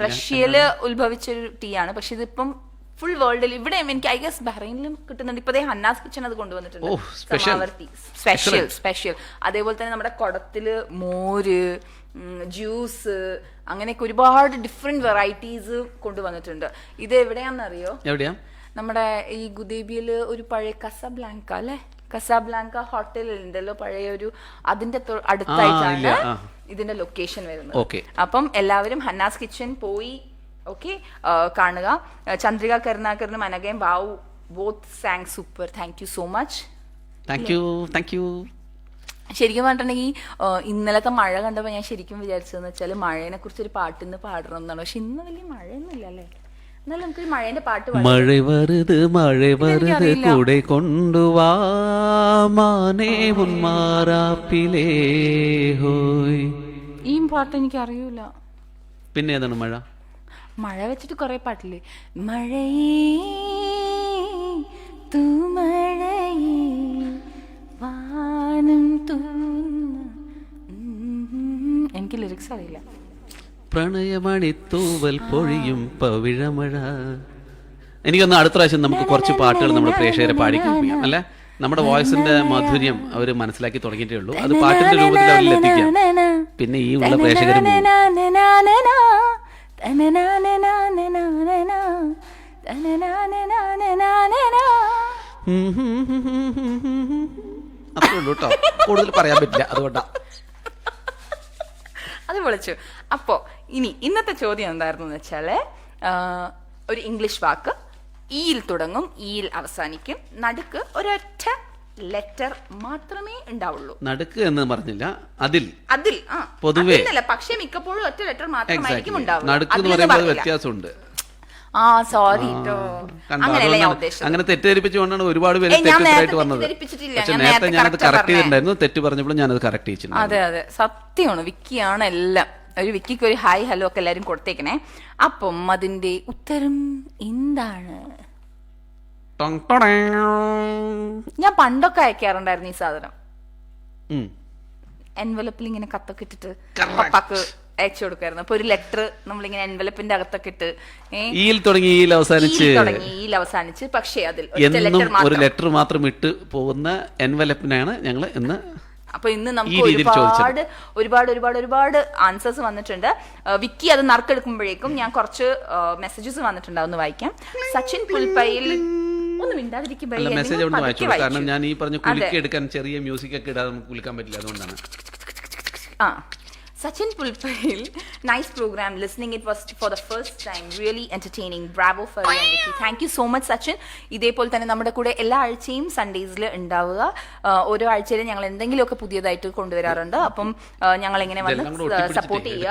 റഷ്യയില് ഉത്ഭവിച്ചൊരു ടീ ആണ്. പക്ഷെ ഇതിപ്പം ഫുൾ വേൾഡിൽ ഇവിടെ എനിക്ക് ഐ ഗസ് ബഹ്റൈനിലും കിട്ടുന്നുണ്ട്. ഇപ്പൊ ഹന്നാസ് കിച്ചൺ അത് കൊണ്ടുവന്നിട്ടുണ്ട്. Samovar tea special. അതേപോലെ തന്നെ നമ്മുടെ കുടത്തില് മോര്, ജ്യൂസ്, അങ്ങനെയൊക്കെ ഒരുപാട് ഡിഫറെന്റ് വെറൈറ്റീസ് കൊണ്ടുവന്നിട്ടുണ്ട്. ഇത് എവിടെയാണെന്നറിയോ? എവിടെയാ? നമ്മുടെ ഈ ഗുദേബിയില് ഒരു പഴയ കസാബ്ലാങ്ക അല്ലെ, കസാബ്ലാങ്ക ഹോട്ടൽ ഉണ്ടല്ലോ പഴയ ഒരു, അതിന്റെ അടുത്തായിട്ടാണ് ഇതിന്റെ ലൊക്കേഷൻ വരുന്നത്. അപ്പം എല്ലാവരും ഹന്നാസ് കിച്ചൺ പോയി കാണുക. ചന്ദ്രിക കരുണാകരനും അനഘയും Bavu both sang super. Thank you so much. Thank you. ശരിക്കും പറഞ്ഞിട്ടുണ്ടെങ്കിൽ ഇന്നലത്തെ മഴ കണ്ടപ്പോൾ ഞാൻ ശരിക്കും വിചാരിച്ചതെന്ന് വെച്ചാൽ മഴേനെ കുറിച്ച് ഒരു പാട്ട് ഇന്ന് പാടണം എന്നാണ്. പക്ഷെ ഇന്ന് വലിയ മഴയൊന്നും ഇല്ല അല്ലേ? എന്നാലും നമുക്കൊരു മഴേന്റെ പാട്ട് മഴ വരുത് കൂടെ കൊണ്ടുവാ മാനേ ഉന്മാറാപ്പിലേ ഹോയ്. ഈ പാട്ട് എനിക്ക് അറിയൂല. പിന്നെ ഏതാണ്? മഴ വെച്ചിട്ട് കൊറേ പാട്ടില്ലേ? മഴയേ തൂ മഴയേ വാനം തൂന്ന, എനിക്ക് ലിറിക്സ് അറിയില്ല. പ്രണയമണിത്തൂവൽ പൊഴിയും പവിഴമഴ. എനിക്കൊന്ന് അടുത്ത പ്രാവശ്യം നമുക്ക് കുറച്ച് പാട്ടുകൾ നമ്മുടെ പ്രേക്ഷകരെ പാടിക്കാം അല്ലെ? നമ്മുടെ വോയിസിന്റെ മാധുര്യം അവർ മനസ്സിലാക്കി തുടങ്ങിയിട്ടേ ഉള്ളൂ. അത് പാട്ടിന്റെ രൂപത്തിൽ അവരിൽ എത്തിക്കാം. പിന്നെ ഈ ഉള്ള പ്രേക്ഷകരും അത്രേ ഉള്ളൂ കേട്ടോ, കൂടുതൽ പറയാൻ പറ്റില്ല, അതുകൊണ്ടാ. അത് വിളിച്ചു. അപ്പോ ഇനി ഇന്നത്തെ ചോദ്യം എന്തായിരുന്നു വെച്ചാല്, ഒരു ഇംഗ്ലീഷ് വാക്ക് ഈയിൽ തുടങ്ങും, ഈയിൽ അവസാനിക്കും, നടുക്ക് ഒരൊറ്റ ലെറ്റർ മാത്രമേ ഉണ്ടാവുള്ളൂ. നടുക്ക് എന്ന് പറഞ്ഞില്ല, അതിൽ പൊതുവെ പക്ഷെ മിക്കപ്പോഴും ഒറ്റ ലെറ്റർ മാത്രമായിരിക്കും ഉണ്ടാവുക. വ്യത്യാസമുണ്ട്. സോറി കേട്ടോ, അങ്ങനെയല്ല ഞാൻ ഉദ്ദേശിച്ചത്. അങ്ങനെ തെറ്റിദ്ധരിപ്പിച്ചുകൊണ്ടാണ് ഒരുപാട് പേര് തെറ്റായിട്ട് വന്നത്. പക്ഷെ നേരത്തെ ഞാനത് കറക്റ്റ് ചെയ്തിട്ടുണ്ടായിരുന്നു. തെറ്റ് പറഞ്ഞപ്പോൾ ഞാനത് കറക്റ്റ് ചെയ്തിട്ടുണ്ട്. അതെ സത്യമാണ്. വിക്കിയാണ് എല്ലാം. ഒരു വിക്കിക്ക് ഒരു ഹായ് ഹലോ ഒക്കെ എല്ലാരും കൊടുത്തേക്കണേ. അപ്പം അതിന്റെ ഉത്തരം എന്താണ്? ഞാൻ പണ്ടൊക്കെ അയക്കാറുണ്ടായിരുന്നു ഈ സാധനം. എൻവലപ്പിൽ ഇങ്ങനെ കത്തൊക്കെ ഇട്ടിട്ട് പപ്പാക്ക് അയച്ചു കൊടുക്കായിരുന്നു. അപ്പൊ ഒരു ലെറ്റർ നമ്മളിങ്ങനെ എൻവലപ്പിന്റെ അകത്തൊക്കെ ഇട്ട് ഈയിൽ തുടങ്ങി ഈയിൽ അവസാനിച്ച് പക്ഷേ അതിൽ ഒരു ലെറ്റർ മാത്രം ഇട്ട് പോകുന്ന എൻവലപ്പിനാണ് ഞങ്ങൾ ഇന്ന്. അപ്പൊ ഇന്ന് നമുക്ക് ഒരുപാട് ആൻസേഴ്സ് വന്നിട്ടുണ്ട്. വിക്കി അത് നറുക്കെടുക്കുമ്പോഴേക്കും ഞാൻ കുറച്ച് മെസ്സേജസ് വന്നിട്ടുണ്ട്, അതൊന്ന് വായിക്കാം. സച്ചിൻ പുൽപ്പയിൽ ഒന്നും മെസ്സേജ് അവിടെ വായിച്ചു, കാരണം ഞാൻ ഈ പറഞ്ഞ കുലുക്കി എടുക്കാൻ ചെറിയ മ്യൂസിക് ഒക്കെ ഇടാതെ നമുക്ക് കുലുക്കാൻ പറ്റില്ല, അതുകൊണ്ടാണ്. Sachin Pulpail, nice program. Listening it was for the first time. Really entertaining. Bravo for you and Vicky. Thank you so much, Sachin. ഇതേപോലെ തന്നെ നമ്മുടെ കൂടെ എല്ലാ ആഴ്ചയും സൺഡേസിൽ ഉണ്ടാവുക. ഓരോ ആഴ്ചയിലും ഞങ്ങൾ എന്തെങ്കിലുമൊക്കെ പുതിയതായിട്ട് കൊണ്ടുവരാറുണ്ട്. അപ്പം ഞങ്ങൾ എങ്ങനെ വന്ന് സപ്പോർട്ട് ചെയ്യുക.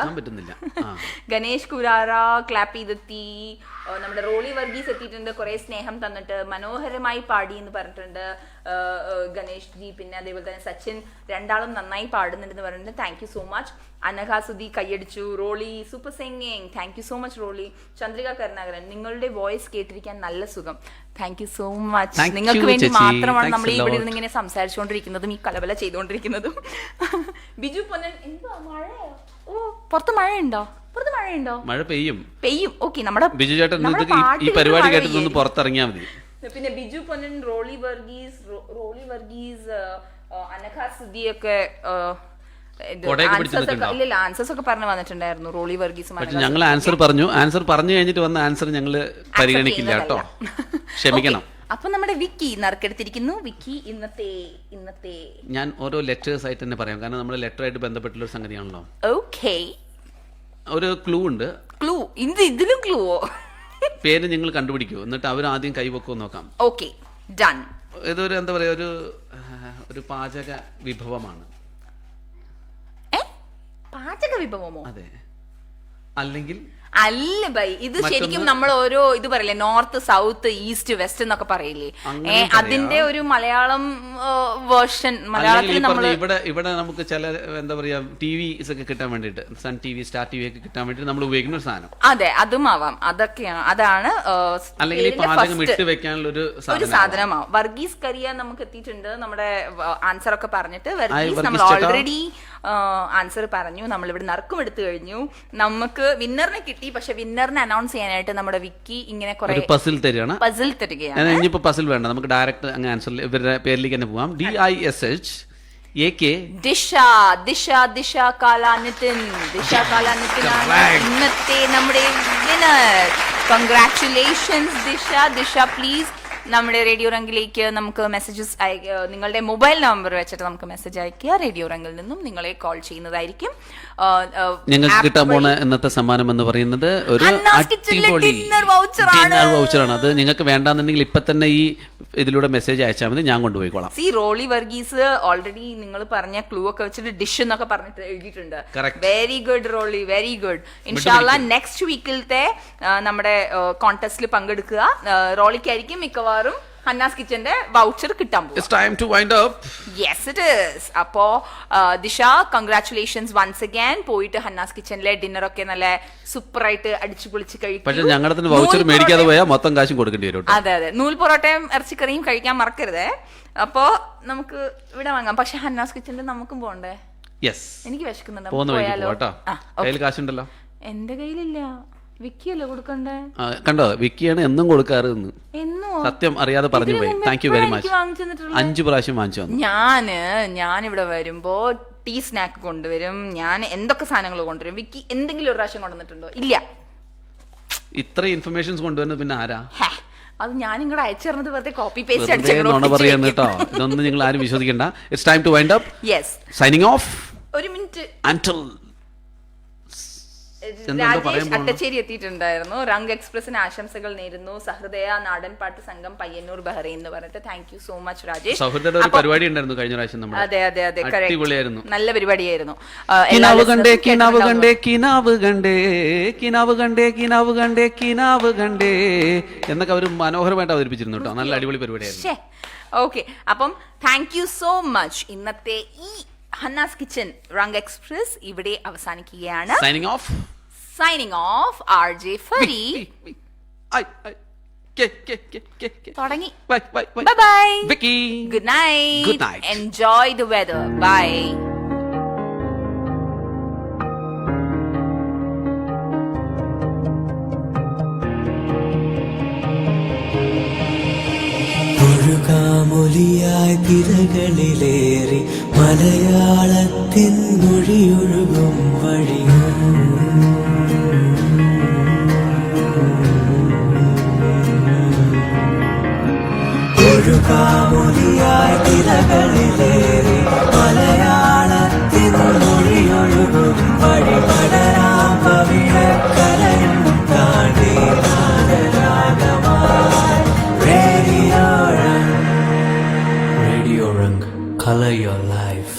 ഗണേഷ് കുരാറ ക്ലാപ്പ് ചെയ്തെത്തി. നമ്മുടെ റോളി വർഗീസ് എത്തിയിട്ടുണ്ട്, കുറെ സ്നേഹം തന്നിട്ട് മനോഹരമായി പാടി എന്ന് പറഞ്ഞിട്ടുണ്ട് ഗണേഷ് ജി. പിന്നെ അതേപോലെ തന്നെ സച്ചിൻ, രണ്ടാളും നന്നായി പാടുന്നുണ്ടെന്ന് പറഞ്ഞിട്ടുണ്ട്. Thank you so much. Anagha Sudhi കൈയടിച്ചു. Roli super singing. Thank you so much Roli. Chandrika Karunakaran, നിങ്ങളുടെ വോയിസ് കേട്ടിരിക്കാൻ നല്ല സുഖം. Thank you so much. നിങ്ങൾക്ക് വേണ്ടി മാത്രമാണ് നമ്മൾ ഇവിടെ ഇരുന്ന് ഇങ്ങനെ സംസാരിച്ചുകൊണ്ടിരിക്കുന്നതും ഈ കലബല ചെയ്തുകൊണ്ടിരിക്കുന്നതും. ബിജു പൊന്നൻ, എന്താ മഴയോ? ഓ, പുറത്ത് മഴയുണ്ടോ? മഴ പെയ്യും. ഓക്കെ, നമ്മുടെ ബിജു ചേട്ടൻ ഈ പരിപാടി കേട്ടിട്ടൊന്ന് പുറത്തിറങ്ങിയാൽ മതി. പിന്നെ ബിജു പൊന്നൻ, റോളി വർഗീസ്, അനഘ സുധിയൊക്കെ ആൻസേഴ്സ് ഒക്കെ പറഞ്ഞു വന്നിട്ടുണ്ടായിരുന്നു. റോളി വർഗീസ് ഞങ്ങൾ ആൻസർ പറഞ്ഞു കഴിഞ്ഞിട്ട് വന്ന ആൻസർ ഞങ്ങൾ പരിഗണിക്കില്ല കേട്ടോ, ക്ഷമിക്കണം. അപ്പൊ നമ്മുടെ വിക്കി നറുക്കെടുത്തിരിക്കുന്നു. വിക്കി ഇന്നത്തെ ഞാൻ ഓരോ ലെറ്റേഴ്സ് ആയിട്ട് തന്നെ പറയാം, കാരണം നമ്മുടെ ലെറ്റർ ആയിട്ട് ബന്ധപ്പെട്ടുള്ള ഒരു സംഗതിയാണല്ലോ. ഓക്കെ, ഒരു ക്ലൂ ഉണ്ട്. ഇതിലും ക്ലൂവോ? പേര് നിങ്ങൾ കണ്ടുപിടിക്കൂ, എന്നിട്ട് അവർ ആദ്യം കൈവെക്കോ നോക്കാം. Okay, done. ഇതൊരു എന്താ പറയാ, ഒരു പാചക വിഭവമാണ്. പാചക വിഭവമോ? അതെ. അല്ലെങ്കിൽ അല്ല ബൈ, ഇത് ശരിക്കും നമ്മൾ ഓരോ ഇത് പറയില്ലേ, നോർത്ത് സൗത്ത് ഈസ്റ്റ് വെസ്റ്റ് എന്നൊക്കെ പറയില്ലേ, അതിന്റെ ഒരു മലയാളം വേർഷൻ മലയാളത്തിൽ നമ്മൾ ഇവിടെ നമുക്ക് ചില എന്താ പറയാ ടിവിസ് ഒക്കെ കിട്ടാൻ വേണ്ടിട്ട്, Sun T V, Star T V ഒക്കെ കിട്ടാൻ വേണ്ടി നമ്മൾ ഉപയോഗിക്കുന്ന ഒരു സാധനം. അതെ, അതും ആവാം, അതൊക്കെയാണ്, അതാണ് അല്ലെങ്കിൽ പാചകം ഇട്ട് വെക്കാനുള്ള ഒരു സാധനമാവും. വർഗീസ് കരിയ നമുക്ക് എത്തിയിട്ടുണ്ട്, നമ്മുടെ ആൻസർ ഒക്കെ പറഞ്ഞിട്ട്. വർഗീസ് നമ്മൾ ഓൾറെഡി ആൻസർ പറഞ്ഞു, നമ്മളിവിടെ നറുക്കും എടുത്തു കഴിഞ്ഞു, നമുക്ക് വിന്നറിനെ കിട്ടി. പക്ഷെ വിന്നറിനെ അനൗൺസ് ചെയ്യാനായിട്ട് നമ്മുടെ വിക്കി ഇങ്ങനെ കുറെ പസിൽ തരികയാണ്. ഇനിയിപ്പോ പസിൽ വേണ്ട, നമുക്ക് ഡയറക്റ്റ് അങ്ങ് ആൻസർ ഇവരുടെ പേരിലേക്ക് തന്നെ പോവാം. DISH AK ദിശ കാലാനിതിൻ ഇന്നത്തെ നമ്മുടെ വിന്നർ. കൺഗ്രാറ്റുലേഷൻസ് ദിശ. പ്ലീസ് നമ്മുടെ റേഡിയോ റംഗിലേക്ക് നമുക്ക് മെസ്സേജസ് നിങ്ങളുടെ മൊബൈൽ നമ്പർ വെച്ചിട്ട് നമുക്ക് മെസ്സേജ് അയക്കുക. റേഡിയോ റംഗിൽ നിന്നും നിങ്ങളെ കോൾ ചെയ്യുന്നതായിരിക്കും. നിങ്ങൾക്ക് കിട്ടാൻ പോണ ഇന്നത്തെ സമ്മാനം എന്ന് പറയുന്നത് ഒരു അടിപൊളി ഡിന്നർ വൗച്ചറാണ്. അത് നിങ്ങൾക്ക് വേണ്ടാന്നുണ്ടെങ്കിൽ ഇപ്പൊ തന്നെ ഈ ഇതിലൂടെ മെസ്സേജ് അയച്ചാൽ മതി, ഞാൻ കൊണ്ടുപോയിക്കോളാം. റോളി വർഗീസ് ഓൾറെഡി നിങ്ങൾ പറഞ്ഞ ക്ലൂ ഒക്കെ വെച്ചിട്ട് ഡിഷ് എന്നൊക്കെ പറഞ്ഞിട്ട് എഴുതിയിട്ടുണ്ട്. Very good Roli, very good. ഇൻഷാല്ല നെക്സ്റ്റ് വീക്കിലത്തെ നമ്മുടെ കോൺടെസ്റ്റിൽ പങ്കെടുക്കുക. റോളിക്കായിരിക്കും മിക്കവാറും ഹന്നാസ് കിച്ചന്റെ വൗച്ചർ കിട്ടാൻ പോകും. It's time to wind up. Yes it is. അപ്പോ ദിശ, കൺഗ്രാറ്റുലേഷൻസ് വൺസ് അഗൈൻ. പോയിട്ട് ഹന്നാസ് കിച്ചനിലെ ഡിന്നർ ഒക്കെ നല്ല സൂപ്പർ ആയിട്ട് അടിച്ചു പൊളിച്ച് കഴിക്കും. പക്ഷെ ഞങ്ങളുടെ വൗച്ചർ മേടിക്കാതെ പോയാൽ മൊത്തം കാശും കൊടുക്കേണ്ടി വരും. അതെ, നൂൽ പൊറോട്ടയും ഇറച്ചിക്കറിയും കഴിക്കാൻ മറക്കരുതേ. അപ്പോ നമുക്ക് ഇവിടെ വാങ്ങാം. പക്ഷെ ഹന്നാസ് കിച്ചനിൽ നമുക്കും പോണ്ടേ? എനിക്ക് വിശക്കുന്നുണ്ട്, പോയാലോ? കാശുണ്ടല്ലോ എന്റെ കയ്യിലില്ല, വിക്കിയല്ലേ കൊടുക്കണ്ടേ? കണ്ടോ, വിക്കിയാണ് എന്നും കൊടുക്കാറ്. സത്യം അറിയാതെ പറഞ്ഞു പോയി. Thank you very much. 5 പ്രാവശ്യം വാങ്ങിച്ചു വന്നു. ഞാനിവിടെ വരുമ്പോ ടീ സ്നാക്ക് കൊണ്ടുവരും, ഞാൻ എന്തൊക്കെ സാധനങ്ങൾ കൊണ്ടുവരും. വിക്കി എന്തെങ്കിലും ഒരു പ്രാവശ്യം കൊണ്ടുവന്നിട്ടുണ്ടോ? ഇല്ല. ഇത്ര ഇൻഫർമേഷൻസ് കൊണ്ടുവരുന്നത് പിന്നെ ആരാ? അത് ഞാൻ ഇങ്ങോട്ട് അയച്ചു തരുന്നത് വെറുതെ കോപ്പി പേസ്റ്റ് അടിച്ചു കേട്ടോ. ഇതൊന്നും നിങ്ങൾ ആരും വിശ്വസിക്കണ്ട. It's time to wind up. Signing off. ഒരു മിനിറ്റ്. അൻടിൽ രാജേഷ് അട്ടച്ചേരി എത്തിയിട്ടുണ്ടായിരുന്നു. റംഗ് എക്സ്പ്രസിന് ആശംസകൾ നേരുന്നു. സഹൃദയ നാടൻപാട്ട് സംഘം പയ്യന്നൂർ ബഹ്റൈൻ എന്ന് പറഞ്ഞിട്ട് thank you so much Rajesh. പരിപാടി ഉണ്ടായിരുന്നു കഴിഞ്ഞ പ്രാവശ്യം. അതെ, നല്ല പരിപാടിയായിരുന്നു. എന്നൊക്കെ അവർ മനോഹരമായിട്ട് അവതരിപ്പിച്ചിരുന്നു കേട്ടോ. നല്ല അടിപൊളി പരിപാടിയായിരുന്നു. ഓക്കെ, അപ്പം താങ്ക് യു സോ മച്ച്. ഇന്നത്തെ ഈ ഹന്നാസ് കിച്ചൻ റംഗ് എക്സ്പ്രസ് ഇവിടെ അവസാനിക്കുകയാണ്. Signing off RJ Fari. തുടങ്ങി. Bye bye. Good night. Enjoy the weather. Bye. ഒഴുകാമൊലിയായി തിരകളിലേറി മലയാളത്തിൻ മൊഴിയൊഴുകും വഴിയും ഒഴുകാമൊലിയായി തിരകളിലേറി മലയാളത്തിൻ മൊഴിയൊഴുകും വഴി പടരാം പവിഴക്കരയും താണ്ടി Radio Rung, color your life.